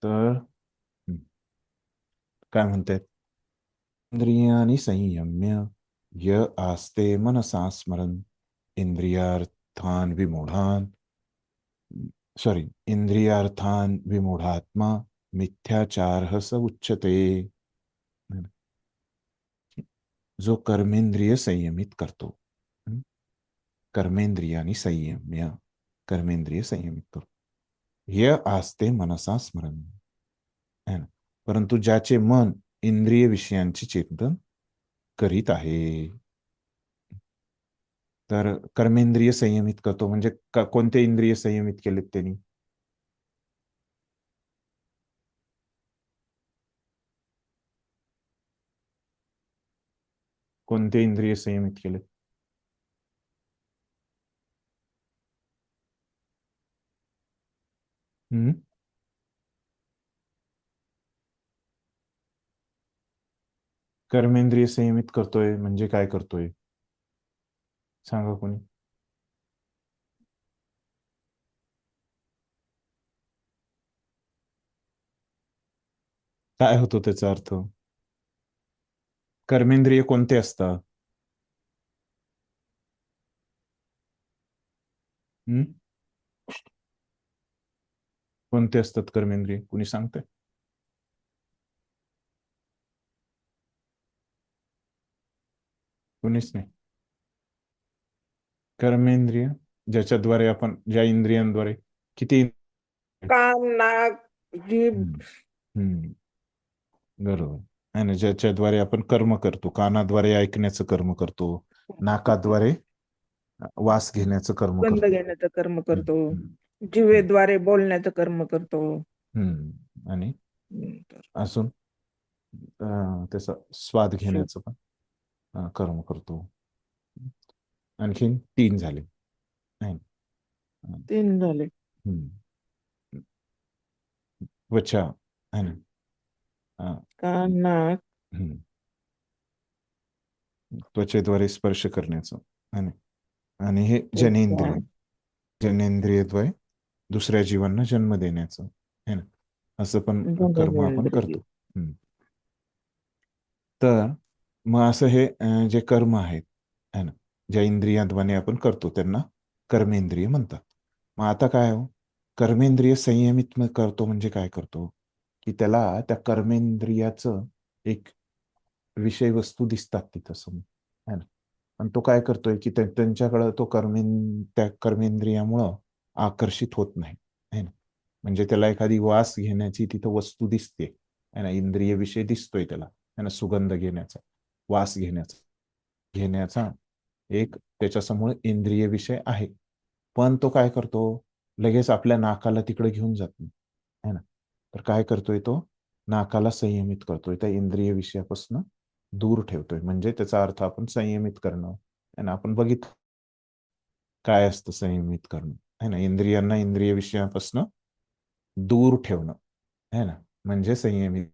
तर काय म्हणतात, इंद्रियाणि संयम्य य आस्ते मनसा स्मरन् इंद्रियार्थान विमूढान सॉरी इंद्रियार्थान विमूढात्मा मिथ्याचार स उच्यते. जो कर्मेंद्रिय संयमित करतो, कर्मेंद्रियानी संयम्य, कर्मेंद्रिय संयमित करतो, य आस्ते मनसा स्मरण है ना, परंतु ज्याचे मन इंद्रिय विषयांचे चिंतन करीत आहे. तर कर्मेंद्रिय संयमित करतो म्हणजे कोणते इंद्रिय संयमित केलेत त्यांनी? कोणते इंद्रिय संयमित केलेत? हम्म कर्मेंद्रिय संयमित करतोय म्हणजे काय करतोय सांगा कोणी? काय होतो त्याचा अर्थ? कर्मेंद्रिय कोणते असतात? हम्म कोणते असतात कर्मेंद्रिय, कुणी सांगतंय? कुणीच नाही. कर्मेंद्रिय ज्याच्याद्वारे आपण, ज्या इंद्रियांद्वारे, किती? कान, नाक, जीभ. हम्म हम्म बरोबर आहे ना, ज्याच्याद्वारे आपण कर्म करतो, कानाद्वारे ऐकण्याचं कर्म करतो, नाकाद्वारे वास घेण्याचं कर्म गंध करतो. घेण्याचं कर्म हम्म, करतो. हम्म, हम्म, जिभेद्वारे बोलण्याचं कर्म करतो. आणि तर अजून त्याचा स्वाद शो घेण्याचं पण कर्म करतो. आणखीन तीन झाले नाही? तीन झाले. हम्म. त्वचा है ना, कान, नाक, हम्म. त्वचेद्वारे स्पर्श करण्याचं है ना, आणि हे त्वचा, जनेंद्रिय, जनेंद्रियद्वारे दुसऱ्या जीवांना जन्म देण्याचं है ना, असं पण कर्म आपण जननेंद्रिय. करतो. तर मग असं हे जे कर्म आहेत है ना, ज्या इंद्रियाद्वारे आपण करतो त्यांना कर्मेंद्रिय म्हणतात. मग आता काय हो, कर्मेंद्रिय संयमित करतो म्हणजे काय करतो, की त्याला त्या कर्मेंद्रियाचं एक विषय वस्तू दिसतात तिथं समोर है ना, आणि तो काय करतोय की त्यांच्याकडे तो त्या कर्मेंद्रियामुळं आकर्षित होत नाही है ना. म्हणजे त्याला एखादी वास घेण्याची तिथं वस्तू दिसते है ना, इंद्रिय विषय दिसतोय त्याला है ना, सुगंध घेण्याचा, वास घेण्याचा, घेण्याचा एक त्याच्यासमोर इंद्रिय विषय आहे. पण तो काय करतो, लगेच आपल्या नाकाला तिकडे घेऊन जात नाही है ना. तर काय करतोय तो, नाकाला संयमित करतोय, त्या इंद्रिय विषयापासून दूर ठेवतोय. म्हणजे त्याचा अर्थ आपण संयमित करणं है ना. आपण बघितलं काय असतं संयमित करणं है ना, इंद्रियांना इंद्रिय विषयापासून दूर ठेवणं है ना, म्हणजे संयमित.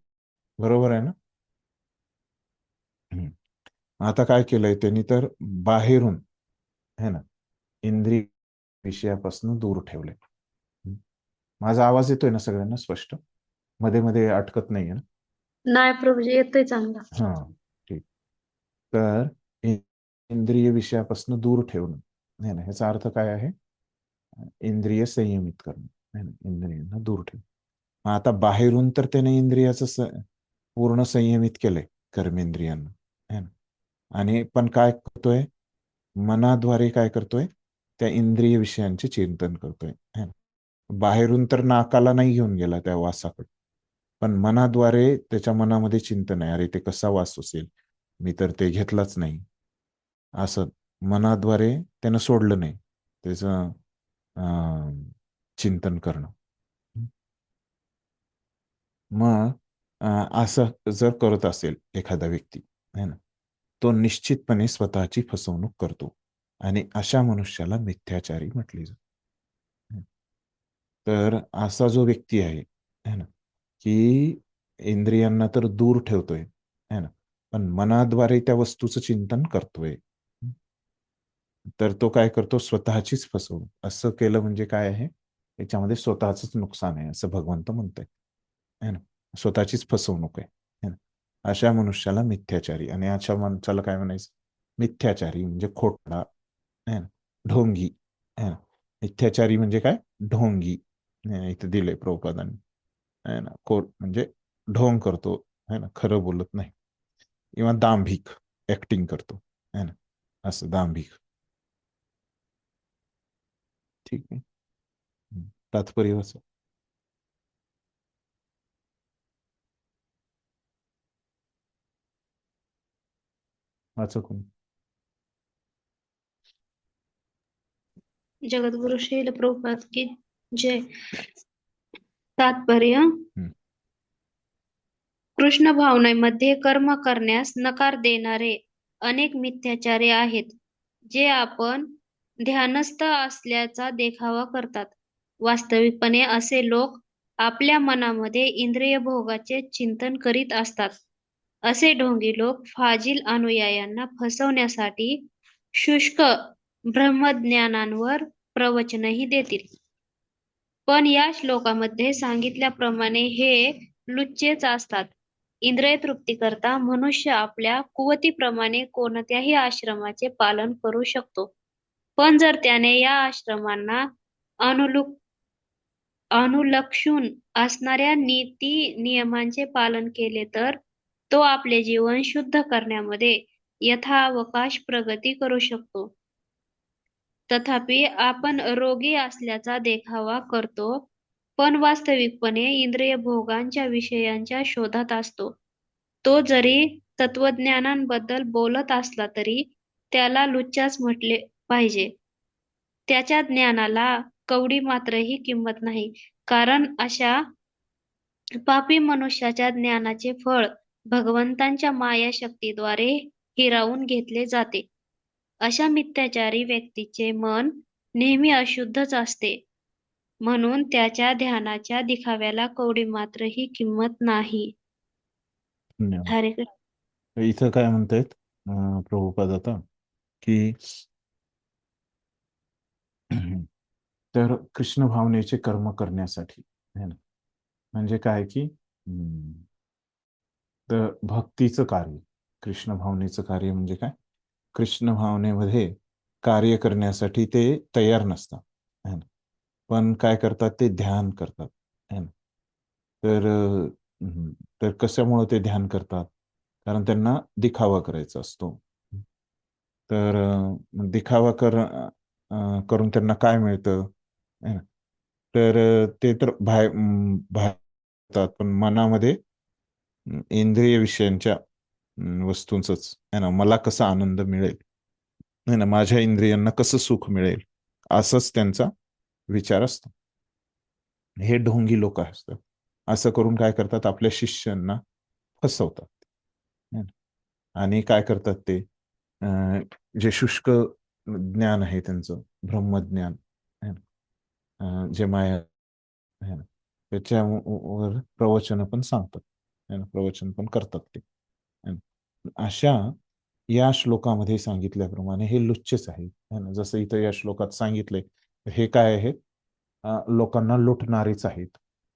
बरोबर आहे ना? आता काय केलंय त्यांनी, तर बाहेरून है ना इंद्रिय विषयापासून दूर ठेवले. माझा आवाज येतोय ना सगळ्यांना स्पष्ट? मध्ये मध्ये अटकत नाहीये ना? नाही प्रभूजी, येतोय चांगला. हा, ठीक. तर इंद्रिय विषयापासून दूर ठेवणं है ना, ह्याचा अर्थ काय आहे? इंद्रिय संयमित करणं है ना, इंद्रियांना दूर ठेवणं. मग आता बाहेरून तर त्याने इंद्रियाचं पूर्ण संयमित केलंय, कर्मेंद्रियांना है ना, आणि पण काय करतोय, मनाद्वारे काय करतोय, त्या इंद्रिय विषयांचे चिंतन करतोय है ना. बाहेरून तर नाकाला नाही घेऊन गेला त्या वासाकडे, पण मनाद्वारे त्याच्या मनामध्ये चिंतन आहे, अरे ते कसा वास असेल, मी तर ते घेतलाच नाही, असं मनाद्वारे त्यानं सोडलं नाही त्याचं चिंतन करणं. मग असं जर करत असेल एखादा व्यक्ती है ना, तो निश्चितपणे स्वतःची फसवणूक करतो, आणि अशा मनुष्याला मिथ्याचारी म्हटले जाते. तर असा जो व्यक्ती आहे है ना, की इंद्रियांना तर दूर ठेवतोय है ना, पण मनाद्वारे त्या वस्तूचं चिंतन करतोय, तर तो काय करतो, स्वतःचीच फसवणूक. असं केलं म्हणजे काय आहे, त्याच्यामध्ये स्वतःच नुकसान आहे असं भगवंत म्हणतोय. है ना, स्वतःचीच फसवणूक आहे ना. अशा मनुष्याला मिथ्याचारी, आणि अशा माणसाला काय म्हणायचं? मिथ्याचारी म्हणजे खोटा, है ना, ढोंगी, है ना. मिथ्याचारी म्हणजे काय? ढोंगी. इथे दिले प्रभुपादांनी, है ना. म्हणजे ढोंग करतो, है ना, खरं बोलत नाही, किंवा दांभिक, ऍक्टिंग करतो, है ना, असं दांभिक. ठीक आहे. तात्पर्य असं. वाचा कोणी. जगद्गुरु श्रील प्रभुपाद की जय. तात्पर्य: कृष्ण भावनेमध्ये कर्म करण्यास नकार देणारे अनेक मिथ्याचारी आहेत, जे आपण ध्यानस्थ असल्याचा देखावा करतात. वास्तविकपणे असे लोक आपल्या मनामध्ये इंद्रिय भोगाचे चिंतन करीत असतात. असे ढोंगी लोक फाजील अनुयायांना फसवण्यासाठी शुष्क ब्रह्मज्ञानांवर प्रवचनही देतील. पण या श्लोकामध्ये सांगितल्याप्रमाणे हे लुच्चेच असतात. इंद्रिय तृप्तीकरता मनुष्य आपल्या कुवतीप्रमाणे कोणत्याही आश्रमाचे पालन करू शकतो. पण जर त्याने या आश्रमांना अनुलक्षून असणाऱ्या नीती नियमांचे पालन केले तर तो आपले जीवन शुद्ध करण्यामध्ये यथावकाश प्रगती करू शकतो. तथापि आपण रोगी असल्याचा देखावा करतो, पण वास्तविकपणे इंद्रिय भोगांच्या विषयांच्या शोधात असतो. तो जरी तत्वज्ञानाबद्दल बोलत असला तरी त्याला लुच्चाच म्हटले पाहिजे. त्याच्या ज्ञानाला कवडी मात्रही किंमत नाही, कारण अशा पापी मनुष्याच्या ज्ञानाचे फळ भगवंतांच्या मायाशक्तीद्वारे हिरावून घेतले जाते. अशा मिथ्याचारी व्यक्तीचे मन नेहमी अशुद्धच असते, म्हणून त्याच्या ध्यानाच्या दिखाव्याला कवडी मात्रही किंमत नाही. धन्यवाद. हरे कृष्ण. इथं काय म्हणतायत प्रभुपाद आता, की तर कृष्ण भावनेचे कर्म करण्यासाठी, है ना, म्हणजे काय की तर भक्तीचं कार्य, कृष्ण भावनेचं कार्य म्हणजे काय? कृष्ण भावनेमध्ये कार्य करण्यासाठी ते तयार नसतात, है ना, पण काय करतात? ते ध्यान करतात, है ना. तर कशामुळे ते ध्यान करतात? कारण त्यांना दिखावा करायचा असतो. तर दिखावा करून त्यांना काय मिळतं? है ना. तर ते तर बाहेर, पण मनामध्ये इंद्रिय विषयांच्या वस्तूंचंच, है ना, मला कसा आनंद मिळेल, है ना, माझ्या इंद्रियांना कसं सुख मिळेल, असंच त्यांचा विचार असतो. हे ढोंगी लोक असतात. असं करून काय करतात? आपल्या शिष्यांना फसवतात, है ना. आणि काय करतात ते? जे शुष्क ज्ञान आहे त्यांचं, ब्रह्मज्ञान, है ना, जे माया आहे ना, त्याच्यावर प्रवचन पण सांगतात, है ना, प्रवचन पण करतात ते, है ना. अशा या श्लोकामध्ये सांगितल्याप्रमाणे हे लुच्चेच आहेत, है ना. जसं इथं या श्लोकात सांगितले, हे काय आहेत? लोकांना लुटणारेच आहेत,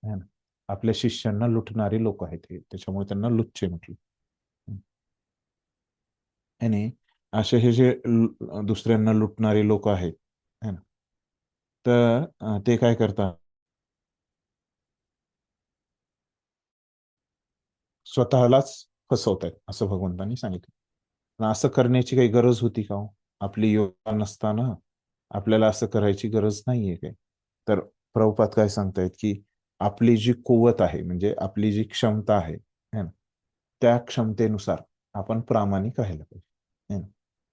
है ना. आपल्या शिष्यांना लुटणारे लोक आहेत हे, त्याच्यामुळे त्यांना लुच्चे म्हटले. आणि असे हे जे दुसऱ्यांना लुटणारे लोक आहेत, है ना, तर ते काय करतात? स्वतःलाच फसवतायत, असं भगवंतांनी सांगितलं. पण असं करण्याची काही गरज होती का हो? आपली योग्यता नसताना आपल्याला असं करायची गरज नाहीये काय? तर प्रभुपाद काय सांगतायत, की आपली जी कुवत आहे, म्हणजे आपली जी क्षमता आहे, है ना, त्या क्षमतेनुसार आपण प्रामाणिक राहायला पाहिजे, है ना,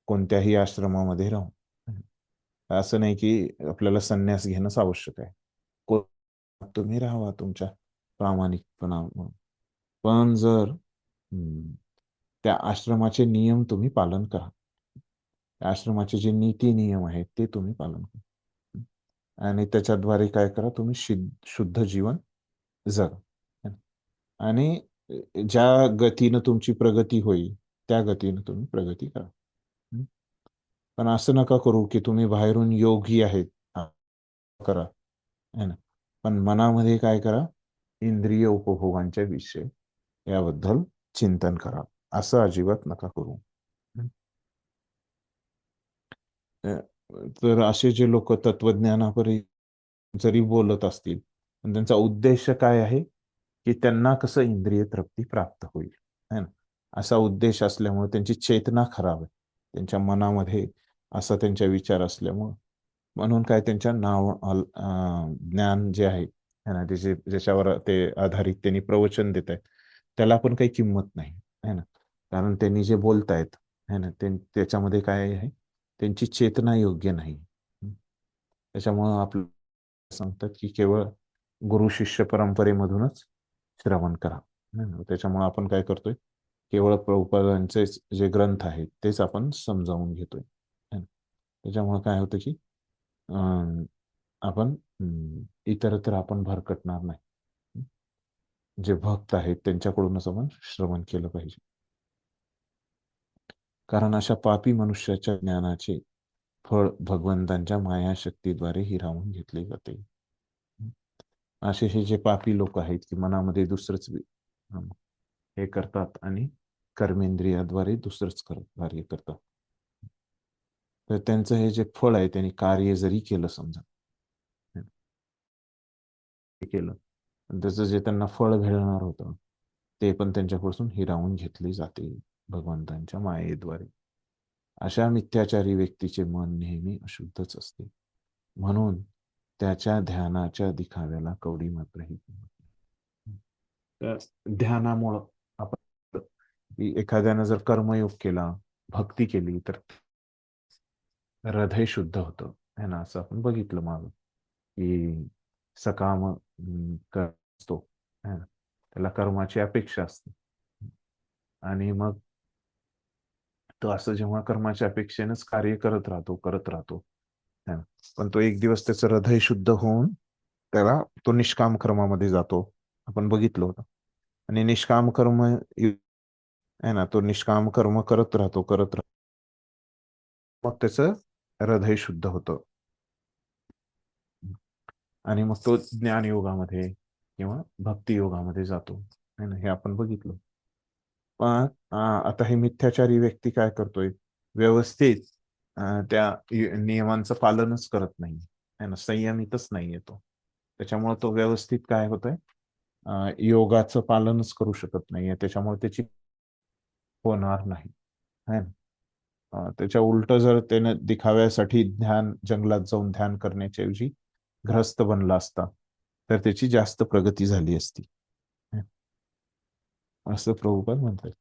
कोणत्याही आश्रमामध्ये राहून. असं नाही की आपल्याला संन्यास घेणंच आवश्यक आहे. तुम्ही राहावा तुमच्या प्रामाणिकपणा, पण जर त्या आश्रमाचे नियम तुम्ही पालन करा, त्या आश्रमाचे जे नीती नियम आहेत ते तुम्ही पालन करा, आणि त्याच्याद्वारे काय करा? तुम्ही शुद्ध जीवन जगा, आणि ज्या गतीनं तुमची प्रगती होईल त्या गतीनं तुम्ही प्रगती करा. पण असं नका करू की तुम्ही बाहेरून योगी आहेत, करा, है ना, पण मनामध्ये काय करा? इंद्रिय उपभोगांच्या विषय याबद्दल चिंतन करा, असं अजिबात नका करू. तर असे जे लोक तत्वज्ञानाकडे जरी बोलत असतील, पण त्यांचा उद्देश काय आहे की त्यांना कसं इंद्रिय तृप्ती प्राप्त होईल, है ना, असा उद्देश असल्यामुळे त्यांची चेतना खराब आहे. त्यांच्या मनामध्ये असा त्यांचा विचार असल्यामुळे, म्हणून काय त्यांच्या ज्ञान जे आहे ना, त्याचे ज्याच्यावर ते आधारित त्यांनी प्रवचन देत आहेत त्याला पण काही किंमत नाही, है ना, कारण त्यांनी जे बोलतायत है ना, त्याच्यामध्ये काय आहे, त्यांची चेतना योग्य नाही. त्याच्यामुळं आपलं सांगतात की केवळ गुरु शिष्य परंपरेमधूनच श्रवण करा. त्याच्यामुळे आपण काय करतोय, केवळ प्रभुपादांचे जे ग्रंथ आहेत तेच आपण समजावून घेतोय. त्याच्यामुळे काय होतं की आपण इतरत्र आपण भरकटणार नाही. जे भक्त आहेत त्यांच्याकडूनच आपण श्रवण केलं पाहिजे, कारण अशा पापी मनुष्याच्या ज्ञानाचे फळ भगवंतांच्या मायाशक्तीद्वारे हिरावून घेतले जाते. असे हे जे पापी लोक आहेत की मनामध्ये दुसरंच हे करतात आणि कर्मेंद्रियाद्वारे दुसरंच कार्य करतात, तर त्यांचं हे जे फळ आहे त्यांनी कार्य जरी केलं, समजा केलं, त्याचं जे त्यांना फळ मिळणार होतं ते पण त्यांच्यापासून हिरावून घेतले जाते भगवंतांच्या मायेद्वारे. अशा मिथ्याचारी व्यक्तीचे मन नेहमी अशुद्धच असते, म्हणून त्याच्या ध्यानाच्या दिखाव्याला कवडी मात्रही ध्यानामुळं आपण एखाद्यानं जर कर्मयोग केला, भक्ती केली, तर हृदय शुद्ध होतं, है ना, असं आपण बघितलं माग की सकाम असतो, है ना, त्याला कर्माची अपेक्षा असते आणि मग तो असं जेव्हा कर्माच्या अपेक्षेनेच कार्य करत राहतो, है ना, पण तो एक दिवस त्याचं हृदय शुद्ध होऊन त्याला तो निष्काम कर्मामध्ये जातो, आपण बघितलं होतं. आणि निष्काम कर्म आहे ना, तो निष्काम कर्म करत राहतो, मग त्याचं हृदय शुद्ध होतं आणि मग तो ज्ञानयोगामध्ये किंवा भक्ती योगामध्ये जातो, है ना, हे आपण बघितलं. पण आता हे मिथ्याचारी व्यक्ती काय करतोय, व्यवस्थित त्या नियमांचं पालनच करत नाही, है ना, संयमितच नाही येतो. त्याच्यामुळे तो व्यवस्थित काय होतोय, योगाचं पालनच करू शकत नाहीये, त्याच्यामुळे त्याची होणार नाही, है ना. त्याच्या उलट जर त्याने दिखाव्यासाठी जंगलात जाऊन ध्यान करण्याच्या ऐवजी ग्रस्त बनला असता तर त्याची जास्त प्रगती झाली असती, असं प्रभुपाद म्हणतात.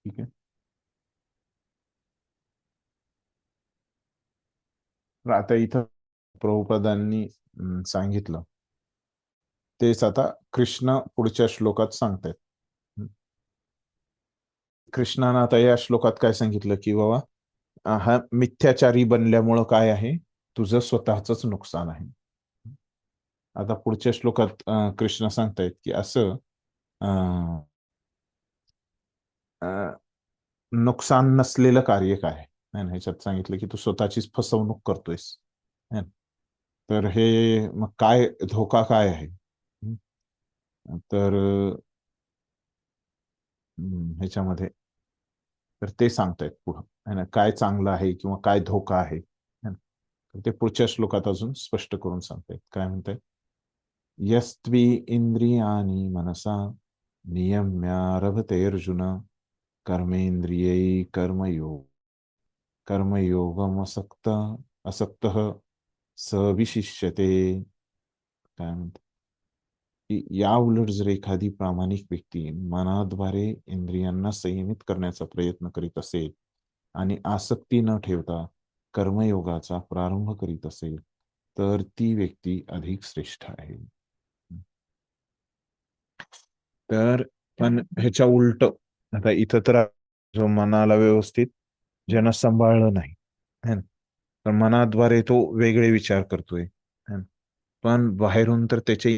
ठीक आहे. आता इथं प्रभुपादांनी सांगितलं तेच आता कृष्ण पुढच्या श्लोकात सांगतायत. कृष्णानं आता या श्लोकात काय सांगितलं की बाबा हा मिथ्याचारी बनल्यामुळं काय आहे, तुझं स्वतःच नुकसान आहे. आता पुढच्या श्लोकात कृष्ण सांगतायत की असं नुकसान नसलेलं कार्य काय आहे, ह्याच्यात सांगितलं की तू स्वतःचीच फसवणूक करतोयस. तर हे मग काय धोका काय आहे, तर ह्याच्यामध्ये तर ते सांगतायत पुढं, है ना, काय चांगलं आहे किंवा काय धोका आहे, तर ते पुढच्या श्लोकात अजून स्पष्ट करून सांगतायत. काय म्हणतायत, यस्त्वी इंद्रियाणी मनसा नियम्यारभते अर्जुन कर्मेंद्रियै कर्मयोगमसक्त असक्तः स विशिष्यते. काय म्हणतात की या उलट जर एखादी प्रामाणिक व्यक्ती मनाद्वारे इंद्रियांना संयमित करण्याचा प्रयत्न करीत असेल आणि आसक्ती न ठेवता कर्मयोगाचा प्रारंभ करीत असेल तर ती व्यक्ती अधिक श्रेष्ठ आहे. तर पण ह्याच्या उलट आता इथं तर जो मनाला व्यवस्थित ज्यानं सांभाळलं नाही, है ना, तर मनाद्वारे तो वेगळे विचार करतोय, है ना, पण बाहेरून तर त्याचे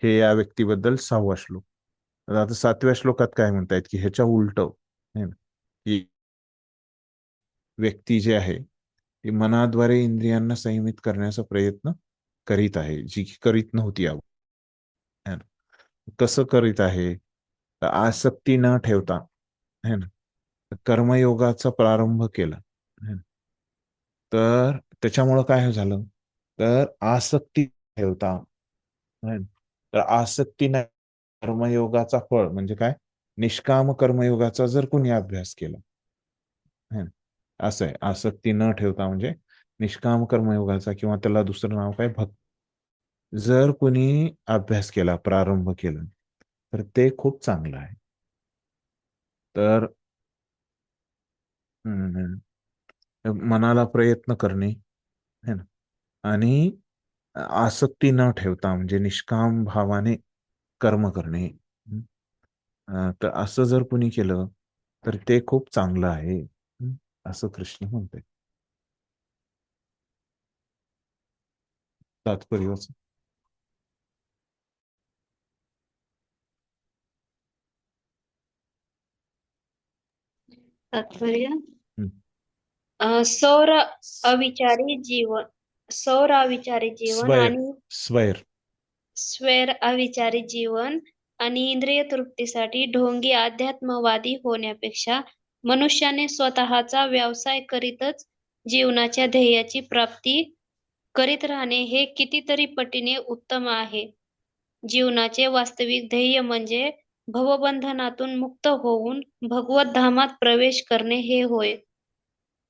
हे या व्यक्तीबद्दल 6वा श्लोक. आता 7व्या श्लोकात काय म्हणतायत की ह्याच्या उलट, है ना, की व्यक्ती जे आहे ती मनाद्वारे इंद्रियांना संयमित करण्याचा प्रयत्न करीत आहे, जी की करीत नव्हती है ना. कसं करीत आहे? तर आसक्ती न ठेवता है ना, कर्मयोगाचा प्रारंभ केला है ना. तर त्याच्यामुळं काय झालं, तर आसक्ती ठेवता है ना. तर आसक्ती नाही, कर्मयोगाचा फळ म्हणजे काय, निष्काम कर्मयोगाचा जर कोणी अभ्यास केला है ना, असं आहे. आसक्ती न ठेवता म्हणजे निष्काम कर्मयोगाचा, किंवा त्याला दुसरं नाव काय, भक्ती, जर कोणी अभ्यास केला, प्रारंभ केला, तर ते खूप चांगलं आहे. तर मनाला प्रयत्न करणे है ना, आणि आसक्ती न ठेवता म्हणजे निष्काम भावाने कर्म करणे. तर असं जर कुणी केलं तर ते खूप चांगलं आहे, असं कृष्ण म्हणते. तात्पर्य वाचा. तात्पर्य हम्म. सौर अविचारी जीवन सौर अविचारी जीवन स्वैर आणि स्वैर स्वेर अविचारी जीवन आणि इंद्रिय तृप्तीसाठी ढोंगी अध्यात्मवादी होण्यापेक्षा मनुष्याने स्वतःचा व्यवसाय करीतच जीवनाच्या ध्येयाची प्राप्ती करीत राहणे हे कितीतरी पटीने उत्तम आहे. जीवनाचे वास्तविक ध्येय म्हणजे भवबंधनातून मुक्त होऊन भगवत धामात प्रवेश करणे हे होय.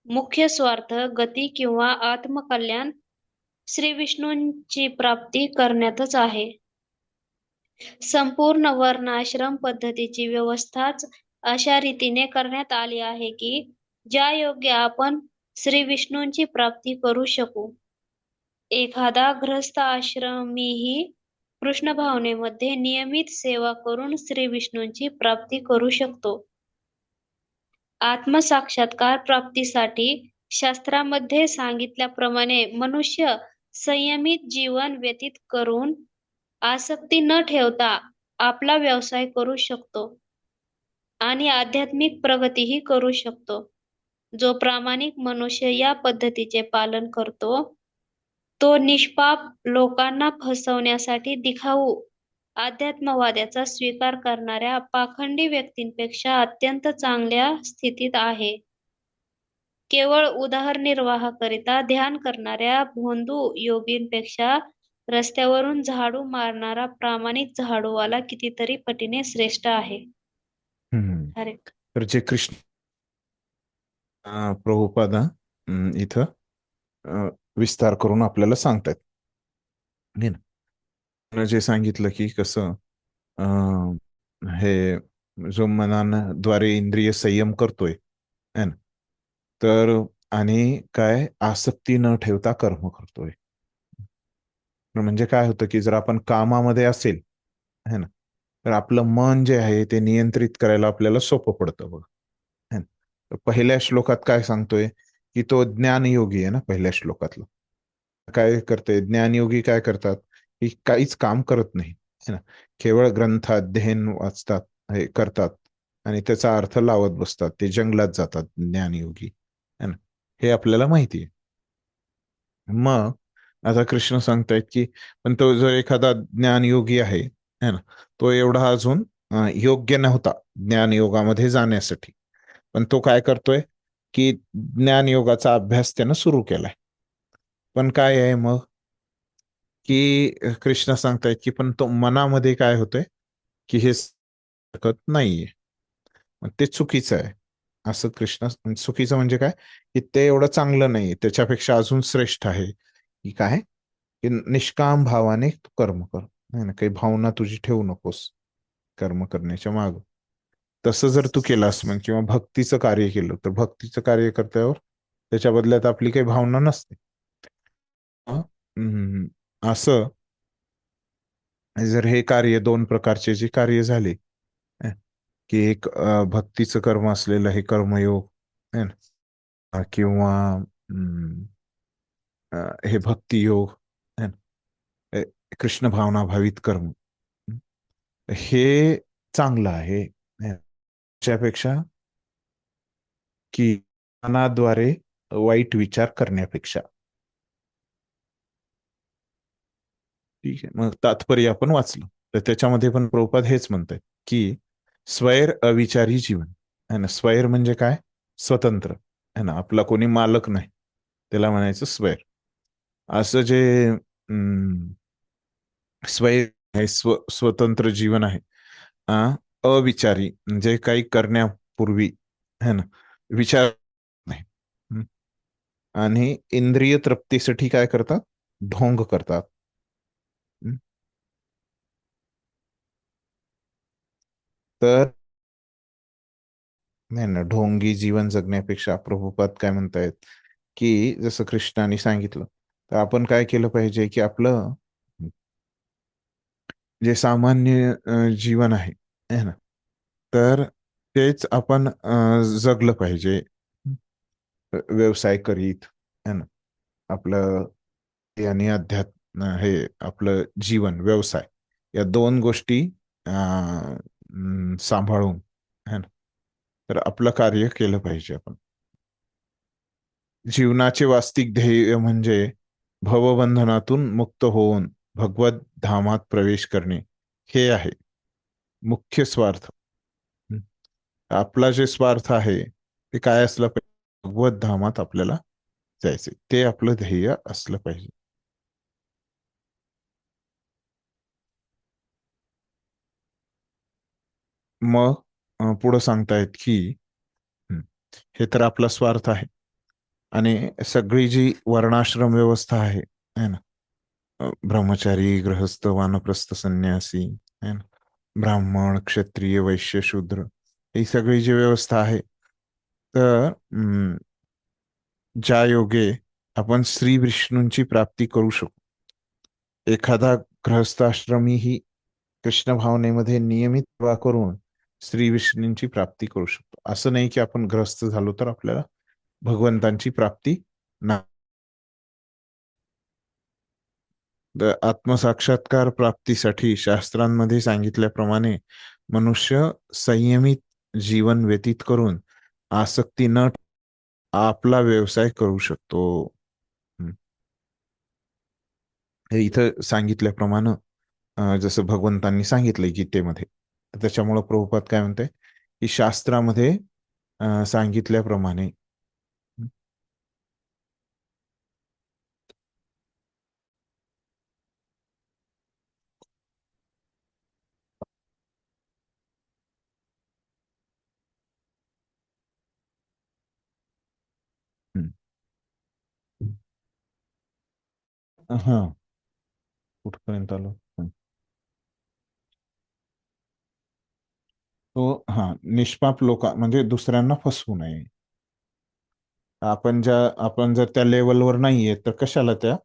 मुख्य स्वार्थ, गती किंवा आत्मकल्याण श्री विष्णूंची प्राप्ती करण्यातच आहे. संपूर्ण वर्णाश्रम पद्धतीची व्यवस्थाच अशा रीतीने करण्यात आली आहे की ज्या योग्य आपण श्री विष्णूंची प्राप्ती करू शकू. एखादा गृहस्थ आश्रमीही कृष्ण भावनेमध्ये नियमित सेवा करून श्री विष्णूंची प्राप्ती करू शकतो. आत्मसाक्षात्कार प्राप्तीसाठी शास्त्रामध्ये सांगितल्याप्रमाणे मनुष्य संयमित जीवन व्यतीत करून आसक्ती न ठेवता आपला व्यवसाय करू शकतो आणि आध्यात्मिक प्रगतीही करू शकतो. जो प्रामाणिक मनुष्य या पद्धतीचे पालन करतो, तो निष्पाप लोकांना फसवण्यासाठी दिखाऊ अध्यात्मवादाचा स्वीकार करणाऱ्या पाखंडी व्यक्तींपेक्षा अत्यंत चांगल्या स्थितीत आहे. केवळ उदरनिर्वाहाकरिता ध्यान करणाऱ्या भोंदू योगींपेक्षा रस्त्यावरून झाडू मारणारा प्रामाणिक झाडूवाला कितीतरी पटीने श्रेष्ठ आहे. अरे तर जे कृष्ण प्रभुपादा इथं विस्तार करून आपल्याला सांगतात, जे सांगितलं की कसं हे जो मनाद्वारे इंद्रिय संयम करतोय है ना, तर आणि काय आसक्ती न ठेवता कर्म करतोय. म्हणजे काय होतं की जर आपण कामामध्ये असेल है ना, तर आपलं मन जे आहे ते नियंत्रित करायला आपल्याला सोपं पडतं बघ है ना. तर पहिल्या श्लोकात काय सांगतोय की तो ज्ञानयोगी आहे ना, पहिल्या श्लोकातलं काय करते, ज्ञानयोगी काय करतात की काहीच काम करत नाही है ना, केवळ ग्रंथ अध्ययन वाचतात, हे करतात आणि त्याचा अर्थ लावत बसतात, ते जंगलात जातात ज्ञानयोगी है ना, हे आपल्याला माहिती आहे. मग आता कृष्ण सांगतायत की पण तो जर एखादा ज्ञानयोगी आहे है ना, तो एवढा अजून योग्य नव्हता ज्ञानयोगामध्ये जाण्यासाठी, पण तो काय करतोय की ज्ञानयोगाचा अभ्यास त्यानं सुरू केलाय. पण काय आहे मग की कृष्ण सांगतायत की पण तो मनामध्ये काय होतंय की हे शकत नाहीये, मग ते चुकीचं आहे. असं कृष्ण, चुकीचं म्हणजे काय की ते एवढं चांगलं नाही, त्याच्यापेक्षा अजून श्रेष्ठ आहे की काय, की निष्काम भावाने तू कर्म कर, नाही ना, काही भावना तुझी ठेवू नकोस कर्म करण्याच्या माग. तसं जर तू केलास मग, किंवा भक्तीचं कार्य केलं, तर भक्तीचं कार्य करल्यावर त्याच्या बदल्यात आपली काही भावना नसते. असं जर हे कार्य दोन प्रकारचे जे कार्य झाले, की एक भक्तीचं कर्म असलेलं हे कर्मयोग है ना, किंवा हे भक्ती योग है ना, कृष्ण भावना भावित कर्म, हे चांगलं आहे त्यापेक्षा की मनाद्वारे वाईट विचार करण्यापेक्षा. ठीक आहे, मग तात्पर्य आपण वाचलं. तर त्याच्यामध्ये पण प्रभुपाद हेच म्हणतात की स्वैर अविचारी जीवन है ना. स्वैर म्हणजे काय? स्वतंत्र है ना, आपला कोणी मालक नाही, त्याला म्हणायचं स्वैर. असं जे स्वैर आहे, स्वतंत्र जीवन आहे, अविचारी म्हणजे काही करण्यापूर्वी है ना विचार नाही. आणि इंद्रिय तृप्तीसाठी काय करतात? ढोंग करतात. तर नाही ना, ढोंगी जीवन जगण्यापेक्षा प्रभुपाद काय म्हणतायत की जसं कृष्णाने सांगितलं, तर आपण काय केलं पाहिजे की आपलं जे सामान्य जीवन आहे है ना, तर तेच आपण जगलं पाहिजे. व्यवसाय करीत है ना, आपलं आणि अध्यात्म हे आपलं जीवन व्यवसाय या दोन गोष्टी सांभाळून है ना, तर आपलं कार्य केलं पाहिजे आपण. जीवनाचे वास्तविक ध्येय म्हणजे भवबंधनातून मुक्त होऊन भगवत धामात प्रवेश करणे हे आहे मुख्य स्वार्थ. आपला जे स्वार्थ आहे ते काय असलं पाहिजे? भगवत धामात आपल्याला जायचे, ते आपलं ध्येय असलं पाहिजे. मग पुढं सांगतायत की हे तर आपला स्वार्थ आहे, आणि सगळी जी वर्णाश्रम व्यवस्था आहे है ना, ब्रह्मचारी, गृहस्थ, वानप्रस्थ, संन्यासी है ना, ब्राह्मण, क्षत्रिय, वैश्य, शूद्र, ही सगळी जी व्यवस्था आहे, तर ज्या योगे आपण श्री विष्णूंची प्राप्ती करू शकू. एखादा गृहस्थाश्रमी ही कृष्ण भावनेमध्ये नियमित सेवा करून श्री विष्णूंची प्राप्ती करू शकतो. असं नाही की आपण ग्रस्त झालो तर आपल्याला भगवंतांची प्राप्ती नाही. आत्मसाक्षात्कार प्राप्तीसाठी शास्त्रांमध्ये सांगितल्याप्रमाणे मनुष्य संयमित जीवन व्यतीत करून आसक्ती न आपला व्यवसाय करू शकतो. हे इथं सांगितल्याप्रमाणे जसं भगवंतांनी सांगितलंय गीतेमध्ये, तर त्याच्यामुळं प्रभुपाद काय म्हणते की शास्त्रामध्ये सांगितल्याप्रमाणे हा कुठपर्यंत आलो? तो निष्पाप लोक म्हणजे दुसऱ्यांना फसवू नये. आपण जर त्या लेवलवर नाहीये तर कशाला त्या,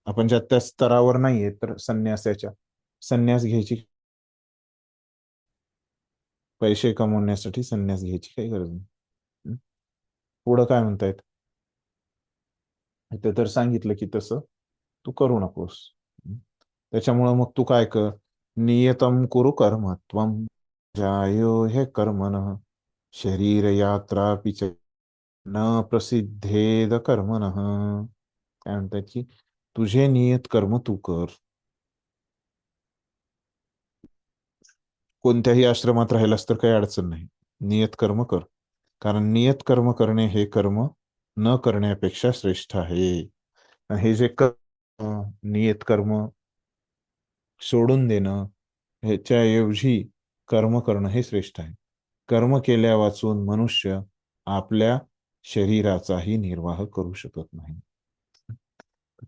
आपण ज्या त्या स्तरावर नाहीये तर संन्यास घ्यायची, पैसे कमवण्यासाठी संन्यास घ्यायची काही गरज नाही. पुढं काय म्हणतायत? इथे तर सांगितलं की तसं तू करू नकोस. त्याच्यामुळं मग तू काय कर, नियतम कुरु कर्म त्वम जायो हे कर्मण शरीर यात्रा पिच न प्रसिद्धेद कर्मण. काय म्हणतात की तुझे नियत कर्म तू कर. कोणत्याही आश्रमात राहिलास तर काही अडचण नाही, नियत कर्म कर. कारण नियत कर्म करणे हे कर्म न करण्यापेक्षा श्रेष्ठ आहे. हे जे नियत कर्म सोडून देणं ह्याच्याऐवजी कर्म करणं हे श्रेष्ठ आहे. कर्म केल्या वाचून मनुष्य आपल्या शरीराचाही निर्वाह करू शकत नाही.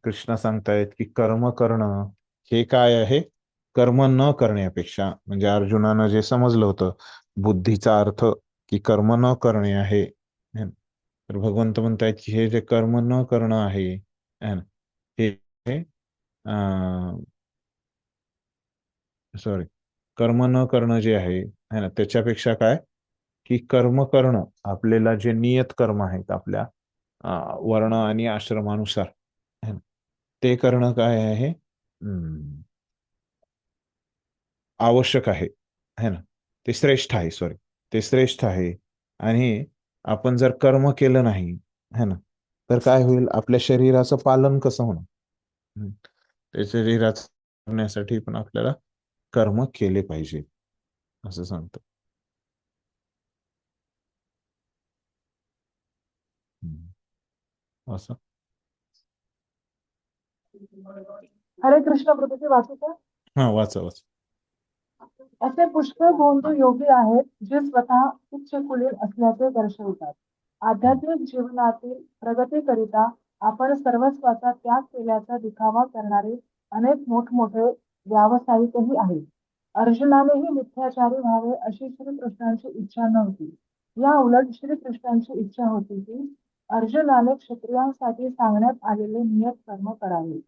कृष्ण सांगतायत की कर्म करणं हे काय आहे? कर्म न करण्यापेक्षा, म्हणजे अर्जुनानं जे समजलं होतं बुद्धीचा अर्थ की कर्म न करणे आहे, तर भगवंत म्हणतायत की हे जे कर्म न करणं आहे हे सॉरी कर्म न करणं जे आहे है ना, त्याच्यापेक्षा काय की कर्म करणं, आपल्याला जे नियत कर्म आहेत आपल्या वर्ण आणि आश्रमानुसार है ना, ते करणं काय आहे आवश्यक आहे है ना, ते श्रेष्ठ आहे. ते श्रेष्ठ आहे. आणि आपण जर कर्म केलं नाही है ना, तर काय होईल, आपल्या शरीराचं पालन कसं होणार? त्या शरीराचं करण्यासाठी पण आपल्याला कर्म केले पाहिजे असं सांगतो. असं हरे कृष्ण प्रभूचे वाचू का? हा, वाचा वाचा. असे पुष्कळ भोंदू योगी आहेत जे स्वतः उच्च कुलीन असल्याचे दर्शवतात. आध्यात्मिक जीवनातील प्रगतीकरिता आपण सर्वस्वाचा त्याग केल्याचा दिखावा करणारे अनेक मोठमोठे व्यावसायिकही आहेत. अर्जुनानेही मिथ्याचारी व्हावे अशी श्रीकृष्णांची इच्छा नव्हती. या उलट श्रीकृष्णांची इच्छा होती की अर्जुनाने क्षत्रियांसाठी सांगण्यात आलेले नियत कर्म करावे.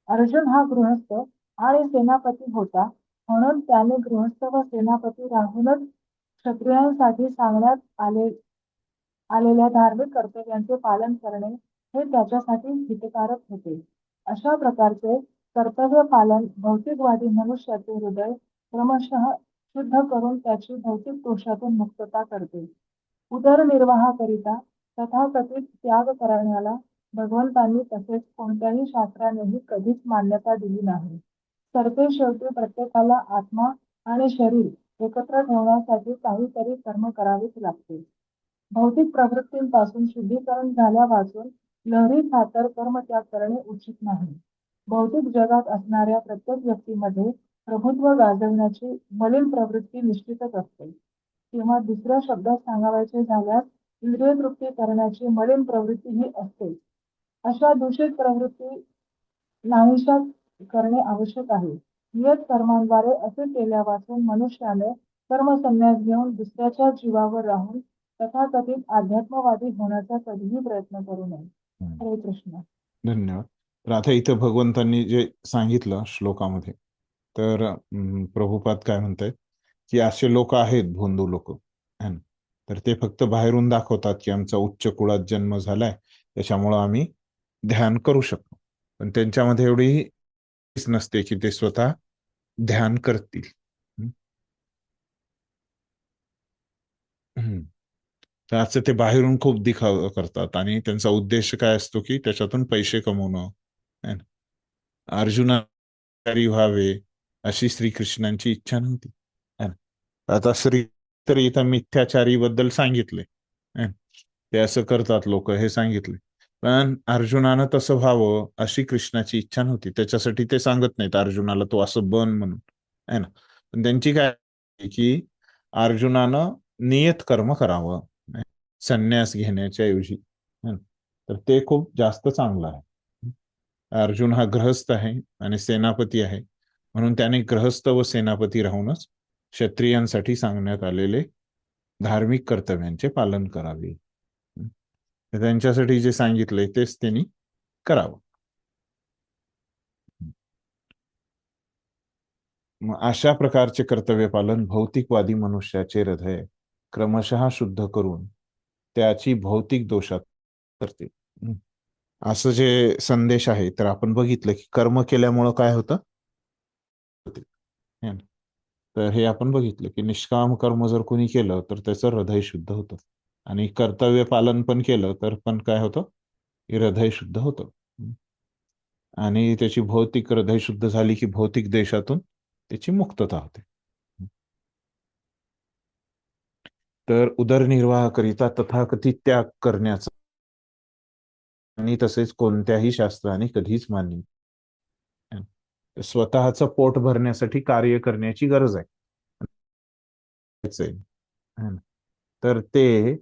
अर्जुन हा गृहस्थ आणि सेनापती होता, म्हणून त्याने गृहस्थ व सेनापती राहूनच क्षत्रियांसाठी सांगण्यात आलेल्या धार्मिक कर्तव्यांचे पालन करणे हे त्याच्यासाठी हितकारक होते. अशा प्रकारचे कर्तव्य पालन भौतिकवादी मनुष्याचे हृदय क्रमशः शुद्ध करून त्याची भौतिक दोषातून मुक्तता करते. उदरनिर्वाहाकरिता तथाकथित त्याग करण्याला भगवंतांनी तसेच कोणत्याही शास्त्रानेही कधीच मान्यता दिली नाही. सरतेशेवटी प्रत्येकाला आत्मा आणि शरीर एकत्र ठेवण्यासाठी काहीतरी कर्म करावेच लागते. भौतिक प्रवृत्तींपासून शुद्धीकरण झाल्यापासून लहरी खातर कर्मत्याग करणे उचित नाही. भौतिक जगात असणाऱ्या प्रत्येक व्यक्तीमध्ये प्रभुत्व गाजवण्याची मलिन प्रवृत्ती निश्चितच असते, किंवा दुसऱ्या शब्दात सांगायचे झाल्यास इंद्रिय तृप्ती करण्याची मलिन प्रवृत्ती ही असते. अशा दूषित प्रवृत्ती नाहीशा करणे आवश्यक आहे. नियत कर्मांद्वारे असे केल्यापासून मनुष्याने कर्मसन्यास घेऊन दुसऱ्याच्या जीवावर राहून तथाकथित अध्यात्मवादी होण्याचा कधीही प्रयत्न करू नये. हरे कृष्ण. धन्यवाद. तर आता इथं भगवंतांनी जे सांगितलं श्लोकामध्ये, तर प्रभुपाद काय म्हणतायत की असे लोक आहेत, भोंदू लोक है ना, तर ते फक्त बाहेरून दाखवतात की आमचा उच्च कुळात जन्म झालाय, त्याच्यामुळं आम्ही ध्यान करू शकतो, पण त्यांच्यामध्ये एवढी नसते की ते स्वतः ध्यान करतील. तर असं ते बाहेरून खूप दिखावा करतात आणि त्यांचा उद्देश काय असतो की त्याच्यातून पैसे कमवणं है ना. अर्जुनाचारी व्हावे अशी श्रीकृष्णांची इच्छा नव्हती है ना. आता श्री तर इथं मिथ्याचारी बद्दल सांगितले, ते असं करतात लोक हे सांगितले, पण अर्जुनानं तसं व्हावं अशी कृष्णाची इच्छा नव्हती. त्याच्यासाठी ते सांगत नाहीत अर्जुनाला तो असं बन म्हणून है ना, पण त्यांची काय की अर्जुनानं नियत कर्म करावं संन्यास घेण्याच्या ऐवजी, तर ते खूप जास्त चांगलं आहे. अर्जुन हा गृहस्थ आहे आणि सेनापती आहे, म्हणून त्याने गृहस्थ व सेनापती राहूनच क्षत्रियांसाठी सांगण्यात आलेले धार्मिक कर्तव्यांचे पालन करावे. त्यांच्यासाठी जे सांगितलंय तेच त्यांनी करावं. अशा प्रकारचे कर्तव्य पालन भौतिकवादी मनुष्याचे हृदय क्रमशः शुद्ध करून त्याची भौतिक दोषात करते. असं जे संदेश आहे, तर आपण बघितलं की कर्म केल्यामुळं काय होतं, तर हे आपण बघितलं की निष्काम कर्म जर कोणी केलं तर त्याचं हृदय शुद्ध होतं, आणि कर्तव्य पालन पण केलं तर पण काय होतं, हृदय शुद्ध होतं, आणि त्याची भौतिक हृदय शुद्ध झाली की भौतिक देशातून त्याची मुक्तता होते. तर उदरनिर्वाहाकरिता तथाकथित त्याग करण्याचा आणि तसेच कोणत्याही शास्त्राने कधीच मान्य, स्वतःचं पोट भरण्यासाठी कार्य करण्याची गरज आहे, तर ते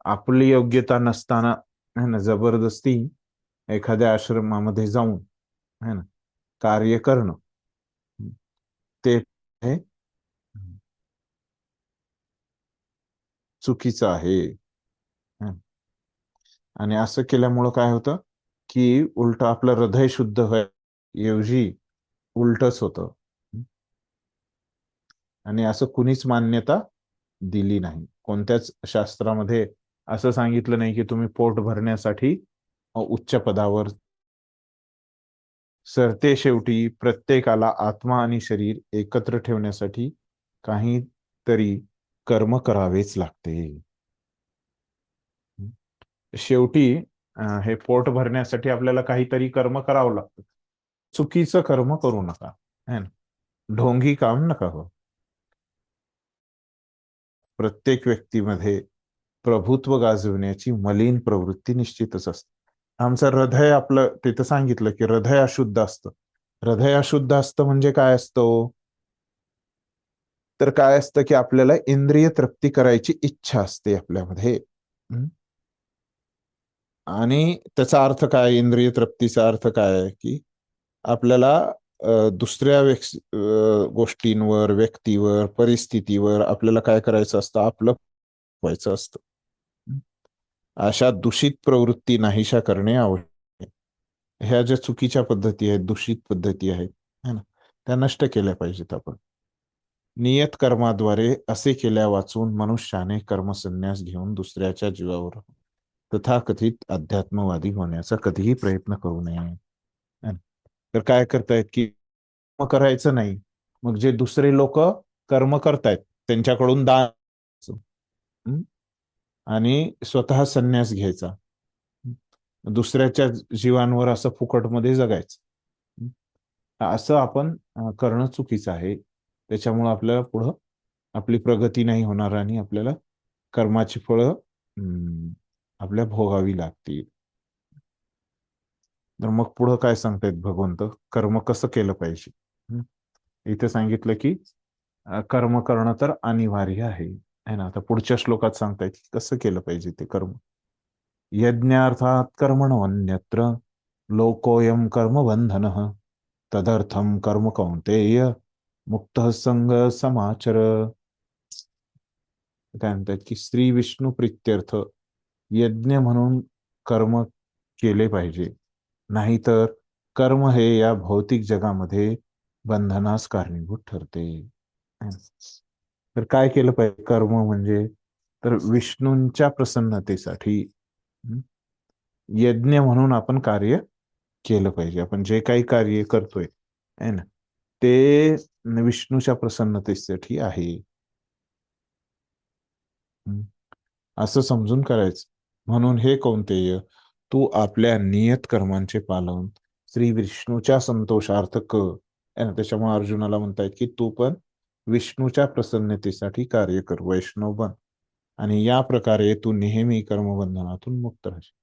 आपली योग्यता नसताना है ना जबरदस्ती एखाद्या आश्रमामध्ये जाऊन है ना कार्य करणं, ते चुकीचं आहे. आणि असं केल्यामुळं काय होतं की उलट आपलं हृदय शुद्ध ऐवजी उलटच होतं, आणि असं कुणीच मान्यता दिली नाही. कोणत्याच शास्त्रामध्ये असं सांगितलं नाही की तुम्ही पोट भरण्यासाठी उच्च पदावर. सरते शेवटी प्रत्येकाला आत्मा आणि शरीर एकत्र ठेवण्यासाठी काहीतरी कर्म करावेच लागते. शेवटी हे पोट भरण्यासाठी आपल्याला काहीतरी कर्म करावं लागतं. चुकीचं कर्म करू नका, है ना. ढोंगी काम नका हो. प्रत्येक व्यक्तीमध्ये प्रभुत्व गाजवण्याची मलिन प्रवृत्ती निश्चितच असते. आमचं हृदय, आपलं तिथं सांगितलं की हृदय अशुद्ध असतं. हृदय अशुद्ध असतं म्हणजे काय असतं? तर काय असतं की आपल्याला इंद्रिय तृप्ती करायची इच्छा असते आपल्यामध्ये. आणि त्याचा अर्थ काय? इंद्रिय तृप्तीचा अर्थ काय आहे की आपल्याला दुसऱ्या गोष्टींवर, व्यक्तीवर, परिस्थितीवर आपल्याला काय करायचं असतं? आपलं व्हायचं असतं. अशा दूषित प्रवृत्ती नाहीशा करणे आवश्यक आहे. ह्या ज्या चुकीच्या पद्धती आहेत, दूषित पद्धती आहेत, है ना, त्या नष्ट केल्या पाहिजेत आपण. नियत कर्माद्वारे असे केल्या वाचून मनुष्याने कर्मसन्यास घेऊन दुसऱ्याच्या जीवावर तथाकथित अध्यात्मवादी होण्याचा कधीही प्रयत्न करू नये. तर काय करतायत की कर्म करायचं नाही, मग जे दुसरे लोक कर्म करतायत त्यांच्याकडून दान आणि स्वतः संन्यास घ्यायचा, दुसऱ्याच्या जीवांवर असं फुकटमध्ये जगायचं. असं आपण करणं चुकीचं आहे. त्याच्यामुळे आपल्याला पुढं आपली प्रगती नाही होणार आणि आपल्याला कर्माची फळं आपल्या भोगावी लागतील. तर मग पुढं काय सांगतायत भगवंत? कर्म कसं केलं पाहिजे. इथे सांगितलं की कर्म करणं तर अनिवार्य आहे ना. आता पुढच्या श्लोकात सांगतायत की कसं केलं पाहिजे ते कर्म. यज्ञार्थात कर्मणोऽन्यत्र लोकोऽयं कर्मबंधन तदर्थम कर्म कौंतेय मुक्त संग समाचर. काय म्हणतात की श्री विष्णू प्रित्यर्थ यज्ञ म्हणून कर्म केले पाहिजे, नाहीतर कर्म हे या भौतिक जगामध्ये बंधनास कारणीभूत ठरते. तर काय केलं पाहिजे कर्म म्हणजे? तर विष्णूंच्या प्रसन्नतेसाठी यज्ञ म्हणून आपण कार्य केलं पाहिजे. आपण जे काही कार्य करतोय है ना, ते विष्णूच्या प्रसन्नतेसाठी आहे असं समजून करायचं. म्हणून हे कौंतेय, तू आपल्या नियत कर्मांचे पालन श्री विष्णूच्या संतोषार्थ कर. त्याच्यामुळे अर्जुनाला म्हणतायत की तू पण विष्णूच्या प्रसन्नतेसाठी कार्य कर, वैष्णव बन, आणि या प्रकारे तू नेहमी कर्मबंधनातून मुक्त राहशील.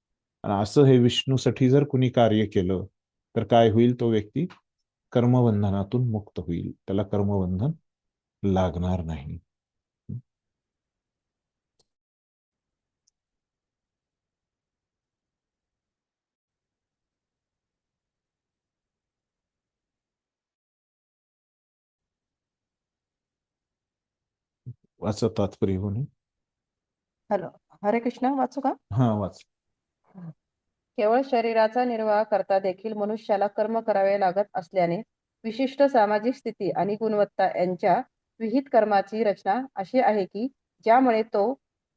आणि असं हे विष्णूसाठी जर कुणी कार्य केलं तर काय होईल? तो व्यक्ती कर्मबंधनातून मुक्त होईल, त्याला कर्मबंधन लागणार नाही. वाचा तात्पर्य होणे. हॅलो, हरे कृष्ण. वाचू का? हा, वाच. केवळ शरीराचा निर्वाह करता देखील मनुष्याला कर्म करावे लागत असल्याने विशिष्ट सामाजिक स्थिती आणि गुणवत्ता यांच्या विहित कर्माची रचना अशी आहे की ज्यामुळे तो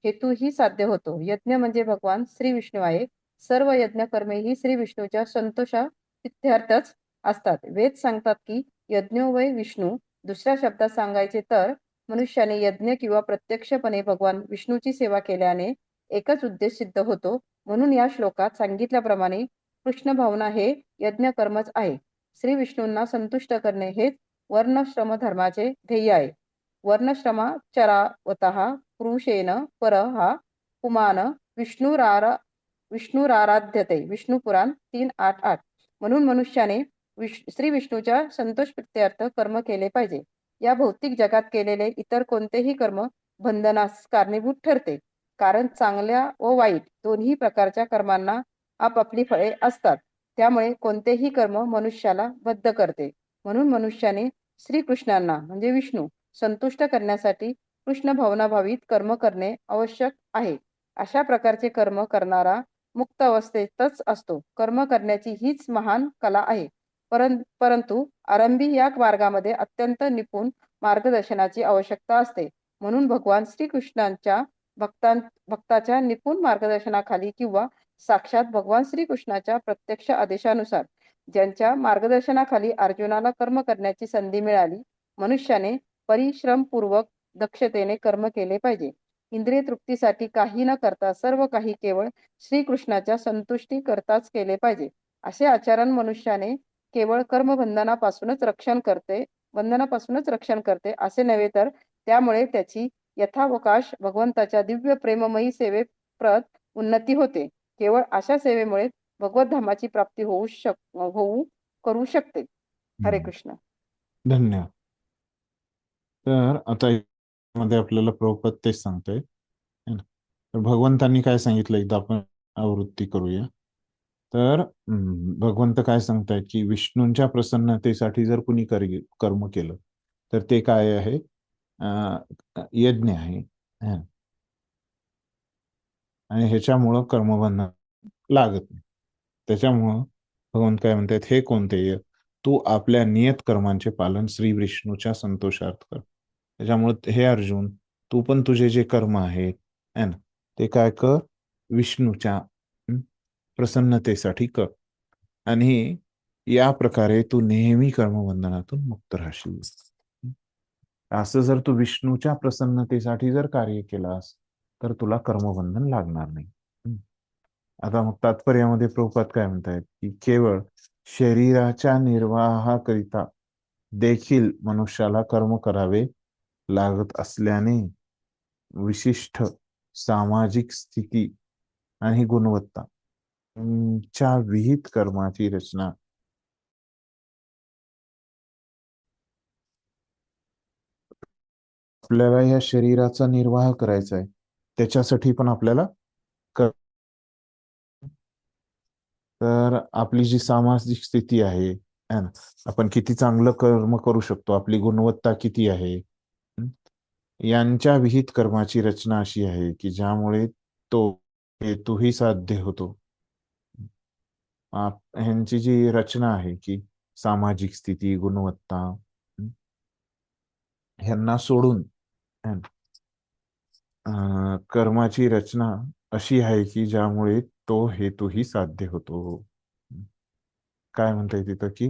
हेतूही साध्य होतो. यज्ञ म्हणजे भगवान श्री विष्णू आहे. सर्व यज्ञ कर्मे ही श्री विष्णूच्या संतोषार्थच असतात. वेद सांगतात की यज्ञो वै विष्णू. दुसऱ्या शब्दात सांगायचे तर मनुष्याने यज्ञ किंवा प्रत्यक्षपणे भगवान विष्णूची सेवा केल्याने एकच उद्देश सिद्ध होतो. म्हणून या श्लोकात सांगितल्याप्रमाणे कृष्ण भावना हे यज्ञ कर्मच आहे. श्री विष्णूंना संतुष्ट करणे हेच वर्णश्रम धर्माचे ध्येय आहे. वर्णश्रमाचरावतः पुरुषेण परः पुमान विष्णुराराध्यते. विष्णू पुराण 3:8-8. म्हणून मनुष्याने श्री विष्णूच्या संतोष प्रित्यर्थ कर्म केले पाहिजे. या भौतिक जगात केलेले इतर कोणतेही कर्म बंधनास कारणीभूत ठरते. कारण चांगल्या व वाईट दोन्ही प्रकारच्या कर्मांना आपापली फळे असतात. त्यामुळे कोणतेही कर्म मनुष्याला बद्ध करते. म्हणून मनुष्याने श्रीकृष्णांना म्हणजे विष्णू संतुष्ट करण्यासाठी कृष्ण भावनाभावित कर्म करणे आवश्यक आहे. अशा प्रकारचे कर्म करणारा मुक्त अवस्थेतच असतो. कर्म करण्याची हीच महान कला आहे. परंतु आरंभी या मार्गामध्ये अत्यंत निपुण मार्गदर्शनाची आवश्यकता असते. म्हणून भगवान श्रीकृष्णांच्या भक्ताच्या निपुण मार्गदर्शनाखाली किंवा साक्षात भगवान श्रीकृष्णाच्या प्रत्यक्ष आदेशानुसार ज्यांच्या मार्गदर्शनाखाली अर्जुनाला कर्म करण्याची संधी मिळाली, मनुष्याने परिश्रमपूर्वक दक्षतेने कर्म केले पाहिजे. इंद्रिय तृप्तीसाठी काही न करता सर्व काही केवळ श्रीकृष्णाच्या संतुष्टी करताच केले पाहिजे. असे आचरण मनुष्याने केवळ बंधनापासूनच रक्षण करते असे नव्हे, तर त्यामुळे त्याची यथावकाश भगवंताच्या दिव्य प्रेममयी सेवेप्रत उन्नती होते. केवळ अशा सेवेमुळे भगवत धामाची प्राप्ती करू शकते. हरे कृष्ण. धन्यवाद. तर आता मध्ये आपल्याला प्रभुपाद तेच सांगतोय है ना. तर भगवंतांनी काय सांगितलं एकदा आपण आवृत्ती करूया. तर भगवंत काय सांगतायत की विष्णूंच्या प्रसन्नतेसाठी जर कुणी कर्म केलं तर ते काय आहे, यज्ञ आहे है ना. आणि ह्याच्यामुळं कर्मबंधन लागत नाही. त्याच्यामुळं भगवंत काय म्हणतात, हे कोणते तू आपल्या नियत कर्मांचे पालन श्री विष्णूच्या संतोषार्थ कर. त्याच्यामुळे हे अर्जुन, तू पण तुझे जे कर्म आहेत है ना ते काय कर, विष्णूच्या प्रसन्नतेसाठी कर. आणि या प्रकारे तू नेहमी कर्मबंधनातून मुक्त राहशील. असं जर तू विष्णूच्या प्रसन्नतेसाठी जर कार्य केलास तर तुला कर्मबंधन लागणार नाही. आता मग तात्पर्यामध्ये प्रभुपाद काय म्हणतायत की केवळ शरीराच्या निर्वाहाकरिता देखील मनुष्याला कर्म करावे लागत असल्याने विशिष्ट सामाजिक स्थिती आणि गुणवत्ता च्या विहित कर्माची रचना आपल्याला या शरीराचा निर्वाह करायचा आहे, त्याच्यासाठी पण आपल्याला तर आपली जी सामाजिक स्थिती आहे ना, आपण किती चांगलं कर्म करू शकतो, आपली गुणवत्ता किती आहे, यांच्या विहित कर्माची रचना अशी आहे की ज्यामुळे तो हेतूही साध्य होतो. ह्यांची जी रचना आहे की सामाजिक स्थिती, गुणवत्ता ह्यांना सोडून कर्माची रचना अशी आहे की ज्यामुळे तो हेतूही साध्य होतो. काय म्हणता तिथं की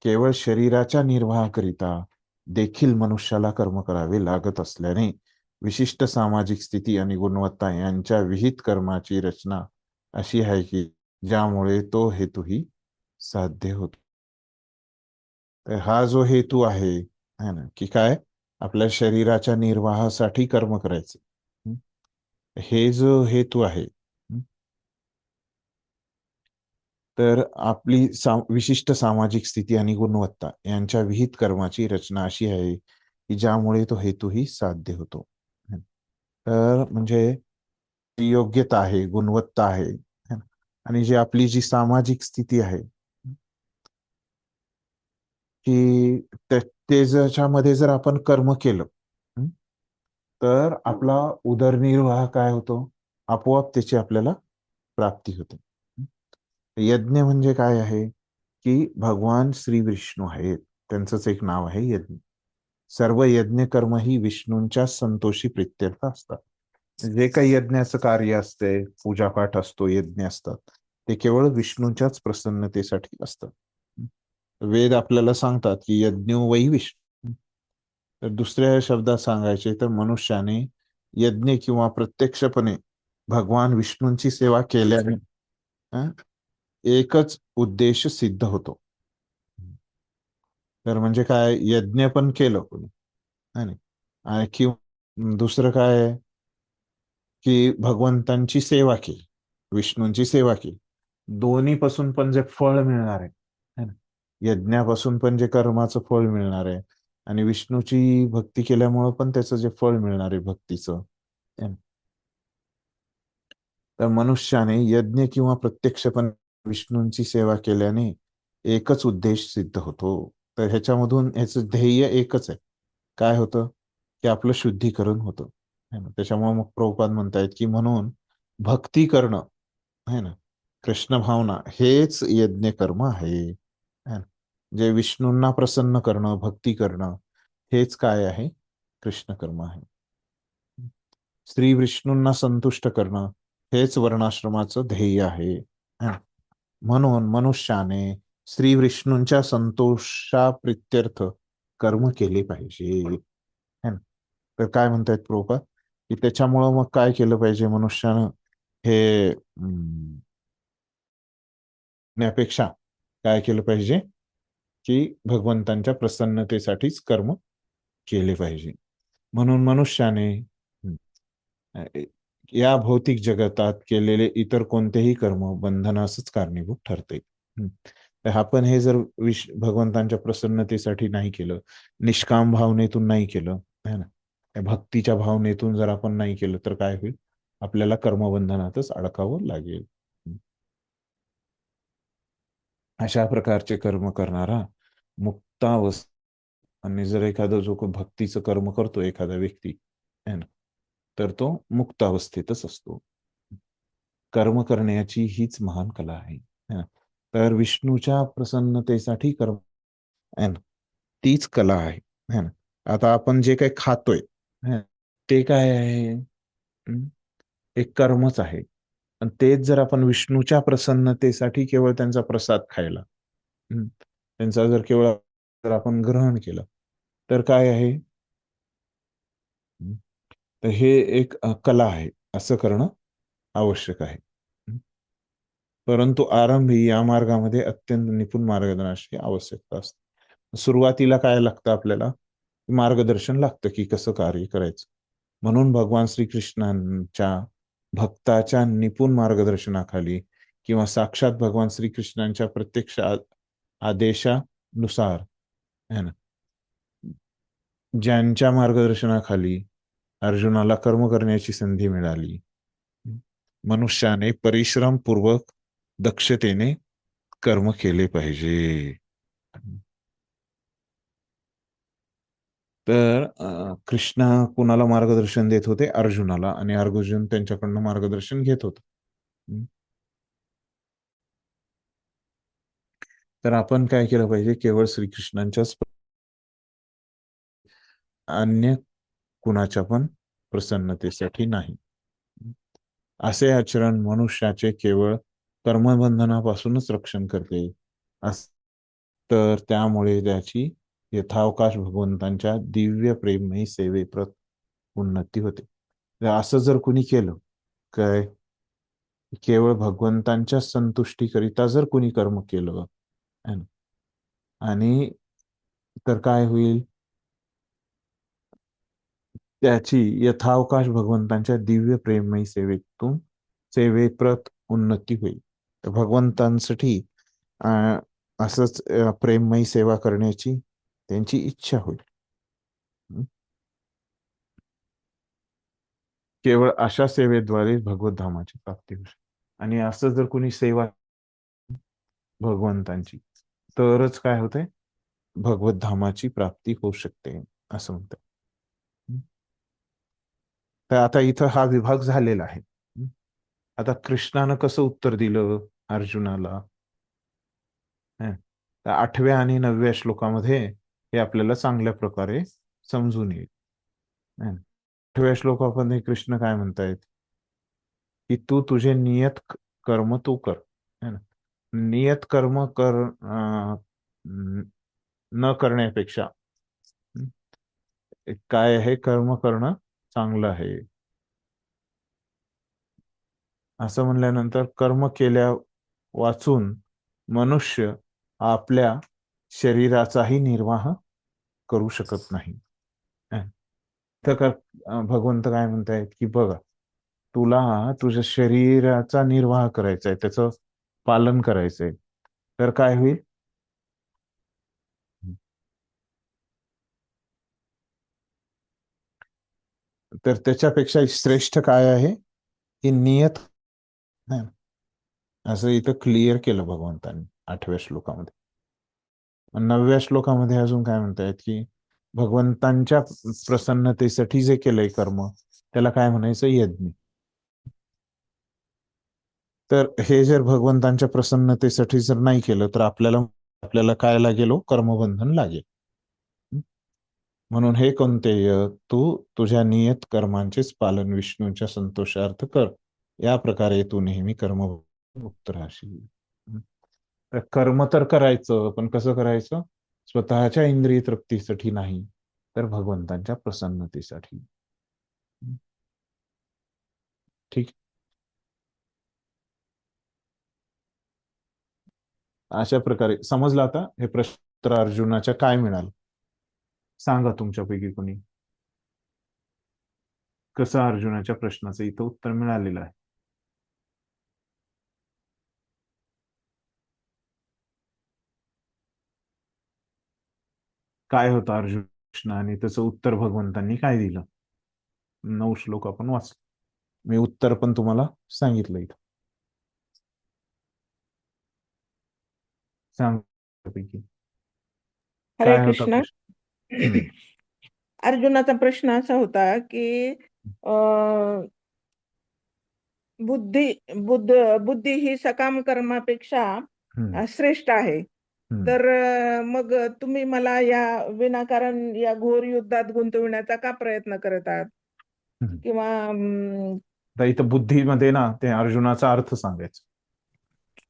केवळ शरीराच्या निर्वाहाकरिता देखील मनुष्याला कर्म करावे लागत असल्याने विशिष्ट सामाजिक स्थिती आणि गुणवत्ता यांच्या विहित कर्माची रचना अशी आहे की ज्यामुळे तो हेतूही साध्य होतो. तर हा जो हेतू आहे ना की काय, आपल्या शरीराच्या निर्वाहासाठी कर्म करायचं, हे जो हेतू आहे तर आपली विशिष्ट सामाजिक स्थिती आणि गुणवत्ता यांच्या विहित कर्माची रचना अशी आहे की ज्यामुळे तो हेतूही साध्य होतो. तर म्हणजे योग्यता आहे, गुणवत्ता आहे आणि जी आपली जी सामाजिक स्थिती आहे की त्याच्यामध्ये जर आपण कर्म केलं तर आपला उदरनिर्वाह काय होतो, आपोआप त्याची आपल्याला प्राप्ती होते. यज्ञ म्हणजे काय आहे की भगवान श्री विष्णू आहेत, त्यांचंच एक नाव आहे यज्ञ. सर्व यज्ञ कर्म ही विष्णूंच्या संतोषी प्रित्यर्थ असतात. जे काही यज्ञाचं कार्य असते, पूजापाठ असतो, यज्ञ असतात, ते केवळ विष्णूंच्याच प्रसन्नतेसाठी असतात. वेद आपल्याला सांगतात की यज्ञो वै विष्णू. तर दुसऱ्या शब्दात सांगायचे तर मनुष्याने यज्ञ किंवा प्रत्यक्षपणे भगवान विष्णूंची सेवा केल्याने एकच उद्देश सिद्ध होतो. तर म्हणजे काय, यज्ञ पण केलं कोणी आणि किंवा दुसरं काय आहे की भगवंतांची सेवा केली, विष्णूंची सेवा केली, दोन्ही पासून पण जे फळ मिळणार आहे ना, यज्ञापासून पण जे कर्माचं फळ मिळणार आहे आणि विष्णूची भक्ती केल्यामुळं पण त्याचं जे फळ मिळणार आहे भक्तीचं, तर मनुष्याने यज्ञ किंवा प्रत्यक्षपणे विष्णूंची सेवा केल्याने एकच उद्देश सिद्ध होतो. तर ह्याच्यामधून ह्याचं ध्येय एकच आहे, काय होतं की आपलं शुद्धीकरण होतं. त्याच्यामुळे मग प्रभुपाद म्हणतायत की म्हणून भक्ती करणं है ना, कृष्ण भावना हेच यज्ञ कर्म आहे. जे विष्णूंना प्रसन्न करणं, भक्ती करणं हेच काय आहे, कृष्ण कर्म आहे. श्री विष्णूंना संतुष्ट करणं हेच वर्णाश्रमाचं ध्येय आहे. म्हणून मनुष्याने श्री विष्णूंच्या संतोषाप्रित्यर्थ कर्म केले पाहिजे. तर काय म्हणतायत प्रभुपाद की त्याच्यामुळं मग काय केलं पाहिजे मनुष्यानं, हे त्यापेक्षा काय केलं पाहिजे की भगवंतांच्या प्रसन्नतेसाठीच कर्म केले पाहिजे. म्हणून मनुष्याने अ, या भौतिक जगतात केलेले इतर कोणतेही कर्म बंधनासच कारणीभूत ठरते. तर आपण हे जर भगवंतांच्या प्रसन्नतेसाठी नाही केलं, निष्काम भावनेतून नाही केलं, है ना, त्या भक्तीच्या भावनेतून जर आपण नाही केलं तर काय होईल, आपल्याला कर्मबंधनातच अडकावं लागेल. अशा प्रकारचे कर्म करणारा मुक्तावस्था, आणि जर एखादा जो भक्तीचं कर्म करतो एखादा व्यक्ती, है ना, तर तो मुक्त अवस्थेतच असतो. कर्म करण्याची हीच महान कला आहे, है ना. तर विष्णूच्या प्रसन्नतेसाठी कर्म, है ना, तीच कला आहे, है ना. आता आपण जे काही खातोय, है, ते काय आहे, एक कर्मच आहे. आणि तेच जर आपण विष्णूच्या प्रसन्नतेसाठी केवळ त्यांचा प्रसाद खायला, त्यांचा जर केवळ जर आपण ग्रहण केलं तर काय आहे, तर हे एक कला आहे, असं करणं आवश्यक आहे. परंतु आरंभी या मार्गामध्ये अत्यंत निपुण मार्गदर्शनाची आवश्यकता असते. सुरुवातीला काय लागतं आपल्याला, मार्गदर्शन लागतं की कसं कार्य करायचं. म्हणून भगवान श्रीकृष्णांच्या भक्ताच्या निपुण मार्गदर्शनाखाली किंवा साक्षात भगवान श्रीकृष्णांच्या प्रत्यक्ष आदेशानुसार, है ना, ज्यांच्या मार्गदर्शनाखाली अर्जुनाला कर्म करण्याची संधी मिळाली, मनुष्याने परिश्रमपूर्वक दक्षतेने कर्म केले पाहिजे. तर कृष्ण कुणाला मार्गदर्शन देत होते, अर्जुनाला, आणि अर्जुन त्यांच्याकडनं मार्गदर्शन घेत होता. तर आपण काय केलं पाहिजे, केवळ श्रीकृष्णांच्याच, अन्य कुणाच्या पण प्रसन्नतेसाठी नाही. असे आचरण मनुष्याचे केवळ कर्मबंधनापासूनच रक्षण करते, तर त्यामुळे त्याची यथावकाश भगवंतांच्या दिव्य प्रेममयी सेवेप्रत उन्नती होते. असं जर कुणी केलं, काय, केवळ भगवंतांच्या संतुष्टीकरिता जर कुणी कर्म केलं, आणि तर काय होईल, त्याची यथावकाश भगवंतांच्या दिव्य प्रेममयी सेवेप्रत उन्नती होईल. तर भगवंतांसाठी असंच प्रेममयी सेवा करण्याची त्यांची इच्छा होईल. केवळ अशा सेवेद्वारे भगवत धामाची प्राप्ती होईल. आणि असं जर कोणी सेवा भगवंतांची, तरच काय होते, भगवत धामाची प्राप्ती होऊ शकते, असं म्हणतात. तर आता इथं हा विभाग झालेला आहे. आता कृष्णानं कसं उत्तर दिलं अर्जुनाला, तर 8व्या आणि 9व्या श्लोकामध्ये हे आपल्याला चांगल्या प्रकारे समजून येईल. 8व्या श्लोकामध्ये कृष्ण काय म्हणतायत की तू तुझे नियत कर्म तू कर, है ना. नियत कर्म कर न करण्यापेक्षा काय आहे, कर्म करणं चांगलं आहे. असं म्हणल्यानंतर कर्म केल्या वाचून मनुष्य आपल्या शरीराचाही निर्वाह करू शकत नाही. तर भगवंत काय म्हणतायत की बघा, तुला तुझ्या शरीराचा निर्वाह करायचा आहे, त्याचं पालन करायचंय, तर काय होईल, तर त्याच्यापेक्षा श्रेष्ठ काय आहे की नियत, असं इथं क्लिअर केलं भगवंतांनी 8व्या श्लोकामध्ये. 9व्या श्लोकामध्ये अजून काय म्हणतायत की भगवंतांच्या प्रसन्नतेसाठी जे केलंय कर्म, त्याला काय म्हणायचं, यज्ञ. तर हे जर भगवंतांच्या प्रसन्नतेसाठी जर नाही केलं तर आपल्याला काय लागेल, कर्मबंधन लागेल. म्हणून हे कोणते, तू तुझ्या नियत कर्मांचेच पालन विष्णूच्या संतोषार्थ कर, या प्रकारे तू नेहमी कर्ममुक्त राहशील. कर्म तर करायचं, पण कसं करायचं, स्वतःच्या इंद्रिय तृप्तीसाठी नाही, तर भगवंतांच्या प्रसन्नतेसाठी. ठीक. अशा प्रकारे समजलं. आता हे प्रश्न अर्जुनाच्या काय मिळालं सांगा तुमच्यापैकी कोणी. कसं अर्जुनाच्या प्रश्नाचं इथं उत्तर मिळालेलं आहे. काय होतं अर्जुन प्रश्न आणि त्याचं उत्तर भगवंतांनी काय दिलं. 9 श्लोक आपण वाचले. मी उत्तर पण तुम्हाला सांगितलं इथं. सांग पैकी हरे काय होता कृष्ण. प्रश्न. अर्जुनाचा प्रश्न असा होता की बुद्धी ही सकाम कर्मापेक्षा श्रेष्ठ आहे. तर मग तुम्ही मला या विनाकारण या घोर युद्धात गुंतविण्याचा का प्रयत्न करत आहात किंवा तर इथं बुद्धीमध्ये ना ते अर्जुनाचा अर्थ सांगायचा.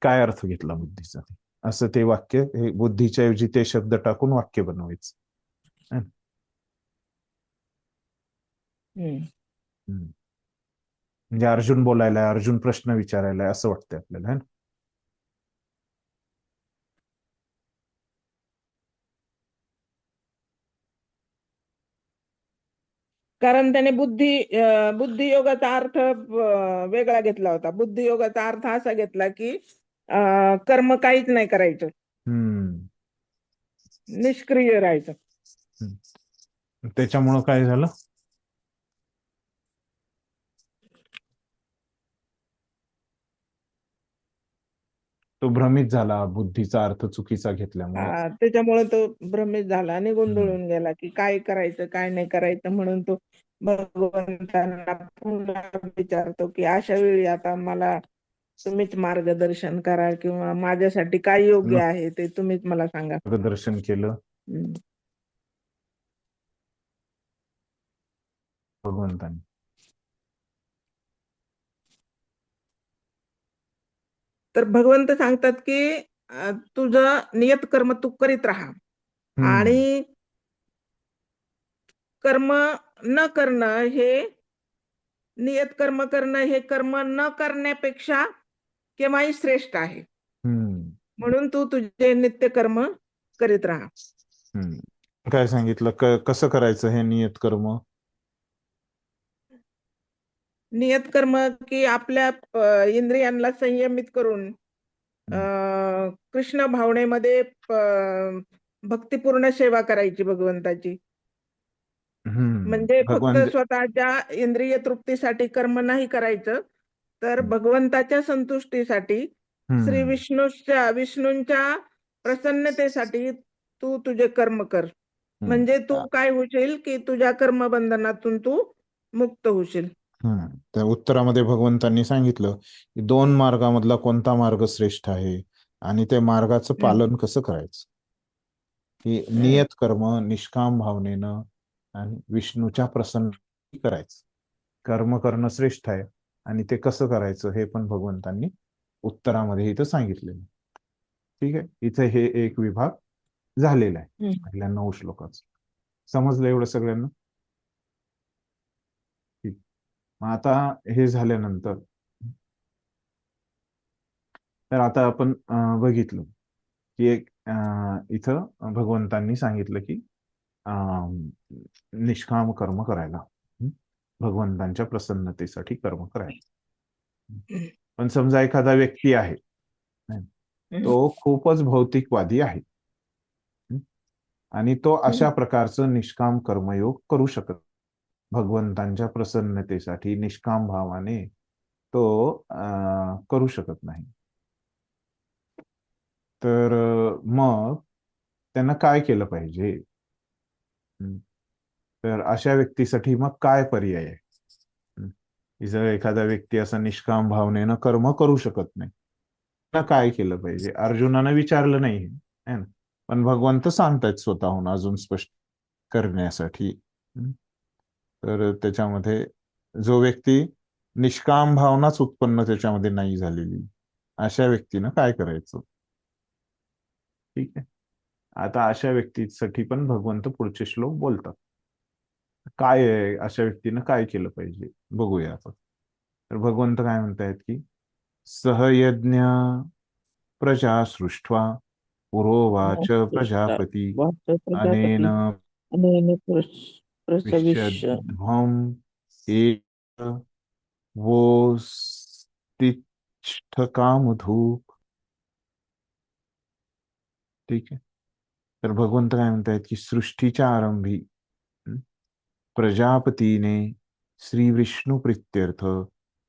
काय अर्थ घेतला बुद्धीचा असं ते वाक्य हे बुद्धीच्या ऐवजी ते शब्द टाकून वाक्य बनवायचं. म्हणजे अर्जुन बोलायला अर्जुन प्रश्न विचारायला असं वाटतंय आपल्याला है ना. कारण त्याने बुद्धियोगाचा अर्थ वेगळा घेतला होता. बुद्धियोगाचा अर्थ असा घेतला की कर्म काहीच नाही करायचं, निष्क्रिय राहायचं. त्याच्यामुळं काय झालं. तो भ्रमित झाला बुद्धीचा अर्थ चुकीचा घेतल्यामुळे. त्याच्यामुळे तो भ्रमित झाला आणि गोंधळून गेला की काय करायचं काय नाही करायचं. म्हणून तो भगवंतांना पुन्हा विचारतो की अशा वेळी आता मला तुम्हीच मार्गदर्शन करा किंवा माझ्यासाठी काय योग्य आहे ते तुम्हीच मला सांगा. मार्गदर्शन केलं भगवंतांनी. तर भगवंत सांगतात की तुझं नियत कर्म तू करीत राहा आणि कर्म न करणं हे नियत कर्म करणं हे कर्म न करण्यापेक्षा केव्हाही श्रेष्ठ आहे. म्हणून तू तुझे नित्य कर्म करीत राहा. काय सांगितलं कसं करायचं हे नियत कर्म. नियत कर्म की आपल्या इंद्रियांना संयमित करून कृष्ण भावनेमध्ये भक्तिपूर्ण सेवा करायची भगवंताची. म्हणजे फक्त स्वतःच्या इंद्रिय तृप्तीसाठी कर्म नाही करायचं तर भगवंताच्या संतुष्टीसाठी श्री विष्णूंच्या प्रसन्नतेसाठी तू तुझे कर्म कर. म्हणजे तू काय होशील की तुझ्या कर्मबंधनातून तू मुक्त होशील. त्या उत्तरामध्ये भगवंतांनी सांगितलं की 2 मार्गामधला कोणता मार्ग श्रेष्ठ आहे आणि त्या मार्गाचं पालन कसं करायचं. की नियत कर्म निष्काम भावनेनं आणि विष्णूच्या प्रसन्न करायचं. कर्म करणं श्रेष्ठ आहे आणि ते कसं करायचं हे पण भगवंतांनी उत्तरामध्ये इथं सांगितलेलं. ठीक आहे. इथे हे एक विभाग झालेला आहे पहिल्या 9 श्लोकाचा. समजलं एवढं सगळ्यांना. मग आता हे झाल्यानंतर तर आता आपण बघितलं की एक इथं भगवंतांनी सांगितलं की निष्काम कर्म करायला भगवंतांच्या प्रसन्नतेसाठी कर्म करायला. पण समजा एखादा व्यक्ती आहे तो खूपच भौतिकवादी आहे आणि तो अशा प्रकारचं निष्काम कर्मयोग करू शकत भगवंतांच्या प्रसन्नतेसाठी निष्काम भावाने तो करू शकत नाही. तर मग त्यांना काय केलं पाहिजे. तर अशा व्यक्तीसाठी मग काय पर्याय आहे. जर एखादा व्यक्ती असा निष्काम भावनेनं कर्म करू शकत नाही तर काय केलं पाहिजे. अर्जुनानं विचारलं नाही है ना पण भगवंत सांगतायत स्वतःहून अजून स्पष्ट करण्यासाठी. तर त्याच्यामध्ये जो व्यक्ती निष्काम भावनाच उत्पन्न त्याच्यामध्ये नाही झालेली अशा व्यक्तीनं काय करायचं. ठीक आहे. आता अशा व्यक्तीसाठी पण भगवंत पुढचे श्लोक बोलतात. काय आहे अशा व्यक्तीनं काय केलं पाहिजे बघूया आपण. तर भगवंत काय म्हणतायत की सहयज्ञ प्रजा सृष्ट्वा पुरोवाच प्रजापती अनेन विश्वध्वम् एक वोस्तिष्ठकामधूक. ठीक आहे. तर भगवंत काय म्हणतायत की सृष्टीच्या आरंभी प्रजापतीने श्री विष्णू प्रित्यर्थ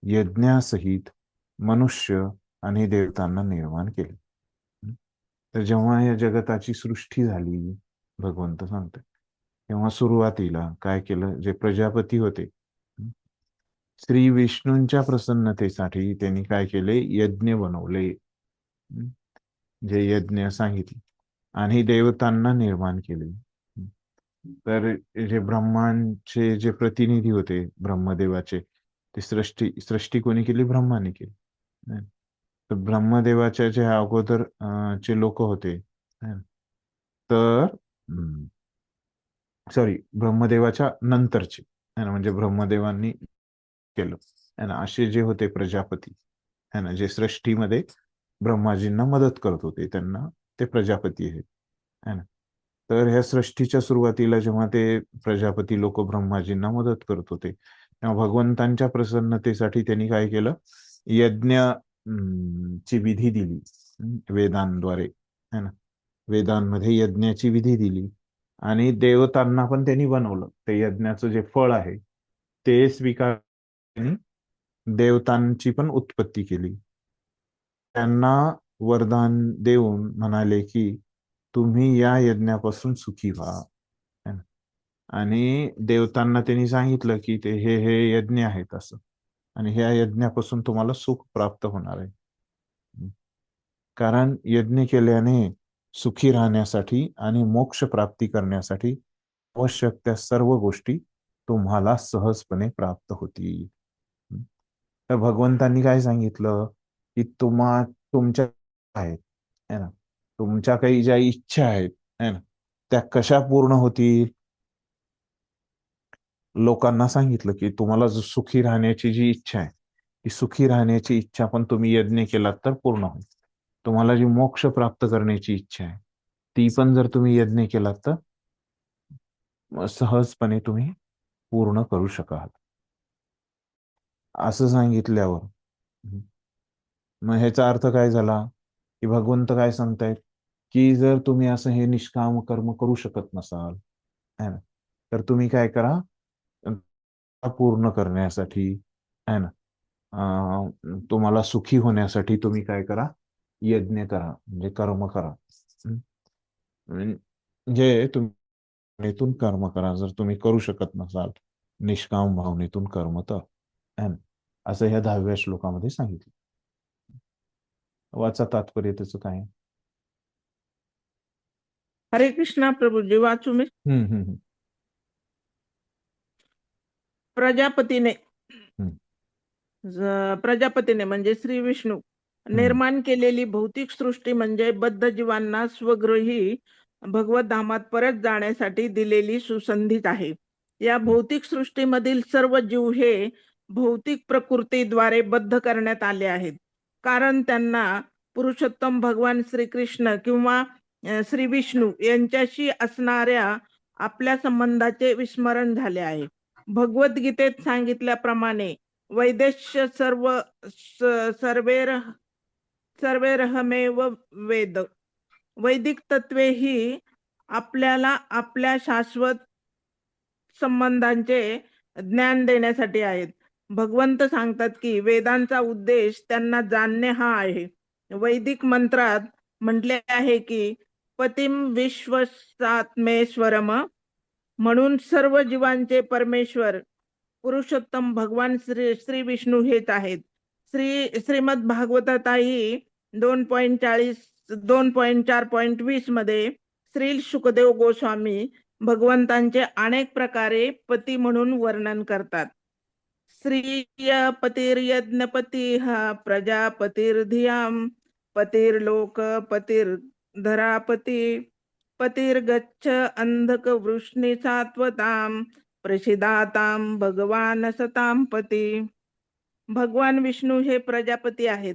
यज्ञासहित मनुष्य आणि देवतांना निर्माण केले. तर जेव्हा या जगताची सृष्टी झाली भगवंत सांगतात तेव्हा सुरुवातीला काय केलं, जे प्रजापती होते श्री विष्णूंच्या प्रसन्नतेसाठी त्यांनी काय केले, यज्ञ बनवले, जे यज्ञ सांगितले आणि देवतांना निर्माण केले. तर जे ब्रह्मांचे जे प्रतिनिधी होते ब्रह्मदेवाचे, ते सृष्टी कोणी केली, ब्रह्माने केली. तर ब्रह्मदेवाच्या जे अगोदर चे लोक होते तर सॉरी ब्रह्मदेवाच्या नंतरचे म्हणजे ब्रह्मदेवांनी केलं असे जे होते प्रजापती जे सृष्टीमध्ये ब्रह्माजींना मदत करत होते, त्यांना ते प्रजापती आहेत. तर ह्या सृष्टीच्या सुरुवातीला जेव्हा ते प्रजापती लोक ब्रह्माजींना मदत करत होते तेव्हा भगवंतांच्या प्रसन्नतेसाठी त्यांनी काय केलं, यज्ञ ची विधी दिली वेदांद्वारे, है ना. वेदांमध्ये यज्ञाची विधी दिली आणि देवतांना पण त्यांनी बनवलं. ते यज्ञाचं जे फळ आहे ते स्वीकार देवतांची पण उत्पत्ती केली. त्यांना वरदान देऊन म्हणाले की तुम्ही या यज्ञापासून सुखी व्हा. आणि देवतांना त्यांनी सांगितलं की ते हे यज्ञ आहेत असं, आणि ह्या यज्ञापासून तुम्हाला सुख प्राप्त होणार आहे. कारण यज्ञ केल्याने सुखी राहण्यासाठी आणि मोक्ष प्राप्ती करण्यासाठी आवश्यक त्या सर्व गोष्टी तुम्हाला सहजपणे प्राप्त होतील. तर भगवंतांनी काय सांगितलं की तुमच्या आहेत है ना, तुमच्या काही ज्या इच्छा आहेत है ना, त्या कशा पूर्ण होतील. लोकांना सांगितलं की तुम्हाला जो सुखी राहण्याची जी इच्छा आहे, ती सुखी राहण्याची इच्छा पण तुम्ही यज्ञ केलात तर पूर्ण होईल. तुम्हाला जी मोक्ष प्राप्त करण्याची इच्छा आहे ती पण जर तुम्ही यज्ञ केलात तर सहजपणे तुम्ही पूर्ण करू शकाल. असं सांगितल्यावर मग ह्याचा अर्थ काय झाला की भगवंत काय सांगतायत की जर तुम्ही असं हे निष्काम कर्म करू शकत नसाल है ना, तर तुम्ही काय करा, पूर्ण करण्यासाठी है ना, तुम्हाला सुखी होण्यासाठी तुम्ही काय करा, यज्ञ करा, म्हणजे कर्म करा. म्हणजे तुम्ही कर्म करा जर तुम्ही करू शकत नसाल निष्काम भावनेतून कर्म तर, है ना, असं ह्या 10व्या श्लोकामध्ये सांगितलं. वाचा तात्पर्य त्याचं काय. हरे कृष्णा प्रभूजी, वाचू मी. प्रजापतीने म्हणजे श्री विष्णू निर्माण केलेली भौतिक सृष्टी म्हणजे बद्ध जीवांना स्वगृही भगवत धामात परत जाण्यासाठी दिलेली सुसंधीच आहे. या भौतिक सृष्टीमधील सर्व जीव हे भौतिक प्रकृतीद्वारे बद्ध करण्यात आले आहेत, कारण त्यांना पुरुषोत्तम भगवान श्रीकृष्ण किंवा श्री विष्णू यांच्याशी असणाऱ्या आपल्या संबंधाचे विस्मरण झाले आहे. भगवद्गीतेत सांगितल्याप्रमाणे वैदेश्य सर्वेरहमेव वेद, वैदिक तत्वे ही आपल्याला आपल्या शाश्वत संबंधांचे ज्ञान देण्यासाठी आहेत. भगवंत सांगतात की वेदांचा उद्देश त्यांना जाणणे हा आहे. वैदिक मंत्रात म्हटले आहे की पतिम विश्वसात्मेश्वरम, म्हणून सर्व जीवांचे परमेश्वर पुरुषोत्तम भगवान श्री विष्णू हेच आहेत. श्रीमद भागवतातही 2.4.20 मध्ये श्री शुकदेव गोस्वामी भगवंतांचे अनेक प्रकारे पती म्हणून वर्णन करतात. श्रीय पतिर्यज्ञपती प्रजापतिर्धियाम पतिर्लोक पतिर्धरापती पतिर्गच्छ अंधक वृष्णी सात्वताम प्रसिदाताम भगवान सताम पती. भगवान विष्णू हे प्रजापती आहेत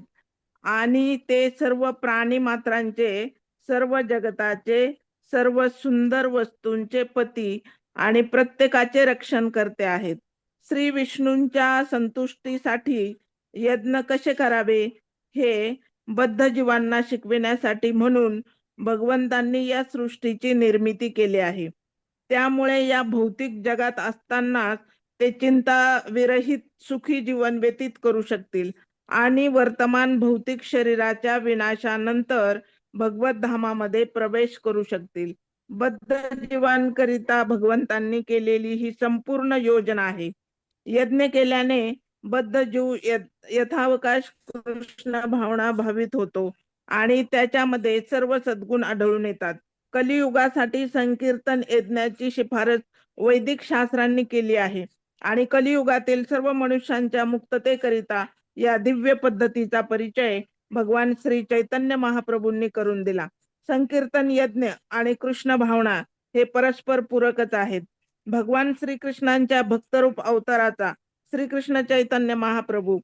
आणि ते सर्व प्राणी मात्रांचे, सर्व जगताचे, सर्व सुंदर वस्तूंचे पती आणि प्रत्येकाचे रक्षण करते आहेत. श्री विष्णूंच्या संतुष्टीसाठी यज्ञ कसे करावे हे बद्ध जीवांना शिकविण्यासाठी म्हणून भगवंतांनी या सृष्टीची निर्मिती केली आहे. त्यामुळे या भौतिक जगात असताना ते चिंता विरहित सुखी जीवन व्यतीत करू शकतील आणि वर्तमान भौतिक शरीराच्या विनाशानंतर भगवत धामामध्ये प्रवेश करू शकतील. बद्ध जीवांकरिता भगवंतांनी केलेली ही संपूर्ण योजना आहे. यज्ञ केल्याने बद्ध जीव यथावकाश कृष्ण भावना भावित होतो आणि त्याच्यामध्ये सर्व सद्गुण आढळून येतात. कलियुगासाठी संकीर्तन यज्ञाची शिफारस वैदिक शास्त्रांनी केली आहे आणि कलियुगातील सर्व मनुष्यांच्या मुक्ततेकरिता या दिव्य पद्धतीचा परिचय भगवान श्री चैतन्य महाप्रभूंनी करून दिला. संकीर्तन यज्ञ आणि कृष्ण भावना हे परस्पर पूरकच आहेत. भगवान श्रीकृष्णांच्या भक्तरूप अवताराचा, श्रीकृष्ण चैतन्य महाप्रभू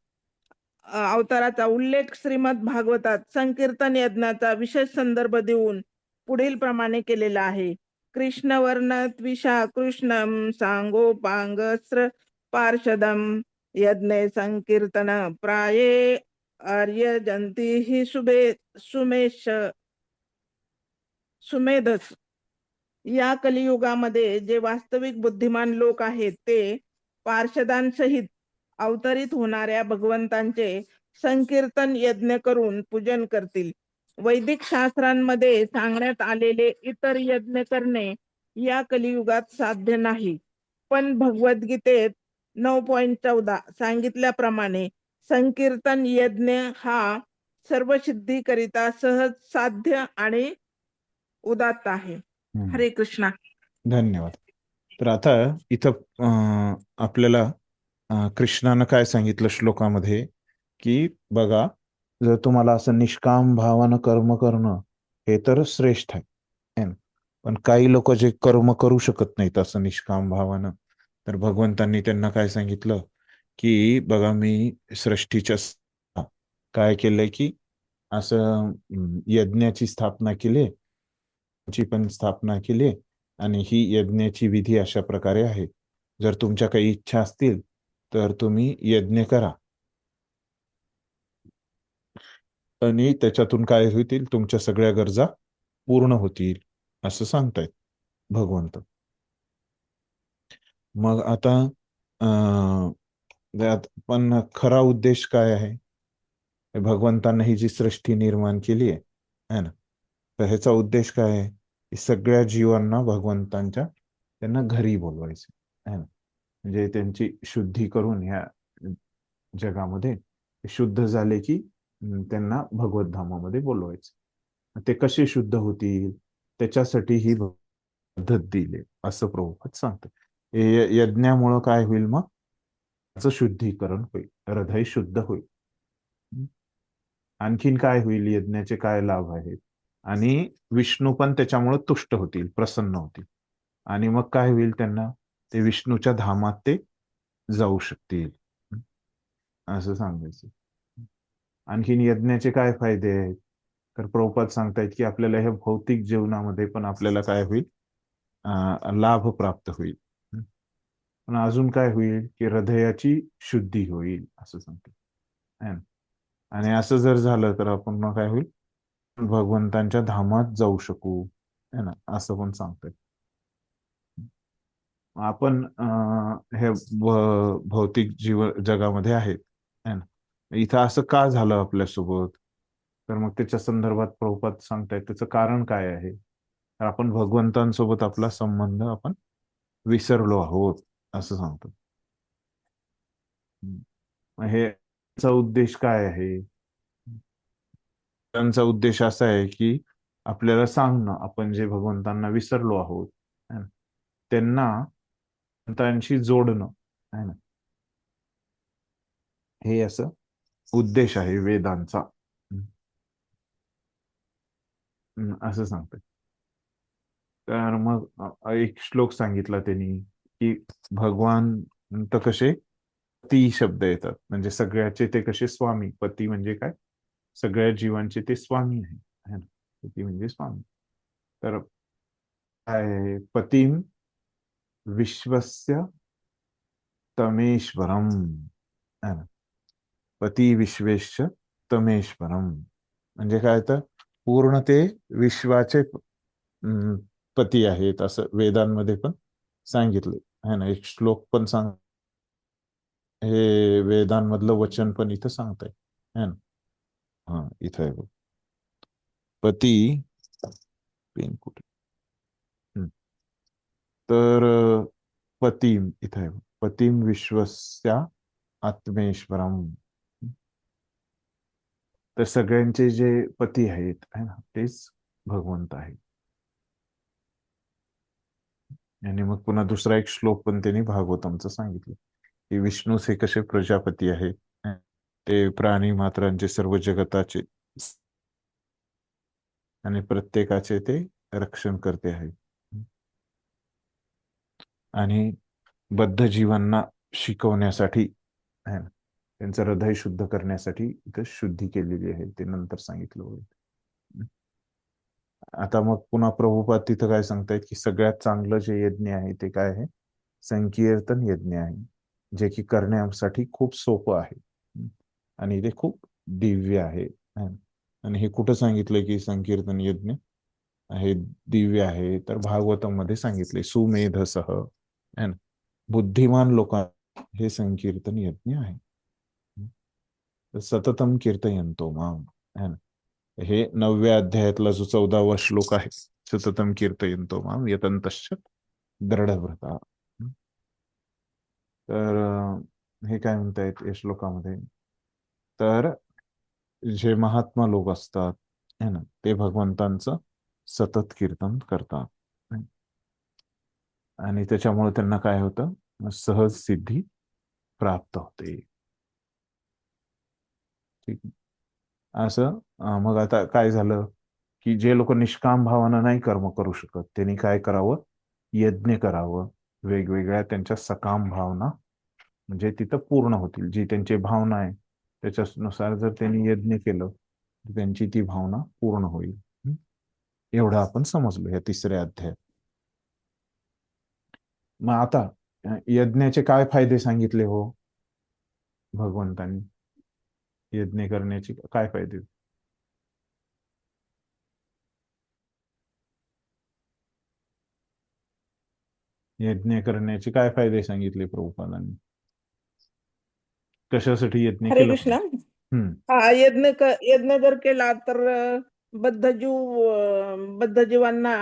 अवताराचा उल्लेख श्रीमद भागवतात संकीर्तन यज्ञाचा विशेष संदर्भ देऊन पुढील प्रमाणे केलेला आहे. कृष्ण वर्ण त्विषा कृष्णम सांगोपांगस्र पार्षदम यज्ञे संकीर्तन प्राये आर्य जंती ही सुमेधस. या कलियुगामध्ये जे वास्तविक बुद्धिमान लोक आहेत ते पार्षदांसहित अवतरित होणाऱ्या भगवंतांचे संकीर्तन यज्ञ करून पूजन करतील. वैदिक शास्त्रांमध्ये सांगण्यात आलेले इतर यज्ञ करणे या कलियुगात साध्य नाही, पण भगवद्गीतेत 9.14 सांगितल्याप्रमाणे संकीर्तन यज्ञ हा सर्व सिद्धीकरिता सहज साध्य आणि उदात्त आहे. हरे कृष्णा. धन्यवाद. तर आता इथं आपल्याला कृष्णानं काय सांगितलं श्लोकामध्ये, की बघा, जर तुम्हाला असं निष्काम भावानं कर्म करणं हे तर श्रेष्ठ आहे, पण काही लोक जे कर्म करू शकत नाहीत असं निष्काम भावानं, तर भगवंतांनी त्यांना काय सांगितलं, की बघा, मी सृष्टीच्या काय केलंय, की असं यज्ञाची स्थापना केली, ची पण स्थापना केली, आणि ही यज्ञाची विधी अशा प्रकारे आहे. जर तुमच्या काही इच्छा असतील तर तुम्ही यज्ञ करा आणि त्याच्यातून काय होतील, तुमच्या सगळ्या गरजा पूर्ण होतील असं सांगतायत भगवंत. मग आता पण खरा उद्देश काय आहे? भगवंतांनी ही जी सृष्टी निर्माण केली आहे ना, तर ह्याचा उद्देश काय आहे? सगळ्या जीवांना भगवंतांच्या त्यांना घरी बोलवायचे आहे ना, म्हणजे त्यांची शुद्धी करून ह्या जगामध्ये शुद्ध झाले की त्यांना भगवत धामामध्ये बोलवायचे. ते कसे शुद्ध होतील त्याच्यासाठी ही पद्धत दिली असं प्रभुपाद सांगतात. यज्ञामुळं काय होईल? मग त्याचं शुद्धीकरण होईल, हृदय शुद्ध होईल. आणखीन काय होईल? यज्ञाचे काय लाभ आहेत? आणि विष्णू पण त्याच्यामुळे तुष्ट होतील, प्रसन्न होतील, आणि मग काय होईल? त्यांना ते विष्णूच्या धामात ते जाऊ शकतील असं सांगायचं. आणखीन यज्ञाचे काय फायदे आहेत? तर प्रभुपाद सांगतायत की आपल्याला ह्या भौतिक जीवनामध्ये पण आपल्याला काय होईल? लाभ प्राप्त होईल. पण अजून काय होईल? की हृदयाची शुद्धी होईल असं सांगतात. आणि असं जर झालं तर आपण मग काय होईल? भगवंतांच्या धामात जाऊ शकू, है ना, असं पण सांगतात. आपण हे भौतिक जगामध्ये आहेत, है ना, इथं असं का झालं आपल्यासोबत? तर मग त्याच्या संदर्भात प्रभुपाद सांगतायत त्याचं कारण काय आहे? तर आपण भगवंतांसोबत आपला संबंध आपण विसरलो आहोत असं सांगतो. हे चा उद्देश काय आहे? त्यांचा उद्देश असा आहे की आपल्याला सांगणं, आपण जे भगवंतांना विसरलो आहोत त्यांना भगवंतांशी जोडणं, है ना, हे असं उद्देश आहे वेदांचा असं सांगतात. तर मग एक श्लोक सांगितला त्यांनी की भगवान तर कसे पती शब्द येतात, म्हणजे सगळ्याचे ते कसे स्वामी. पती म्हणजे काय, सगळ्या जीवांचे ते स्वामी आहे, है ना. पती म्हणजे स्वामी. तर काय आहे, पतीम विश्वस्य तमेश्वरम, है ना. पती विश्वेश्च तमेश्वरम म्हणजे काय, तर पूर्ण ते विश्वाचे पती आहेत असं वेदांमध्ये पण सांगितले आहे ना. एक श्लोक पण सांग, हे वेदांमधलं वचन पण इथं सांगताय, है ना. हा, इथं आहे बघ. पती पेन कुठे, तर पतीम इथं आहे, पतीम विश्वस्या आत्मेश्वरम. तर सगळ्यांचे जे पती आहेत, है ना, तेच भगवंत आहेत. आणि मग पुन्हा दुसरा एक श्लोक पण त्यांनी भागवतमचं सांगितलं की विष्णूच हे कसे प्रजापती आहेत, ते प्राणी मात्रांचे सर्व जगताचे आणि प्रत्येकाचे ते रक्षण करते आहेत. आणि बद्ध जीवांना शिकवण्यासाठी है ना, त्यांचं हृदय शुद्ध करण्यासाठी इथं शुद्धी केलेली आहे, ते नंतर सांगितलं होईल. आता मग पुन्हा प्रभुपाद तिथं काय सांगतायत की सगळ्यात चांगलं जे यज्ञ आहे ते काय आहे, संकीर्तन यज्ञ आहे, जे की करण्यासाठी खूप सोपं आहे आणि ते खूप दिव्य आहे. आणि हे कुठं सांगितलंय की संकीर्तन यज्ञ हे दिव्य आहे, तर भागवतम मध्ये सांगितले सुमेधसह, है ना, बुद्धिमान लोकांना हे संकीर्तन यज्ञ आहे. सततम कीर्तयंतो माम, है ना. हे 9व्या अध्यायातला जो 14वा श्लोक आहे, सततम कीर्तयंतो माम यतंतश्च दृढव्रता. तर हे काय म्हणतायत या श्लोकामध्ये, तर जे महात्मा लोक असतात है ना, ते भगवंतांचं सतत कीर्तन करतात आणि त्याच्यामुळे त्यांना काय होतं, सहज सिद्धी प्राप्त होते. ठीक, असं. मग आता काय झालं की जे लोक निष्काम भावानं नाही कर्म करू शकत, त्यांनी काय करावं, यज्ञ करावं. वेगवेगळ्या त्यांच्या सकाम भावना म्हणजे तिथं पूर्ण होतील. जी त्यांची भावना आहे त्याच्यानुसार जर त्यांनी यज्ञ केलं तर त्यांची ती भावना पूर्ण होईल. एवढं आपण समजलो या 3ऱ्या अध्यायात. मग आता यज्ञाचे काय फायदे सांगितले हो भगवंतांनी, यज्ञ करण्याचे काय फायदे. यज्ञ करण्याचे काय फायदे सांगितले प्रभुपादांनी, कशासाठी यज्ञ हरे केलं कृष्ण. हम्म हा, यज्ञ जर केला तर बद्ध जीवांना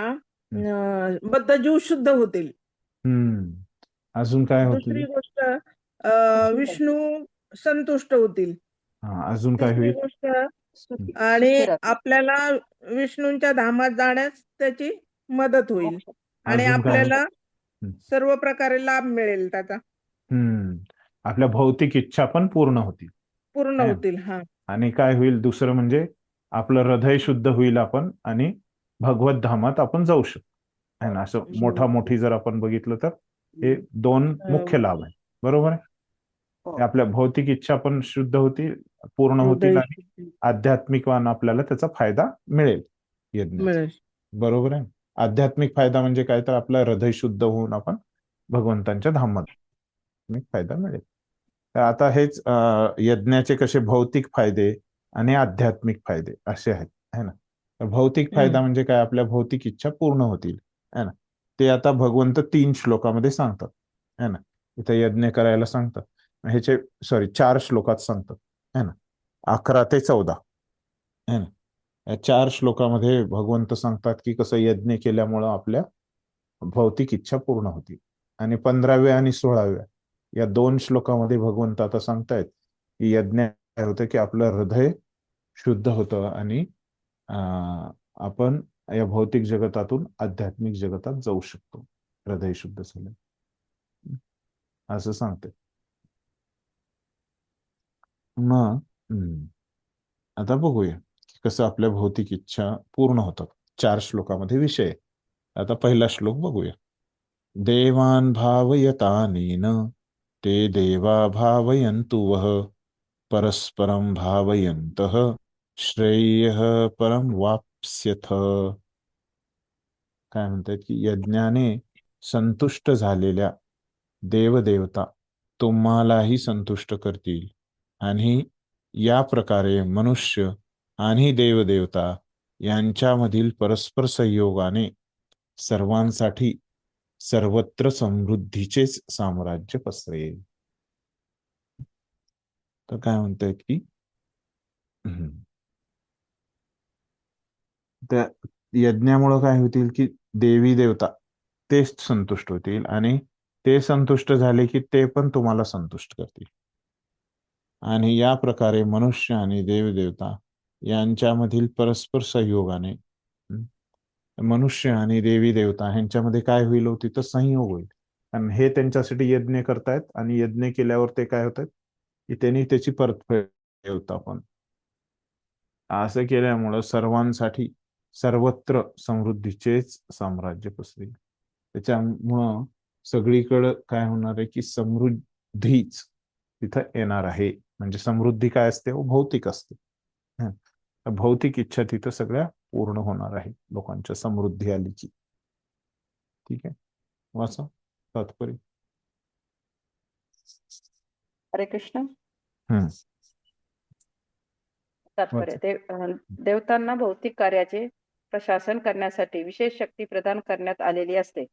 बद्ध जीव शुद्ध होतील. अजून काय दुसरी होतील, गोष्ट विष्णू संतुष्ट होतील. हा अजून काय तिसरी होईल, गोष्ट, सुखी आणि सुखी राहतील. आपल्याला विष्णूंच्या धामात जाण्यास त्याची मदत होईल आणि अजून काय होईल, आपल्याला सर्व प्रकारे लाभ मिळेल त्याचा, आपल्या भौतिक इच्छा पण पूर्ण होतील, पूर्ण है ना. होतील. हा, आणि काय होईल दुसरं म्हणजे आपलं हृदय शुद्ध होईल आपण, आणि भगवत धामात आपण जाऊ शकतो, है ना. असं मोठा मोठी जर आपण बघितलं तर हे 2 मुख्य लाभ आहे, बरोबर आहे. हे आपल्या भौतिक इच्छा पण शुद्ध होतील, पूर्ण होतील, हृदय आणि आध्यात्मिक वान आपल्याला त्याचा फायदा मिळेल यज्ञाचा, मिळेल. बरोबर आहे. आध्यात्मिक फायदा म्हणजे काय, तर आपलं हृदय शुद्ध होऊन आपण भगवंतांच्या धामात फायदा मिळेल. तर आता हेच यज्ञाचे कसे भौतिक फायदे आणि आध्यात्मिक फायदे असे आहेत, है ना. तर भौतिक फायदा म्हणजे काय, आपल्या भौतिक इच्छा पूर्ण होतील, है ना. ते आता भगवंत 3 श्लोकामध्ये सांगतात, है ना. इथे यज्ञ करायला सांगतात, ह्याचे 4 श्लोकात सांगतात, है ना. 11 ते 14, है ना. या 4 श्लोकामध्ये भगवंत सांगतात की कसं यज्ञ केल्यामुळं आपल्या भौतिक इच्छा पूर्ण होती. आणि 15व्या आणि 16व्या या 2 श्लोकामध्ये भगवंत आता सांगतायत की यज्ञ काय होतं की आपलं हृदय शुद्ध होतं आणि आपण या भौतिक जगतातून आध्यात्मिक जगतात जाऊ शकतो हृदय शुद्ध झालं, असं सांगते. मग आता बघूया की कसं आपल्या भौतिक इच्छा पूर्ण होतात. 4 श्लोकामध्ये विषय. आता पहिला श्लोक बघूया. देवान भावयतानेन ते देवा भावयन्तु वः परस्परं भावयन्तः श्रेयः परम वाप्स्यथ. काय म्हणतात की यज्ञाने संतुष्ट झालेल्या देवदेवता तुम्हालाही संतुष्ट करतील, आणि या प्रकारे मनुष्य आणि देवदेवता यांच्यामधील परस्पर संयोगाने सर्वांसाठी सर्वत्र समृद्धीचेच साम्राज्य पसरेल. तर काय म्हणतायत की त्या यज्ञामुळे काय होतील की देवी देवता तेच संतुष्ट होतील, आणि ते संतुष्ट झाले की ते पण तुम्हाला संतुष्ट करतील, आणि या प्रकारे मनुष्य आणि देवदेवता यांच्यामधील परस्पर संयोगाने मनुष्य आणि देवी देवता ह्यांच्यामध्ये काय होईल, तिथं संयोग होईल. कारण हे त्यांच्यासाठी यज्ञ करतायत, आणि यज्ञ केल्यावर ते काय होतात की त्यांनी त्याची परतफेड देवता पण. असं केल्यामुळं सर्वांसाठी सर्वत्र समृद्धीचेच साम्राज्य पसरेल. त्याच्यामुळं सगळीकडं काय होणार आहे की समृद्धीच तिथं येणार आहे. म्हणजे समृद्धी काय असते, भौतिक असते. भौतिक इच्छा तिथं सगळ्या पूर्ण होणार आहे लोकांच्या, समृद्धी आली की. ठीक आहे, वाचा तात्पर्य. हरे कृष्ण. हम्म तात्पर्य. वाचा. देवतांना भौतिक कार्याचे प्रशासन करण्यासाठी विशेष शक्ती प्रदान करण्यात आलेली असते.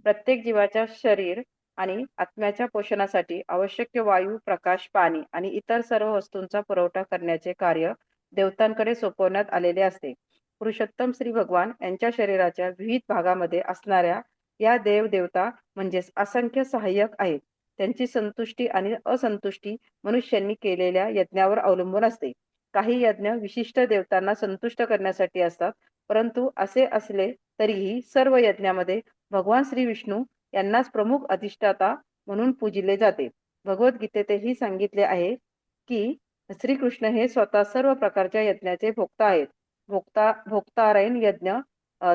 प्रत्येक जीवाच्या शरीर आणि आत्म्याच्या पोषणासाठी आवश्यक वायू, प्रकाश, पाणी आणि इतर सर्व वस्तूंचा पुरवठा करण्याचे कार्य देवतांकडे सोपवण्यात आलेले असते. पुरुषोत्तम श्री भगवान यांच्या शरीराच्या विविध भागामध्ये असणाऱ्या या देवदेवता म्हणजेच असंख्य सहाय्यक आहेत. त्यांची संतुष्टी आणि असंतुष्टी मनुष्यांनी केलेल्या यज्ञावर अवलंबून असते. काही यज्ञ विशिष्ट देवतांना संतुष्ट करण्यासाठी असतात, परंतु असे असले तरीही सर्व यज्ञामध्ये भगवान श्री विष्णू यांनाच प्रमुख अधिष्ठाता म्हणून पूजिले जाते. भगवद्गीतेतही सांगितले आहे की श्रीकृष्ण हे स्वतः सर्व प्रकारच्या यज्ञाचे भोक्ता आहेत. भोक्तारायण यज्ञ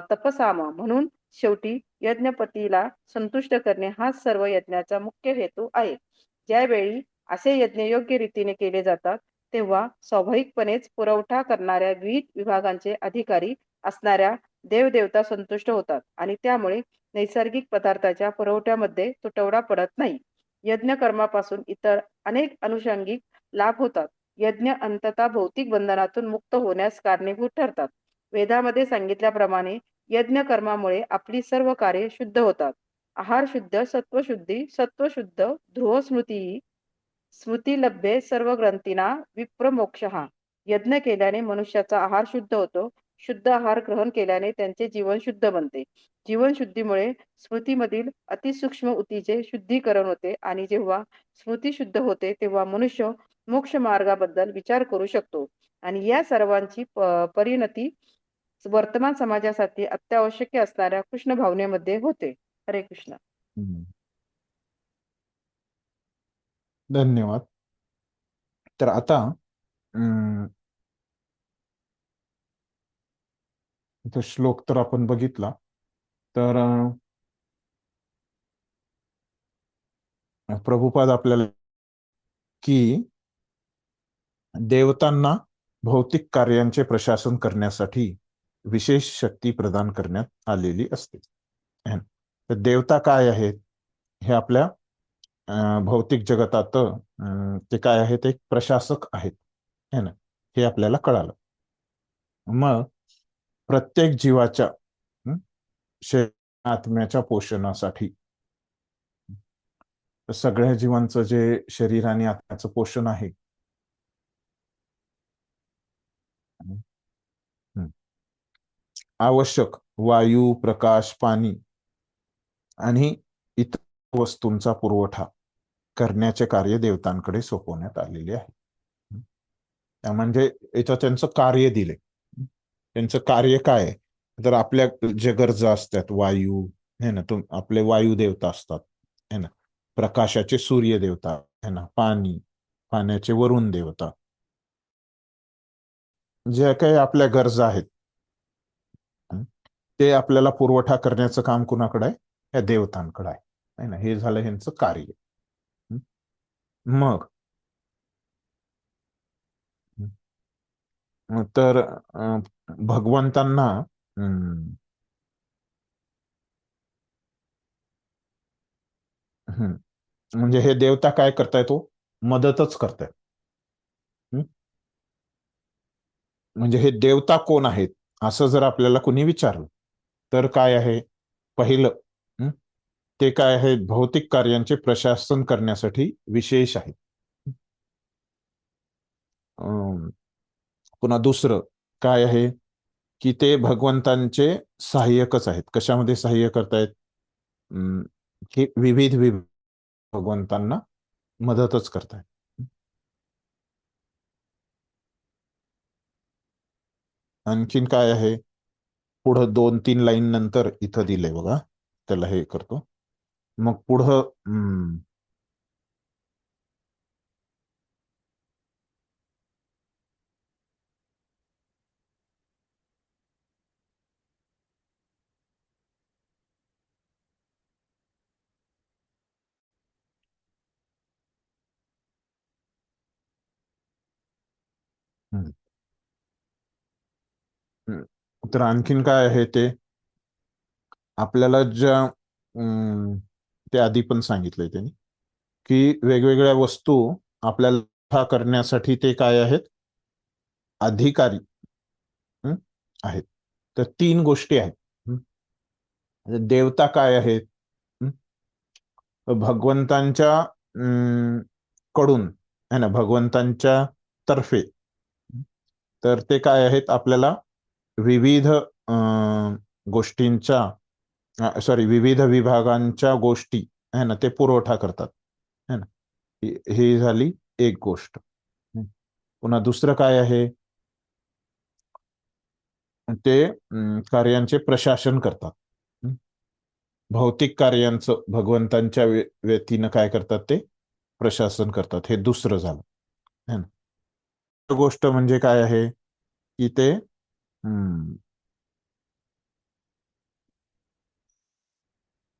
तपसाम म्हणून शेवटी यज्ञपतीला संतुष्ट करणे हा सर्व यज्ञाचा मुख्य हेतू आहे. ज्यावेळी असे यज्ञ योग्य रीतीने केले जातात तेव्हा स्वाभाविकपणेच पुरवठा करणाऱ्या विविध विभागांचे अधिकारी असणाऱ्या देवदेवता संतुष्ट होतात, आणि त्यामुळे नैसर्गिक पदार्थाच्या पुरवठ्यामध्ये तुटवडा पडत नाही. यज्ञ कर्मापासून इतर अनेक अनुषंगिक लाभ होतात. यज्ञ अंततः भौतिक बंधनातून मुक्त होण्यास कारणीभूत ठरतात. वेदामध्ये सांगितल्याप्रमाणे यज्ञ कर्मामुळे आपली सर्व कार्ये शुद्ध होतात. आहार शुद्ध, सत्वशुद्धी, सत्वशुद्ध ध्रुव स्मृती स्मृतिलभ्ये सर्व ग्रंथीना विप्र मोक्षः. यज्ञ केल्याने मनुष्याचा आहार शुद्ध होतो. शुद्ध आहार ग्रहण केल्याने त्यांचे जीवन शुद्ध बनते. जीवन शुद्धीमुळे स्मृतीमधील अतिसूक्ष्म ऊतीचे शुद्धीकरण होते, आणि जेव्हा स्मृती शुद्ध होते तेव्हा मनुष्य मोक्ष मार्गाबद्दल विचार करू शकतो, आणि या सर्वांची परिणती वर्तमान समाजासाठी अत्यावश्यक असणाऱ्या कृष्ण भावनेमध्ये होते. हरे कृष्ण. धन्यवाद. तर आता इथं श्लोक तर आपण बघितला. तर प्रभुपाद आपल्याला की देवतांना भौतिक कार्यांचे प्रशासन करण्यासाठी विशेष शक्ती प्रदान करण्यात आलेली असते. तर देवता काय आहेत हे आपल्या भौतिक जगतात ते काय आहेत, एक प्रशासक आहेत है ना, हे आपल्याला कळालं. मग प्रत्येक जीवाच्या आत्म्याच्या पोषणासाठी सगळ्या जीवांचं जे शरीर आणि आत्म्याचं पोषण आहे आवश्यक वायू, प्रकाश, पाणी आणि इतर वस्तूंचा पुरवठा करण्याचे कार्य देवतांकडे सोपवण्यात आलेले आहे. म्हणजे याच्यात त्यांचं कार्य दिले. त्यांचं कार्य काय आहे, तर आपल्या जे गरजा असतात वायू है ना, आपले वायू देवता असतात है ना, प्रकाशाचे सूर्य देवता है ना, पाण्याचे वरुण देवता, जे काही आपल्या गरजा आहेत ते आपल्याला पुरवठा करण्याचं काम कुणाकडे आहे, या देवतांकडे आहे ना. हे झालं ह्यांचं कार्य. मग तर भगवंतांना हम्म, हम्म, म्हणजे हे देवता काय करताय, तो मदतच करताय. हम्म? म्हणजे हे देवता कोण आहेत असं जर आपल्याला कुणी विचारलं तर काय आहे, पहिलं हं, ते काय आहे, भौतिक कार्यांचे प्रशासन करण्यासाठी विशेष आहेत. अं, पुन्हा दुसरं काय आहे की ते भगवंतांचे सहाय्यकच आहेत. कशामध्ये सहाय्य करतायत, की विविध भगवंतांना मदतच करतायत. आणखीन काय आहे, पुढं 2-3 लाईन नंतर इथं दिलंय बघा, त्याला हे करतो. मग पुढं हम्म, हम्म. तर आणखीन काय आहे ते आपल्याला ज्या ते आधी पण सांगितलंय त्यांनी, की वेगवेगळ्या वस्तू आपल्याला करण्यासाठी ते काय आहेत, अधिकारी हं, आहेत. तर 3 गोष्टी आहेत. म्हणजे देवता काय आहेत, हं, भगवंतांच्या कडून है ना, भगवंतांच्या तर्फे. तर ते काय आहेत, आपल्याला विविध गोष्टींच्या सॉरी विविध विभागांच्या गोष्टी है ना, ते पुरवठा करतात है ना. ही झाली एक गोष्ट. पुन्हा दुसरं काय आहे, ते कार्यांचे प्रशासन करतात. भौतिक कार्यांचं भगवंतांच्या व्यतीनं काय करतात, ते प्रशासन करतात. हे दुसरं झालं है ना. गोष्ट म्हणजे काय आहे की ते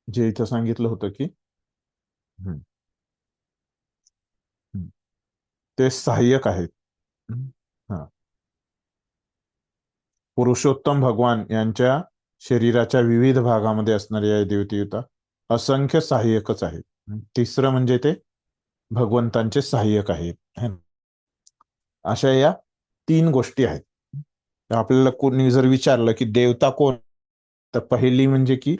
जे इथं सांगितलं होतं की हम्म, हम्म, ते सहाय्यक आहेत. हा, पुरुषोत्तम भगवान यांच्या शरीराच्या विविध भागामध्ये असणारे या देवदेवता असंख्य सहाय्यकच आहेत. तिसरं म्हणजे ते भगवंतांचे सहाय्यक आहेत है ना. अशा या 3 गोष्टी आहेत. आपल्याला कोणी जर विचारलं की देवता कोण, तर पहिली म्हणजे की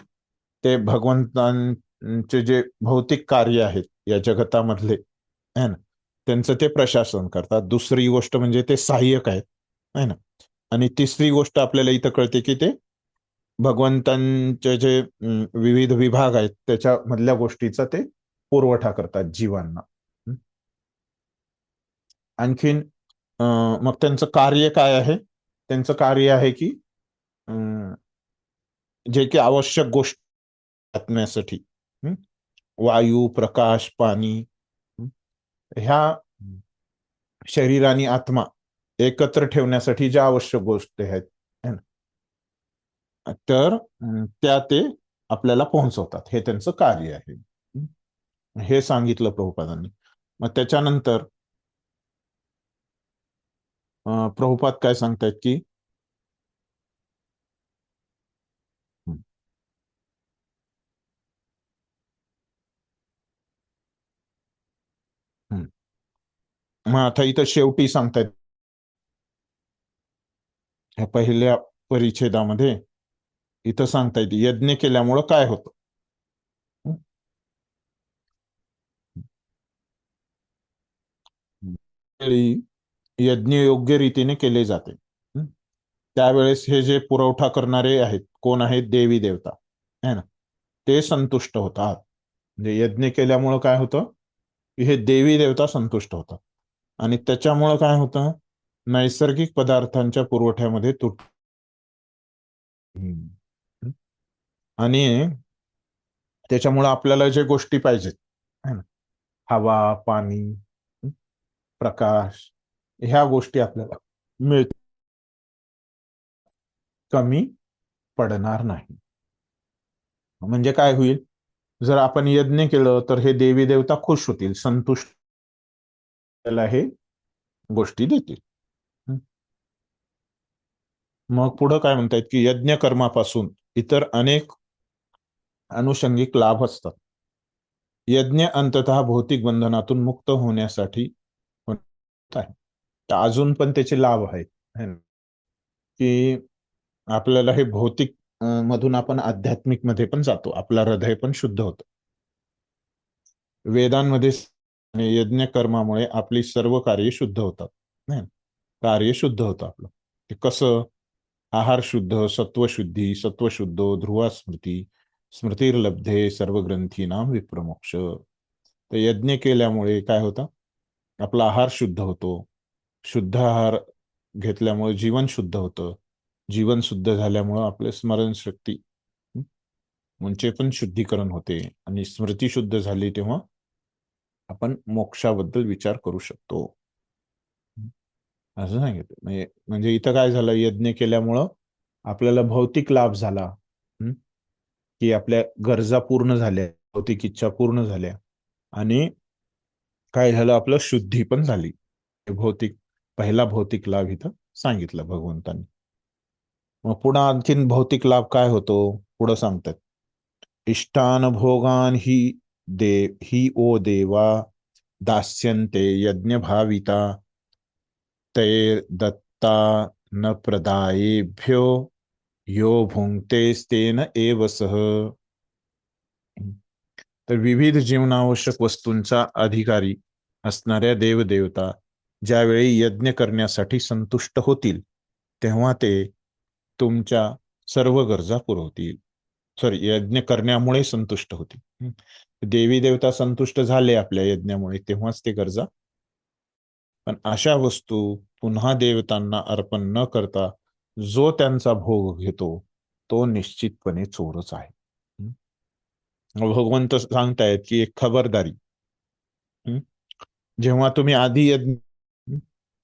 ते भगवंतांचे जे भौतिक कार्य आहेत या जगतामधले है ना, त्यांचं ते प्रशासन करतात. दुसरी गोष्ट म्हणजे ते सहाय्यक आहेत है ना. आणि तिसरी गोष्ट आपल्याला इथं कळते की ते भगवंतांचे जे विविध विभाग आहेत त्याच्या मधल्या गोष्टीचा ते पुरवठा करतात जीवांना. आणखीन मग त्यांचं कार्य काय आहे, त्यांचं कार्य आहे की जे की आवश्यक गोष्टी आत्म्यासाठी वायू, प्रकाश, पाणी, ह्या शरीर आणि आत्मा एकत्र ठेवण्यासाठी ज्या आवश्यक गोष्टी आहेत तर त्या ते आपल्याला पोहोचवतात. हे त्यांचं कार्य आहे. हे सांगितलं प्रभुपादांनी. मग त्याच्यानंतर प्रभुपाद काय सांगतायत की मग आता इथं शेवटी सांगतायत ह्या पहिल्या परिच्छेदामध्ये इथं सांगतायत यज्ञ केल्यामुळं काय होतं. यज्ञ योग्य रीतीने केले जाते, त्यावेळेस हे जे पुरवठा करणारे आहेत, कोण आहेत, देवी देवता है ना, ते संतुष्ट होतात. म्हणजे यज्ञ केल्यामुळं काय होतं, की हे देवी देवता संतुष्ट होतात. आणि त्याच्यामुळं काय होतं, नैसर्गिक पदार्थांच्या पुरवठ्यामध्ये तुट आणि त्याच्यामुळं आपल्याला जे गोष्टी पाहिजेत है ना, हवा, पाणी, प्रकाश, ह्या गोष्टी आपल्याला मिळत, कमी पडणार नाही. म्हणजे काय होईल, जर आपण यज्ञ केलं तर हे देवी देवता खुश होतील, संतुष्ट त्याला हे गोष्टी देतील. मग पुढं काय म्हणतायत की यज्ञ कर्मापासून इतर अनेक अनुषंगिक लाभ असतात. यज्ञ अंततः भौतिक बंधनातून मुक्त होण्यासाठी होत आहे. तर अजून पण त्याचे लाभ आहेत है ना? की आपल्याला हे भौतिक मधून आपण आध्यात्मिक मध्ये पण जातो, आपलं हृदय पण शुद्ध होतं. वेदांमध्ये यज्ञ कर्मामुळे आपली सर्व कार्य शुद्ध होतात. कार्य शुद्ध होतं आपलं. ते कसं? आहार शुद्ध, सत्वशुद्धी, सत्वशुद्धो ध्रुवा स्मृती, स्मृतिर्लब्धे सर्व ग्रंथीनाम विप्रमोक्ष. तर यज्ञ केल्यामुळे काय होतं? आपला आहार शुद्ध होतो. शुद्ध आहार घेतल्यामुळे जीवन शुद्ध होतं. जीवन शुद्ध झाल्यामुळं आपले स्मरणशक्ती म्हणजे पण शुद्धीकरण होते आणि स्मृती शुद्ध झाली तेव्हा आपण मोक्षाबद्दल विचार करू शकतो असं सांगितलं. म्हणजे इथं काय झालं? यज्ञ केल्यामुळं आपल्याला भौतिक लाभ झाला, की आपल्या गरजा पूर्ण झाल्या, भौतिक इच्छा पूर्ण झाल्या आणि काय झालं? आपलं शुद्धी पण झाली. पहिला भौतिक लाभ इथं सांगितला भगवंतांनी. मग पुढे आणखीन भौतिक लाभ काय होतो? पुढे सांगतात, इष्टान भोगान ही ओ देवा दास्यन्ते यज्ञ भाविता तैर दत्ता न प्रदायेभ्यो यो भुंक्तेस्तेन एव सह. तर विविध जीवनावश्यक वस्तूंचा अधिकारी असणाऱ्या देवदेवता ज्यावेळी यज्ञ करण्यासाठी संतुष्ट होतील तेव्हा ते तुमच्या सर्व गरजा पुरवतील. यज्ञ करण्यामुळे संतुष्ट होतील. देवी देवता संतुष्ट झाले आपल्या यज्ञामुळे तेव्हाच ते गरजा. पण अशा वस्तू पुन्हा देवतांना अर्पण न करता जो त्यांचा भोग घेतो तो निश्चितपणे चोरच आहे. भगवंत सांगतायत की एक खबरदारी, जेव्हा तुम्ही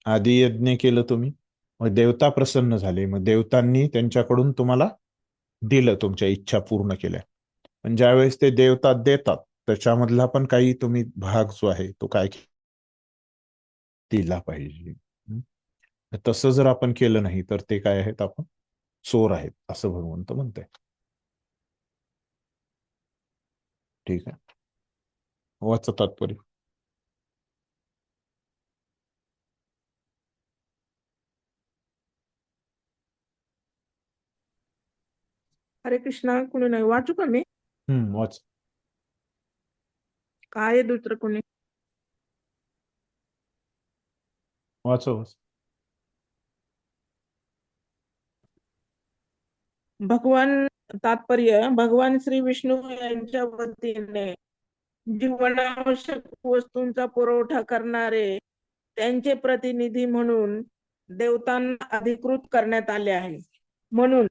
आधी यज्ञ केलं तुम्ही, मग देवता प्रसन्न झाले, मग देवतांनी त्यांच्याकडून तुम्हाला दिलं, तुमच्या इच्छा पूर्ण केल्या. पण ज्यावेळेस ते देवता देतात त्याच्यामधला पण काही तुम्ही भाग जो आहे तो काय दिला पाहिजे. तसं जर आपण केलं नाही तर ते काय आहेत? आपण चोर आहेत असं भगवंत म्हणताय. ठीक आहे, वाचा तात्पर्य. हरे कृष्णा. कुणी नाही, वाचू का मी? वाच. काय आहे दुसरं कोणी? वाचव. तात्पर्य, भगवान श्री विष्णू यांच्या वतीने जीवनावश्यक वस्तूंचा पुरवठा करणारे त्यांचे प्रतिनिधी म्हणून देवतांना अधिकृत करण्यात आले आहे. म्हणून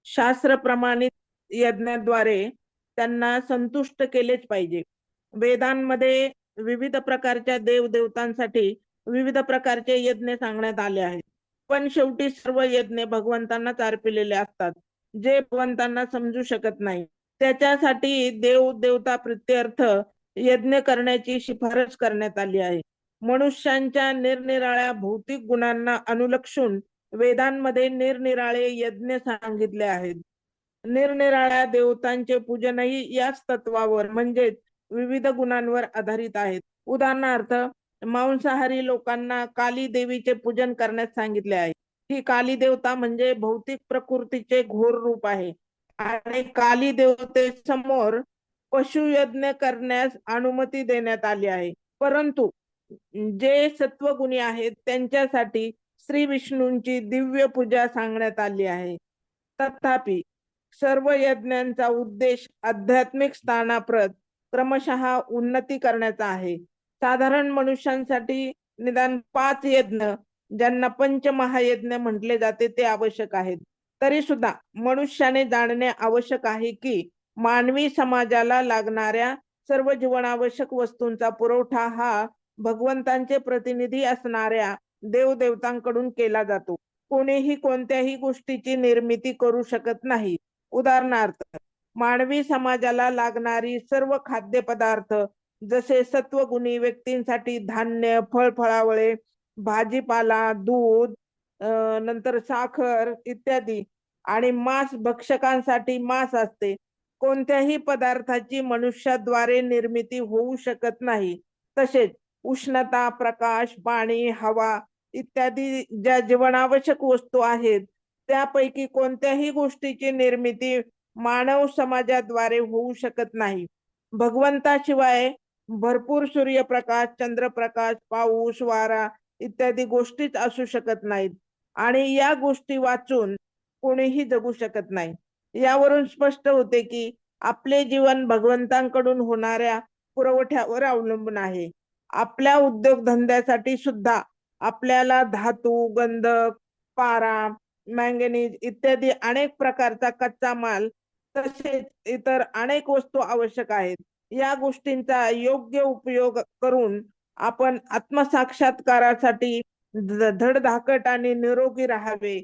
शास्त्र प्रमाणित यज्ञाद्वारे त्यांना संतुष्ट केलेच पाहिजे. वेदांमध्ये विविध प्रकारच्या देवदेवतांसाठी विविध प्रकारचे यज्ञ सांगण्यात आले आहेत. पण शेवटी सर्व यज्ञ भगवंतांनाच अर्पिलेले असतात, जे भगवंतांना समजू शकत नाही. त्याच्यासाठी देव देवता प्रित्यर्थ यज्ञ करण्याची शिफारस करण्यात आली आहे. मनुष्यांच्या निरनिराळ्या भौतिक गुणांना अनुलक्षून वेदांमध्ये निरनिराळे यज्ञ सांगितले आहेत. निरनिराळ्या देवतांचे पूजनही याच तत्वावर म्हणजेच विविध गुणांवर आधारित आहेत. उदाहरणार्थ, मांसाहारी लोकांना काली देवीचे पूजन करण्यास सांगितले आहे. ही काली देवता म्हणजे भौतिक प्रकृतीचे घोर रूप आहे आणि काली देवतेसमोर पशुयज्ञ करण्यास अनुमती देण्यात आली आहे. परंतु जे सत्वगुणी आहेत त्यांच्यासाठी श्री विष्णूंची दिव्य पूजा सांगण्यात आली आहे. तथापि सर्व यज्ञांचा उद्देश आध्यात्मिक स्थानाप्रत क्रमशः उन्नती करण्याचा आहे. साधारण मनुष्यांसाठी निदान 5 यज्ञ, ज्यांना पंचमहायज्ञ म्हटले जाते, ते आवश्यक आहेत. तरी सुद्धा मनुष्याने जाणणे आवश्यक आहे की मानवी समाजाला लागणाऱ्या सर्व जीवनावश्यक वस्तूंचा पुरवठा हा भगवंतांचे प्रतिनिधी असणाऱ्या देवदेवतांकडून केला जातो. कोणीही कोणत्याही गोष्टीची निर्मिती करू शकत नाही. उदाहरणार्थ, मानवी समाजाला लागणारी सर्व खाद्यपदार्थ जसे सत्वगुणी व्यक्तींसाठी धान्य, फळफळावळे, भाजीपाला, दूध, नंतर साखर इत्यादी, आणि मांस भक्षकांसाठी मांस असते. कोणत्याही पदार्थाची मनुष्याद्वारे निर्मिती होऊ शकत नाही. तसेच उष्णता, प्रकाश, पाणी, हवा इत्यादी ज्या जीवनावश्यक वस्तू आहेत, त्यापैकी कोणत्याही गोष्टीची निर्मिती मानव समाजाद्वारे होऊ शकत नाही. भगवंताशिवाय भरपूर सूर्यप्रकाश, चंद्रप्रकाश, पाऊस, वारा इत्यादी गोष्टीच असू शकत नाहीत, आणि या गोष्टी वाचून कोणीही जगू शकत नाही. यावरून स्पष्ट होते की आपले जीवन भगवंतांकडून होणाऱ्या पुरवठ्यावर अवलंबून आहे. आपल्या उद्योगधंद्यासाठी सुद्धा आपल्याला धातू, गंधक, पारा, मॅंगनीज इत्यादी अनेक प्रकारचा कच्चा माल, तसेच इतर अनेक वस्तू आवश्यक आहेत. या गोष्टींचा योग्य उपयोग करून आपण आत्मसाक्षात्कारासाठी धडधाकट आणि निरोगी राहावे,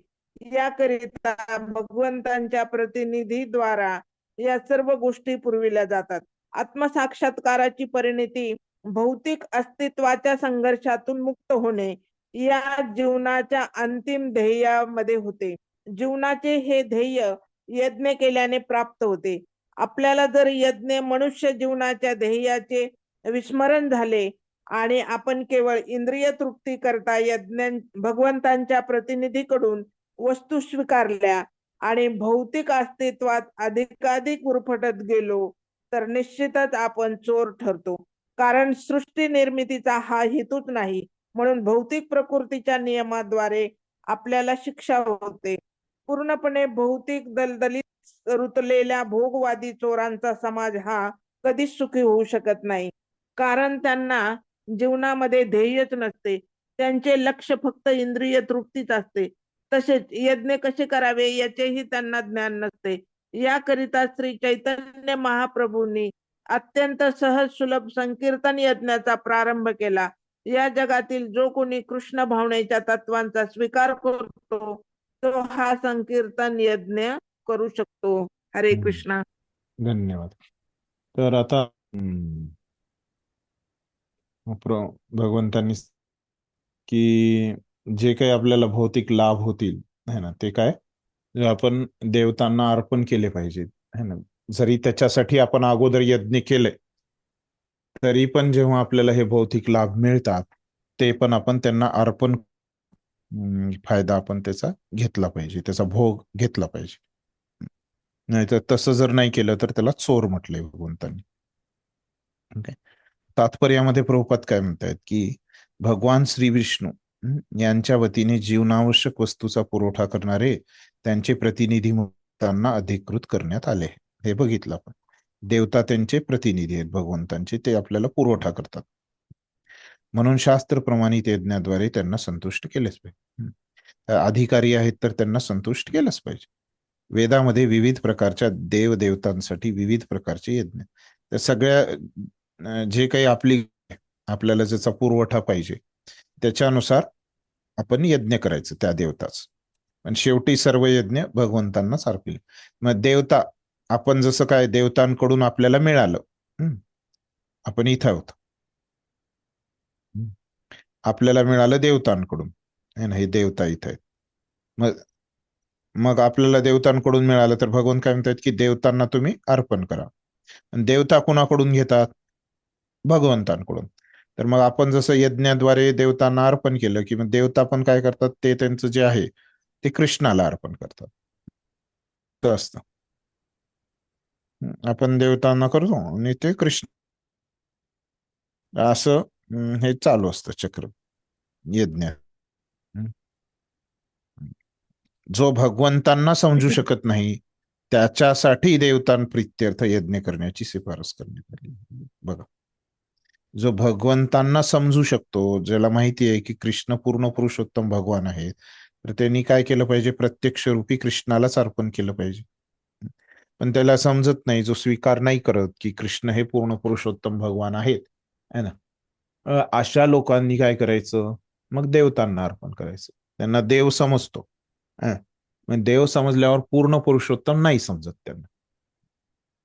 याकरिता भगवंतांच्या प्रतिनिधीद्वारा या सर्व गोष्टी पुरविल्या जातात. आत्मसाक्षात्काराची परिणती भौतिक अस्तित्वाच्या संघर्षातून मुक्त होणे या जीवनाच्या अंतिम ध्येयामध्ये होते. जीवनाचे हे ध्येय यज्ञ केल्याने प्राप्त होते. आपल्याला जर यज्ञ मनुष्य जीवनाच्या ध्येयाचे विस्मरण झाले आणि आपण केवळ इंद्रिय तृप्ती करता भगवंतांच्या प्रतिनिधीकडून वस्तू स्वीकारल्या आणि भौतिक अस्तित्वात अधिकाधिक गुरफटत गेलो, तर निश्चितच आपण चोर ठरतो. कारण सृष्टी निर्मितीचा हा हेतूच नाही. म्हणून भौतिक प्रकृतीच्या नियमाद्वारे आपल्याला शिक्षा होते. पूर्णपणे भौतिक दलदलीत रुतलेल्या भोगवादी चोरांचा समाज हा कधीच सुखी होऊ शकत नाही. कारण त्यांना जीवनामध्ये ध्येयच नसते. त्यांचे लक्ष फक्त इंद्रिय तृप्तीच असते. तसेच यज्ञ कसे करावे याचेही त्यांना ज्ञान नसते. याकरिता श्री चैतन्य महाप्रभूंनी अत्यंत सहज सुलभ संकीर्तन यज्ञाचा प्रारंभ केला. या जगातील जो कोणी कृष्ण भावनेच्या तत्वांचा स्वीकार करतो, तो हा संकीर्तन यज्ञ करू शकतो. हरे कृष्णा. धन्यवाद. तर आता भगवंतांनी की जे काही आपल्याला भौतिक लाभ होतील है ना, ते काय आपण देवतांना अर्पण केले पाहिजेत है ना. जरी त्याच्यासाठी आपण अगोदर यज्ञ केले, तरी पण जेव्हा आपल्याला हे भौतिक लाभ मिळतात, ते पण आपण त्यांना अर्पण, फायदा आपण त्याचा घेतला पाहिजे, त्याचा भोग घेतला पाहिजे. नाहीतर तसं जर नाही केलं तर त्याला चोर म्हटलंय भगवंतांनी. ओके. तात्पर्यामध्ये प्रभुपाद काय म्हणतायत की भगवान श्री विष्णू यांच्या वतीने जीवनावश्यक वस्तूचा पुरवठा करणारे त्यांचे प्रतिनिधी त्यांना अधिकृत करण्यात आले. हे बघितलं आपण. देवता त्यांचे प्रतिनिधी आहेत भगवंतांचे, ते आपल्याला पुरवठा करतात. म्हणून शास्त्र प्रमाणित यज्ञाद्वारे त्यांना संतुष्ट केलेच पाहिजे. अधिकारी आहेत तर त्यांना संतुष्ट केलंच पाहिजे. वेदामध्ये विविध प्रकारच्या देवदेवतांसाठी विविध प्रकारचे यज्ञ, त्या सगळ्या जे काही आपल्याला ज्याचा पुरवठा पाहिजे त्याच्यानुसार आपण यज्ञ करायचं त्या देवताच. पण शेवटी सर्व यज्ञ भगवंतांनाच अर्पिल. मग देवता आपण जसं काय देवतांकडून आपल्याला मिळालं, आपण इथं आहोत, आपल्याला मिळालं देवतांकडून है ना, हे देवता इथं आहेत. मग आपल्याला देवतांकडून मिळालं तर भगवान काय म्हणतात की देवतांना तुम्ही अर्पण करा. देवता कुणाकडून घेतात? भगवंतांकडून. तर मग आपण जसं यज्ञाद्वारे देवतांना अर्पण केलं की मग देवता पण काय करतात, ते त्यांचं जे आहे ते कृष्णाला अर्पण करतात. तर असतं आपण देवतांना करतो आणि ते कृष्ण, असं हे चालू असतं चक्र यज्ञ. जो भगवंतांना समजू शकत नाही त्याच्यासाठी देवतांप्रित्यर्थ यज्ञ करण्याची शिफारस करण्यात आली. बघा, जो भगवंतांना समजू शकतो, ज्याला माहिती आहे की कृष्ण पूर्ण पुरुषोत्तम भगवान आहे, तर त्यांनी काय केलं पाहिजे? प्रत्यक्ष रूपी कृष्णालाच अर्पण केलं पाहिजे. पण त्याला समजत नाही, जो स्वीकार नाही करत की कृष्ण हे पूर्ण पुरुषोत्तम भगवान आहेत है ना, अशा लोकांनी काय करायचं? मग देवतांना अर्पण करायचं. त्यांना देव समजतो, मग देव समजल्यावर पूर्ण पुरुषोत्तम नाही समजत त्यांना,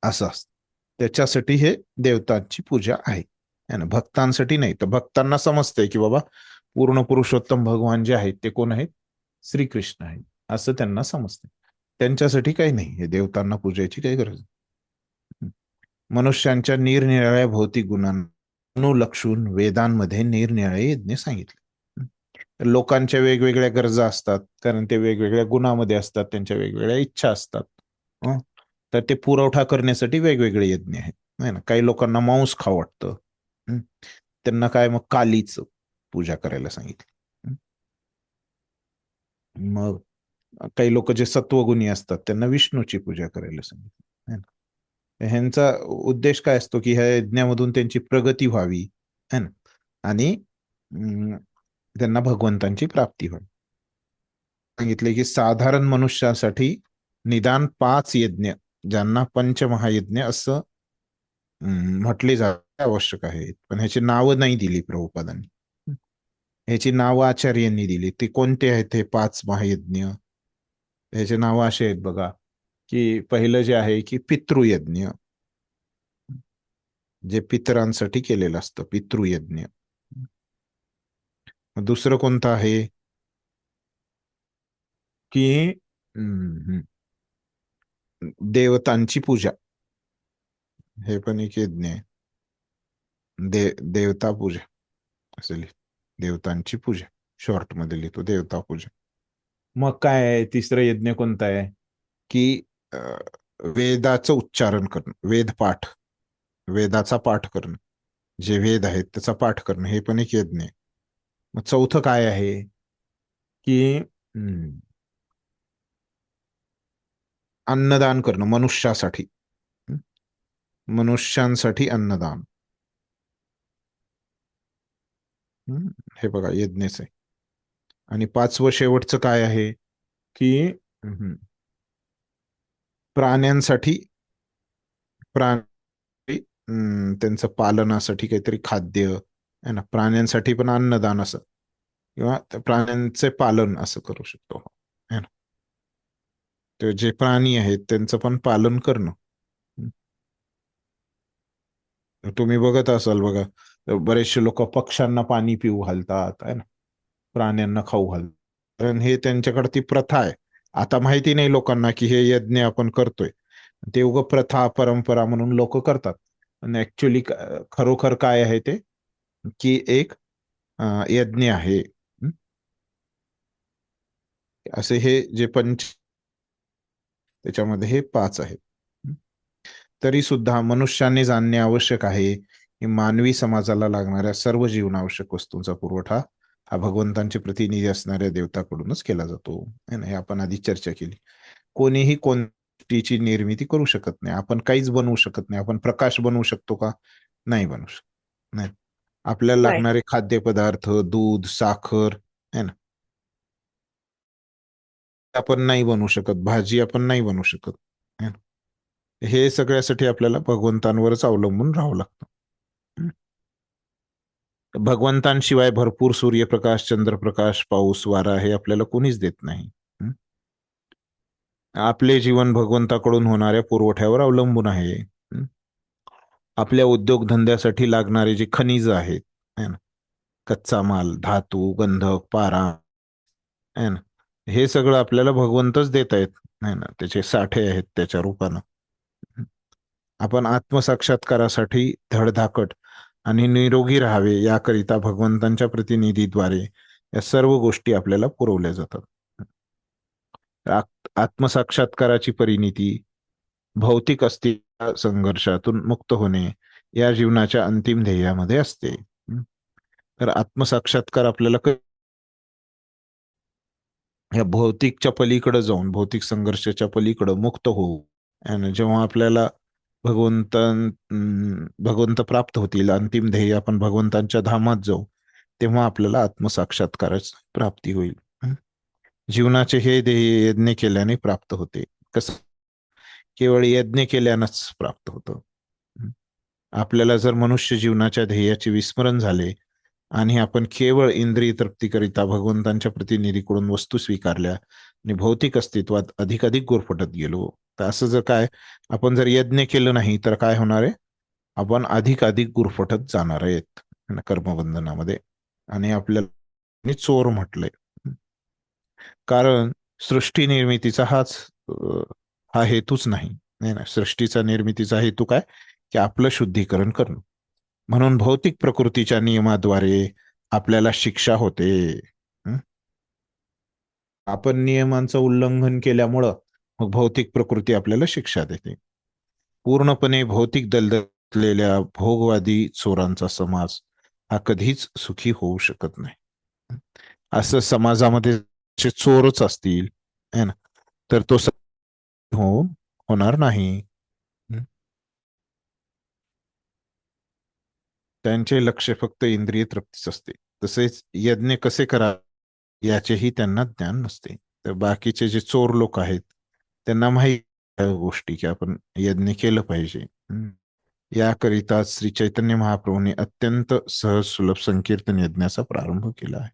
असं असतं. त्याच्यासाठी हे देवतांची पूजा आहे. है ना, भक्तांसाठी नाही. तर भक्तांना समजतंय की बाबा पूर्ण पुरुषोत्तम भगवान जे आहेत ते कोण आहेत, श्रीकृष्ण आहेत, असं त्यांना समजतंय. त्यांच्यासाठी काही नाही, हे देवतांना पूजायची काही गरज नाही. मनुष्यांच्या निरनिराळ्या भौतिक गुणांना अनुलक्षून वेदांमध्ये निरनिराळे यज्ञ सांगितले. लोकांच्या वेगवेगळ्या गरजा असतात, कारण ते वेगवेगळ्या गुणामध्ये असतात, त्यांच्या वेगवेगळ्या इच्छा असतात. तर ते पुरवठा करण्यासाठी वेगवेगळे यज्ञ आहेत, नाही ना. काही लोकांना मांस खावं वाटतं, त्यांना काय मग कालीच पूजा करायला सांगितली. मग काही लोक जे सत्वगुणी असतात त्यांना विष्णूची पूजा करायला सांगितली. ह्यांचा उद्देश काय असतो की ह्या यज्ञामधून त्यांची प्रगती व्हावी, है ना, आणि त्यांना भगवंतांची प्राप्ती व्हावी. सांगितले की साधारण मनुष्यासाठी निदान 5 यज्ञ, ज्यांना पंचमहायज्ञ असं म्हटले जाते, आवश्यक आहे. पण ह्याची नावं नाही दिली प्रभुपादांनी, ह्याची नावं आचार्यांनी दिली. ते कोणते आहेत हे 5 महायज्ञ? ह्याचे नावं असे आहेत बघा, की पहिलं जे आहे की पितृयज्ञ, जे पितरांसाठी केलेलं असतं, पितृयज्ञ. दुसरं कोणतं आहे की देवतांची पूजा, हे पण एक यज्ञ आहे. देवता पूजा असेल, देवतांची पूजा शॉर्ट मध्ये लिहितो, देवता पूजा. मग काय आहे तिसरं यज्ञ कोणतं आहे की वेदाचं उच्चारण करणं, वेदपाठ, वेदाचा पाठ करणं, जे वेद आहेत त्याचा पाठ करणं, हे पण एक यज्ञ आहे. मग चौथं काय आहे की अन्नदान करणं मनुष्यासाठी, मनुष्यांसाठी अन्नदान, हे बघा यज्ञच आहे. आणि 5वं शेवटचं काय आहे की प्राण्यांसाठी, त्यांचं पालनासाठी काहीतरी खाद्य आहे ना, प्राण्यांसाठी पण अन्नदान असं, किंवा प्राण्यांचे पालन असं करू शकतो, है ना. ते जे प्राणी आहेत त्यांचं पण पालन करणं. तुम्ही बघत असाल बघा, बरेचसे लोक पक्ष्यांना पाणी पिऊ घालतात, है ना, प्राण्यांना खाऊ घालतात, कारण हे त्यांच्याकडे ती प्रथा आहे. आता माहिती नाही लोकांना की हे यज्ञ आपण करतोय, ते उग प्रथा परंपरा म्हणून लोक करतात. आणि ऍक्च्युली खरोखर काय आहे ते की एक यज्ञ आहे. असे हे जे त्याच्यामध्ये हे 5 आहेत. तरी सुद्धा मनुष्याने जाणणे आवश्यक आहे की मानवी समाजाला लागणाऱ्या सर्व जीवनावश्यक वस्तूंचा पुरवठा हा भगवंतांचे प्रतिनिधी असणाऱ्या देवताकडूनच केला जातो, हे आपण आधी चर्चा केली. कोणीही कोणतीची निर्मिती करू शकत नाही, आपण काहीच बनवू शकत नाही. आपण प्रकाश बनवू शकतो का? नाही बनवू शकत. नाही. आपल्याला लागणारे खाद्यपदार्थ, दूध, साखर, है ना, आपण नाही बनवू शकत. भाजी आपण नाही बनवू शकत, है ना. हे सगळ्यासाठी आपल्याला भगवंतांवरच अवलंबून राहावं लागतं. भगवंतांशिवाय भरपूर सूर्यप्रकाश, चंद्रप्रकाश, पाऊस, वारा हे आपल्याला कोणीच देत नाही. आपले जीवन भगवंताकडून होणाऱ्या पुरवठ्यावर अवलंबून आहे. आपल्या उद्योगधंद्यासाठी लागणारे जे खनिज आहेत, है ना, कच्चा माल, धातू, गंधक, पारा, है ना, हे सगळं आपल्याला भगवंतच देत आहेत, है ना, त्याचे साठे आहेत त्याच्या रूपानं. आपण आत्मसाक्षात्कारासाठी धडधाकट आणि निरोगी राहावे याकरिता भगवंतांच्या प्रतिनिधीद्वारे या सर्व गोष्टी आपल्याला पुरवल्या जातात. आत्मसाक्षात्काराची परिणिती भौतिक अस्तित्व संघर्षातून मुक्त होणे या जीवनाच्या अंतिम ध्येयामध्ये असते. तर आत्मसाक्षात्कार आपल्याला या भौतिकच्या पलीकडे जाऊन, भौतिक संघर्षाच्या पलीकडे मुक्त होऊ, आणि जेव्हा आपल्याला भगवंत प्राप्त होतील, अंतिम ध्येय आपण भगवंतांच्या धामात जाऊ, तेव्हा आपल्याला आत्मसाक्षात्काराची प्राप्ती होईल. जीवनाचे हे ध्येय यज्ञ केल्याने प्राप्त होते. कसं? केवळ यज्ञ केल्यानंच प्राप्त होतं. आपल्याला जर मनुष्य जीवनाच्या ध्येयाचे विस्मरण झाले आणि आपण केवळ इंद्रिय तृप्तीकरिता भगवंतांच्या प्रतिनिधीकडून वस्तू स्वीकारल्या आणि भौतिक अस्तित्वात अधिकाधिक गुरफटत गेलो, तर असं जर काय आपण जर यज्ञ केलं नाही तर काय होणार आहे? आपण अधिक गुरफटत जाणार आहेत कर्मबंधनामध्ये. आणि आपल्याला चोर म्हटलंय, कारण सृष्टी निर्मितीचा हा हेतूच नाही. नाही ना, सृष्टीचा निर्मितीचा हेतू काय, की आपलं शुद्धीकरण करणं. म्हणून भौतिक प्रकृतीच्या नियमाद्वारे आपल्याला शिक्षा होते. आपण नियमांचं उल्लंघन केल्यामुळं मग भौतिक प्रकृती आपल्याला शिक्षा देते. पूर्णपणे भौतिक दलदलेल्या भोगवादी चोरांचा समाज हा कधीच सुखी होऊ शकत नाही. असं समाजामध्ये चोरच असतील है ना, तर तो होणार नाही. त्यांचे लक्ष फक्त इंद्रिय तृप्तीच असते. तसेच यज्ञ कसे करा याचेही त्यांना ज्ञान नसते. तर बाकीचे जे चोर लोक आहेत त्यांना माहिती गोष्टी की आपण यज्ञ केलं पाहिजे. याकरिता श्री चैतन्य महाप्रभूंनी अत्यंत सहज सुलभ संकीर्तन यज्ञाचा प्रारंभ केला आहे.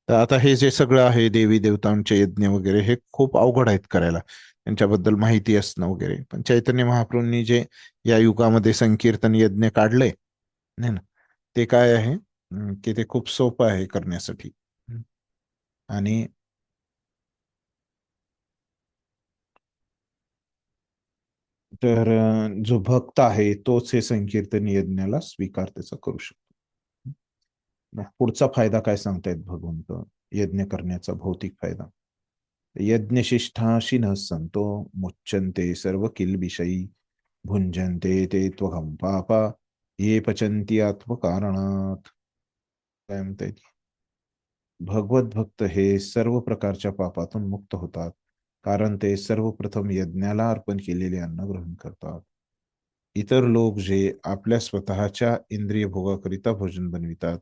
तर आता हे जे सगळं आहे देवी देवतांचे यज्ञ वगैरे हे खूप अवघड आहेत करायला, त्यांच्याबद्दल माहिती असणं वगैरे. पण चैतन्य महाप्रभूंनी जे या युगामध्ये संकीर्तन यज्ञ काढले नाही ना, ते काय आहे की ते खूप सोपं आहे करण्यासाठी. आणि तर जो भक्त आहे तोच हे संकीर्तन यज्ञाला स्वीकार त्याचा करू शकतो. मग पुढचा फायदा काय सांगतायत भगवंत यज्ञ करण्याचा भौतिक फायदा. यज्ञशिष्ठाशी न संतो मुच्यन्ते सर्व किल्बिषयी भुंजन्ते ते त्वहं पापा ये पचन्ति आत्मकारणात. काय म्हणतायत, भगवत भक्त हे सर्व प्रकारच्या पापातून मुक्त होतात, कारण ते सर्वप्रथम यज्ञाला अर्पण केलेले अन्न ग्रहण करतात. इतर लोक जे आपल्या स्वतःच्या इंद्रिय भोगाकरिता भोजन बनवितात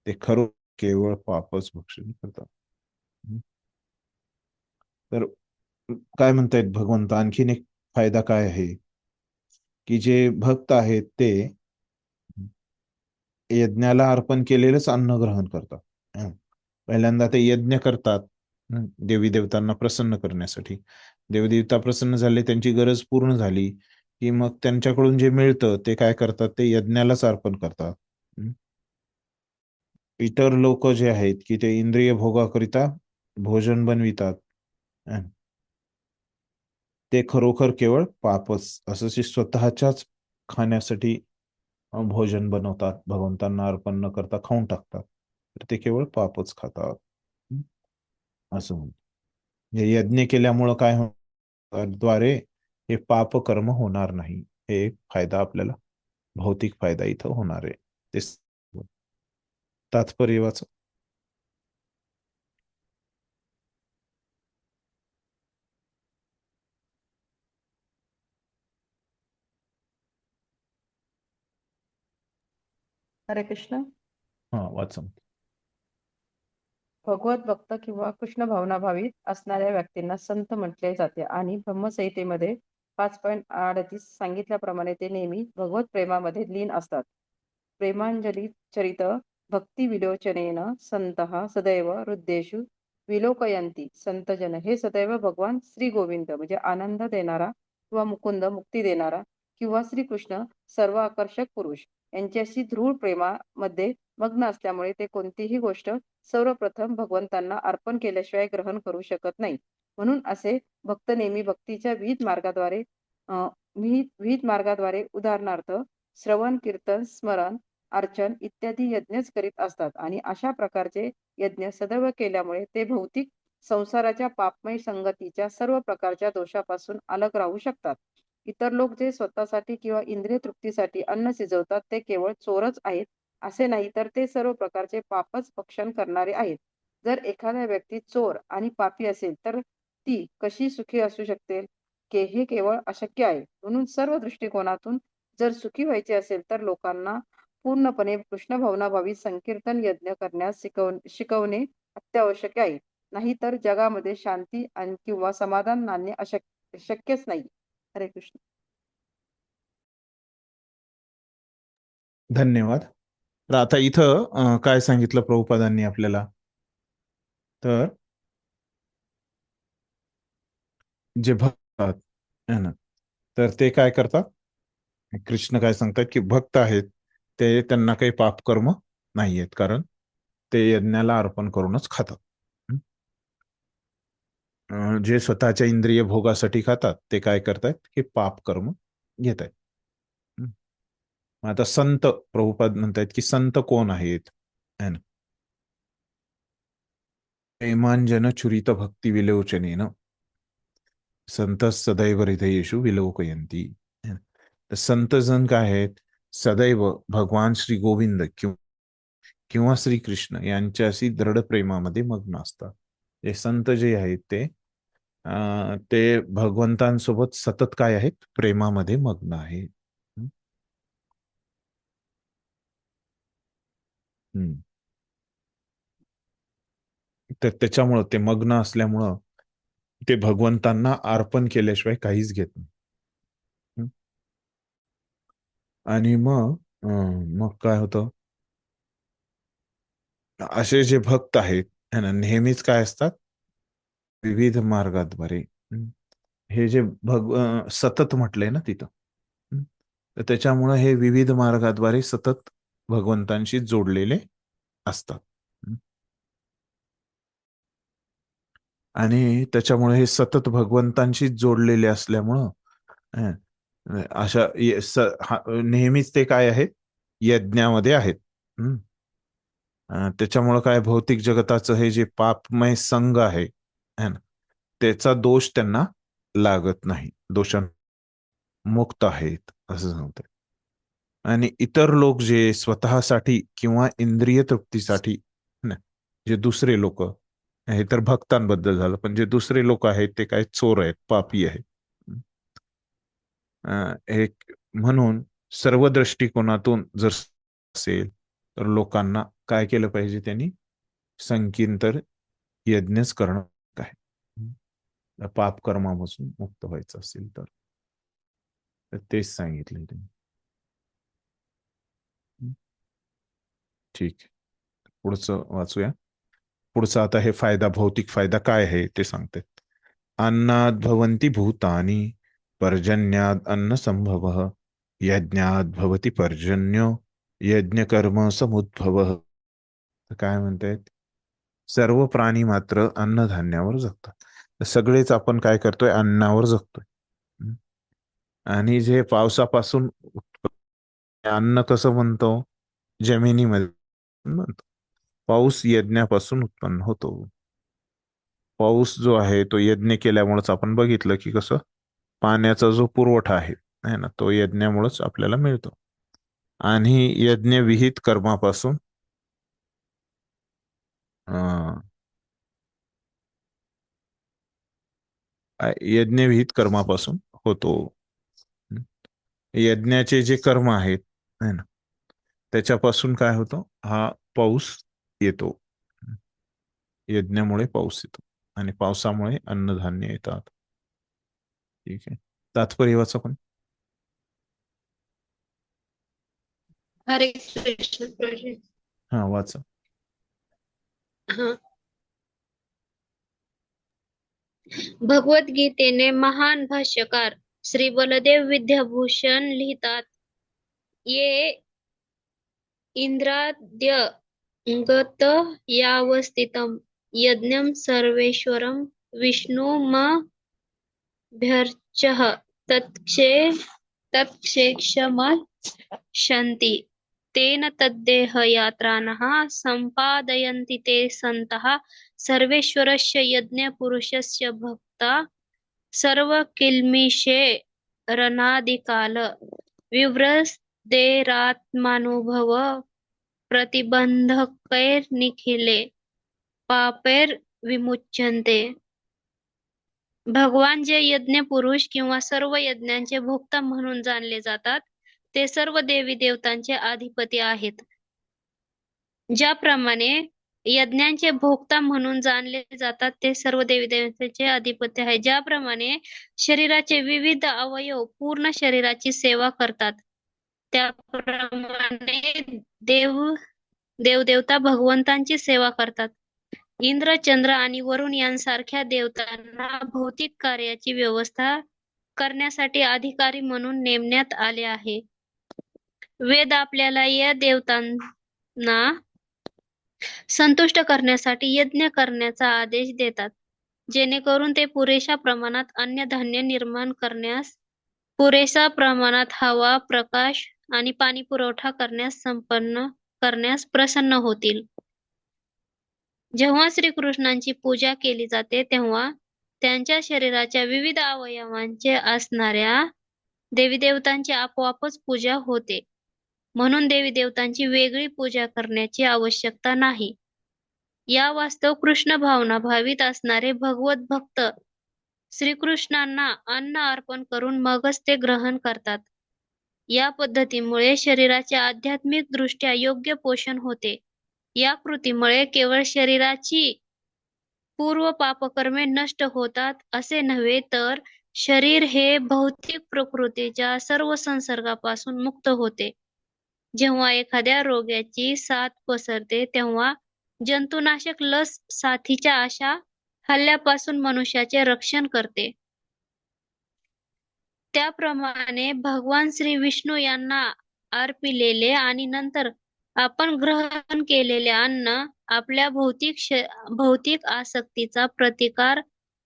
ते खरं केवळ पापच भक्षण करतात. तर काय म्हणतायत भगवंत, आणखीन एक फायदा काय आहे, की जे भक्त आहेत ते यज्ञाला अर्पण केलेलंच अन्न ग्रहण करतात. पहिल्यांदा ते यज्ञ करतात देवी देवतांना प्रसन्न करण्यासाठी. देवदेवता प्रसन्न झाले, त्यांची गरज पूर्ण झाली की मग त्यांच्याकडून जे मिळतं ते काय करतात, ते यज्ञालाच अर्पण करतात. इतर लोक जे आहेत की ते इंद्रिय भोगाकरिता भोजन बनवितात, ते खरोखर केवळ पापच. असं जे स्वतःच्याच खाण्यासाठी भोजन बनवतात, भगवंतांना अर्पण न करता खाऊन टाकतात, तर ते केवळ पापच खातात. असं म्हणतो यज्ञ केल्यामुळं काय द्वारे हे पाप कर्म होणार नाही. हे एक फायदा आपल्याला भौतिक फायदा इथं होणार आहे. ते तात्पर्य वाचा. हरे कृष्ण. हा वाचा. भगवत भक्त किंवा कृष्ण भावनाभावित असणाऱ्या व्यक्तींना संत म्हटले जाते आणि ब्रह्मसंहितेमध्ये 5.38 सांगितल्याप्रमाणे ते नेहमी भगवत प्रेमामध्ये लीन असतात. प्रेमांजली चरित भक्ती विलोचनेन संतः सदैव हृद्येषु विलोकयंती. संतजन हे सदैव भगवान श्री गोविंद म्हणजे आनंद देणारा किंवा मुकुंद मुक्ती देणारा किंवा श्रीकृष्ण सर्व आकर्षक पुरुष यांच्याशी दृढ प्रेमामध्ये मग्न असल्यामुळे ते कोणतीही गोष्ट सर्वप्रथम भगवंतांना अर्पण केल्याशिवाय ग्रहण करू शकत नाही. म्हणून असे भक्त नेहमी भक्तीच्या विविध मार्गाद्वारे उदाहरणार्थ श्रवण कीर्तन स्मरण अर्चन इत्यादी यज्ञच करीत असतात आणि अशा प्रकारचे यज्ञ सदैव केल्यामुळे ते भौतिक संसाराच्या पापमय संगतीच्या सर्व प्रकारच्या दोषापासून अलग राहू शकतात. इतर लोक जे स्वतःसाठी किंवा इंद्रिय तृप्तीसाठी अन्न शिजवतात ते केवळ चोरच आहेत असे नाही, तर ते सर्व प्रकारचे पापच भक्षण करणारे आहेत. जर एखादा व्यक्ती चोर आणि पापी असेल तर ती कशी सुखी असू शकते, हे केवळ अशक्य आहे. म्हणून सर्व दृष्टिकोनातून जर सुखी व्हायचे असेल तर लोकांना पूर्णपणे कृष्ण भावनाभावी संकीर्तन यज्ञ करण्यास शिकवणे अत्यावश्यक आहे. नाहीतर जगामध्ये शांती किंवा समाधान नांदणे शक्यच नाही. हरे कृष्ण. धन्यवाद. तर आता इथं काय सांगितलं प्रभुपादांनी आपल्याला, तर जे भक्त आहेत ना, तर ते काय करतात, कृष्ण काय सांगतात की भक्त आहेत ते त्यांना काही पापकर्म नाही आहेत, कारण ते यज्ञाला अर्पण करूनच खातात. जे स्वतःच्या इंद्रिय भोगासाठी खातात ते काय करतायत की पाप कर्म घेत आहेत. आता संत, प्रभुपाद म्हणतायत की संत कोण आहेत? है ना. प्रेमांजन चुरित भक्ती विलोचनेन संत सदैव हृदयेषु विलोकयंती. है ना. तर संत जण काय आहेत? सदैव भगवान श्री गोविंद किंवा श्रीकृष्ण यांच्याशी दृढ प्रेमामध्ये मग्न असतात. हे संत जे आहेत ते भगवंतांसोबत सतत काय आहेत? प्रेमामध्ये मग्न आहे. तर त्याच्यामुळं ते मग्न असल्यामुळं ते भगवंतांना अर्पण केल्याशिवाय काहीच घेत नाही. आणि मग काय होतं? असे जे भक्त आहेत है ना, नेहमीच काय असतात? विविध मार्गाद्वारे हे जे सतत म्हटलंय ना तिथं, तर त्याच्यामुळे हे विविध मार्गाद्वारे सतत भगवंतांशी जोडलेले असतात. आणि त्याच्यामुळे हे सतत भगवंतांशी जोडलेले असल्यामुळं अशा नेहमीच ते काय आहेत? यज्ञामध्ये आहेत. त्याच्यामुळं काय भौतिक जगताचं हे जे पापमय संघ आहे है ना, त्याचा दोष त्यांना लागत नाही, दोषांमुक्त आहेत असं सांगतात. आणि इतर लोक जे स्वतःसाठी किंवा इंद्रिय तृप्तीसाठी जे दुसरे लोक, हे तर भक्तांबद्दल झालं, पण जे दुसरे लोक आहेत ते काय चोर आहेत, पापी आहेत. एक म्हणून सर्व दृष्टिकोनातून जर असेल तर लोकांना काय केलं पाहिजे? त्यांनी संकीर्तन यज्ञच करणं काय, पाप कर्मापासून मुक्त व्हायचं असेल तर तेच सांगितले त्यांनी. ठीक, पुढचं वाचूया. पुढचा आता हे फायदा, भौतिक फायदा काय आहे ते सांगते. अन्नाद भवन्ति भूतानि पर्जन्याद अन्न संभव यज्ञात भवति पर्जन्यो यज्ञ कर्म समुद्भव. काय म्हणतायत? सर्व प्राणी मात्र अन्नधान्यावर जगतात. सगळेच आपण काय करतोय? अन्नावर जगतोय. आणि जे पावसापासून अन्न कसं म्हणतो? जमिनीमध्ये म्हणतो. पाऊस यज्ञापासून उत्पन्न होतो. पाऊस जो आहे तो यज्ञ केल्यामुळेच आपण बघितलं की कसं पाण्याचा जो पुरवठा आहे ना, तो यज्ञामुळेच आपल्याला मिळतो. आणि यज्ञविहित कर्मापासून यज्ञविहित कर्मापासून होतो. यज्ञाचे जे कर्म आहेत है ना, त्याच्यापासून काय होतं? हा पाऊस येतो. यज्ञामुळे पाऊस येतो आणि पावसामुळे अन्नधान्य येतात. ठीक आहे, तात्पर्य वाचा पण. हरे कृष्ण प्रभू. हा वाचा. भगवद्गीतेने महान भाष्यकार श्री बलदेव विद्याभूषण लिहितात, ये इंद्राद्य गत यावस्थितम यज्ञम सर्वेश्वरम विष्णुमभ्यर्च्य तत्क्षेक्षमशन्ति तेन तद्देह यात्रानः सम्पादयन्ति ते सन्तः सर्वेश्वरस्य यज्ञपुरुषस्य भक्ता सर्वकिल्मिषे रणादिकाल विवृद्धिरात्मानुभव प्रतिबंधकैर्निखिले पापैर्विमुच्यन्ते. भगवान जे यज्ञ पुरुष किंवा सर्व यज्ञांचे भोक्ता म्हणून जाणले जातात ते सर्व देवी देवतांचे अधिपती आहेत. ज्याप्रमाणे यज्ञांचे भोक्ता म्हणून जाणले जातात ते सर्व देवी देवतांचे अधिपती आहेत. ज्याप्रमाणे शरीराचे विविध अवयव पूर्ण शरीराची सेवा करतात, त्याप्रमाणे देवदेवता भगवंतांची सेवा करतात. इंद्र, चंद्र आणि वरुण यांसारख्या देवतांना भौतिक कार्याची व्यवस्था करण्यासाठी अधिकारी म्हणून नेमण्यात आले आहे. वेद आपल्याला या देवतांना संतुष्ट करण्यासाठी यज्ञ करण्याचा आदेश देतात, जेणेकरून ते पुरेशा प्रमाणात अन्नधान्य निर्माण करण्यास, पुरेशा प्रमाणात हवा, प्रकाश आणि पाणी पुरवठा करण्यास प्रसन्न होतील. जेव्हा श्रीकृष्णांची पूजा केली जाते तेव्हा त्यांच्या शरीराच्या विविध अवयवांचे असणाऱ्या देवीदेवतांची आपोआपच पूजा होते. म्हणून देवीदेवतांची वेगळी पूजा करण्याची आवश्यकता नाही. या वास्तव कृष्ण भावना भावित असणारे भगवत भक्त श्रीकृष्णांना अन्न अर्पण करून मगच ते ग्रहण करतात. या पद्धतीमुळे शरीराचे आध्यात्मिक दृष्ट्या योग्य पोषण होते. या कृतीमुळे केवळ शरीराची पूर्व पापकर्मे नष्ट होतात असे नव्हे, तर शरीर हे भौतिक प्रकृतीच्या सर्व संसर्गापासून मुक्त होते. जेव्हा एखाद्या रोगाची साथ पसरते तेव्हा जंतुनाशक लस साथीच्या अशा हल्ल्यापासून मनुष्याचे रक्षण करते. त्याप्रमाणे भगवान श्री विष्णू यांना अर्पिलेले आणि नंतर आपण ग्रहण केलेले अन्न आपल्या भौतिक आसक्तीचा प्रतिकार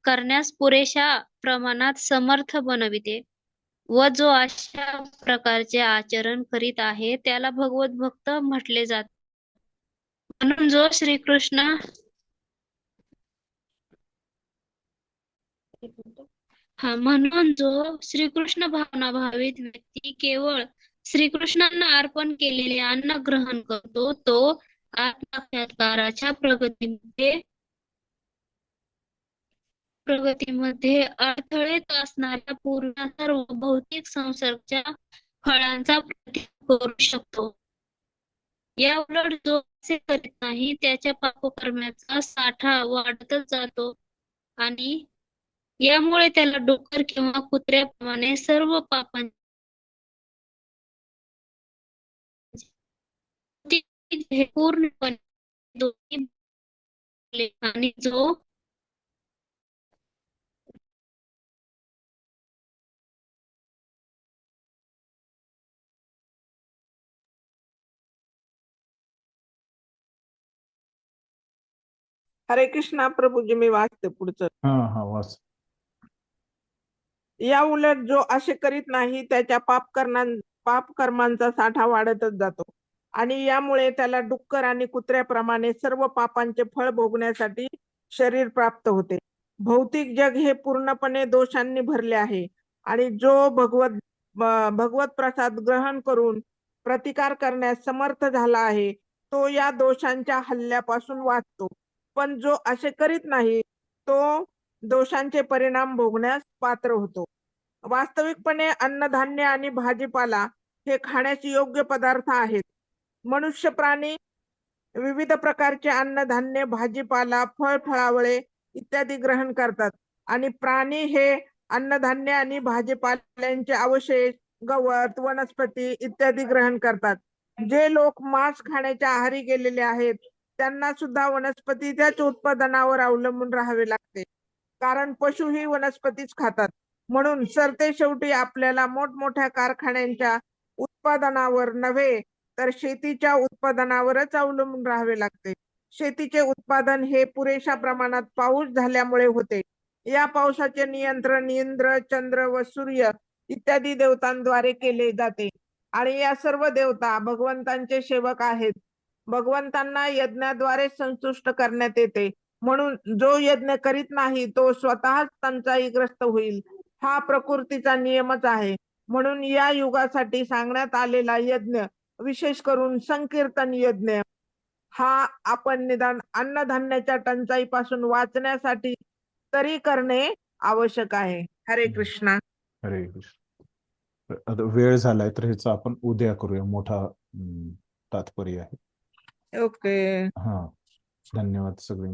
करण्यास पुरेशा प्रमाणात समर्थ बनविते व जो अशा प्रकारचे आचरण करीत आहे त्याला भगवत भक्त म्हटले जाते. म्हणून जो श्रीकृष्ण भावना भावित व्यक्ती केवळ श्रीकृष्णांना अर्पण केलेले अन्न ग्रहण करतो, तो आत्मसाक्षात्काराच्या प्रगतीमध्ये अडथळे असणाऱ्या पूर्ण सर्व भौतिक संसर्गाच्या फळांचा प्रतिकार करू शकतो. या उलट जो असे करीत नाही त्याच्या पापकर्माचा साठा वाढतच जातो आणि यामुळे त्याला डुक्कर किंवा कुत्र्याप्रमाणे सर्व पापांचे पूर्णपणे दोषी आणि जो हरे कृष्णा प्रभूजी, मी वाचते पुढचं. हा वाच. या उलट जो असे करीत नाही त्याच्या पापकर्मांचा साठा वाढतच जातो आणि यामुळे त्याला डुक्कर आणि कुत्र्याप्रमाणे सर्व पापांचे फळ भोगण्यासाठी शरीर प्राप्त होते. भौतिक जग हे पूर्णपणे दोषांनी भरले आहे आणि जो भगवत प्रसाद ग्रहण करून प्रतिकार करण्यास समर्थ झाला आहे तो या दोषांच्या हल्ल्यापासून वाचतो. पण जो असे करीत नाही तो दोषांचे परिणाम भोगण्यास पात्र होतो. वास्तविकपणे अन्नधान्य आणि भाजीपाला हे खाण्याचे योग्य पदार्थ आहेत. मनुष्य प्राणी विविध प्रकारचे अन्नधान्य, भाजीपाला, फळावळे इत्यादी ग्रहण करतात आणि प्राणी हे अन्नधान्य आणि भाजीपाल्यांचे अवशेष, गवत, वनस्पती इत्यादी ग्रहण करतात. जे लोक मांस खाण्याच्या आहारी गेलेले आहेत त्यांना सुद्धा वनस्पतीच्याच उत्पादनावर अवलंबून राहावे लागते, कारण पशु ही वनस्पतीच खातात. म्हणून सरते शेवटी आपल्याला मोठमोठ्या कारखान्यांच्या उत्पादनावर नव्हे तर शेतीच्या उत्पादनावरच अवलंबून राहावे लागते. शेतीचे उत्पादन हे पुरेशा प्रमाणात पाऊस झाल्यामुळे होते. या पावसाचे नियंत्रण इंद्र, चंद्र व सूर्य इत्यादी देवतांद्वारे केले जाते आणि या सर्व देवता भगवंतांचे सेवक आहेत. भगवंतांना यज्ञाद्वारे संतुष्ट करण्यात येते. म्हणून जो यज्ञ करीत नाही तो स्वतःच टंचाईग्रस्त होईल. हा प्रकृतीचा नियमच आहे. म्हणून या युगासाठी सांगण्यात आलेला यज्ञ, विशेष करून संकीर्तन यज्ञ, हा आपण निदान अन्नधान्याच्या टंचाईपासून वाचण्यासाठी तरी करणे आवश्यक आहे. हरे कृष्णा. हरे कृष्ण. आता वेळ झालाय तर ह्याचा आपण उद्या करूया. मोठा तात्पर्य आहे. ओके. हा, धन्यवाद सगळ्यांचे.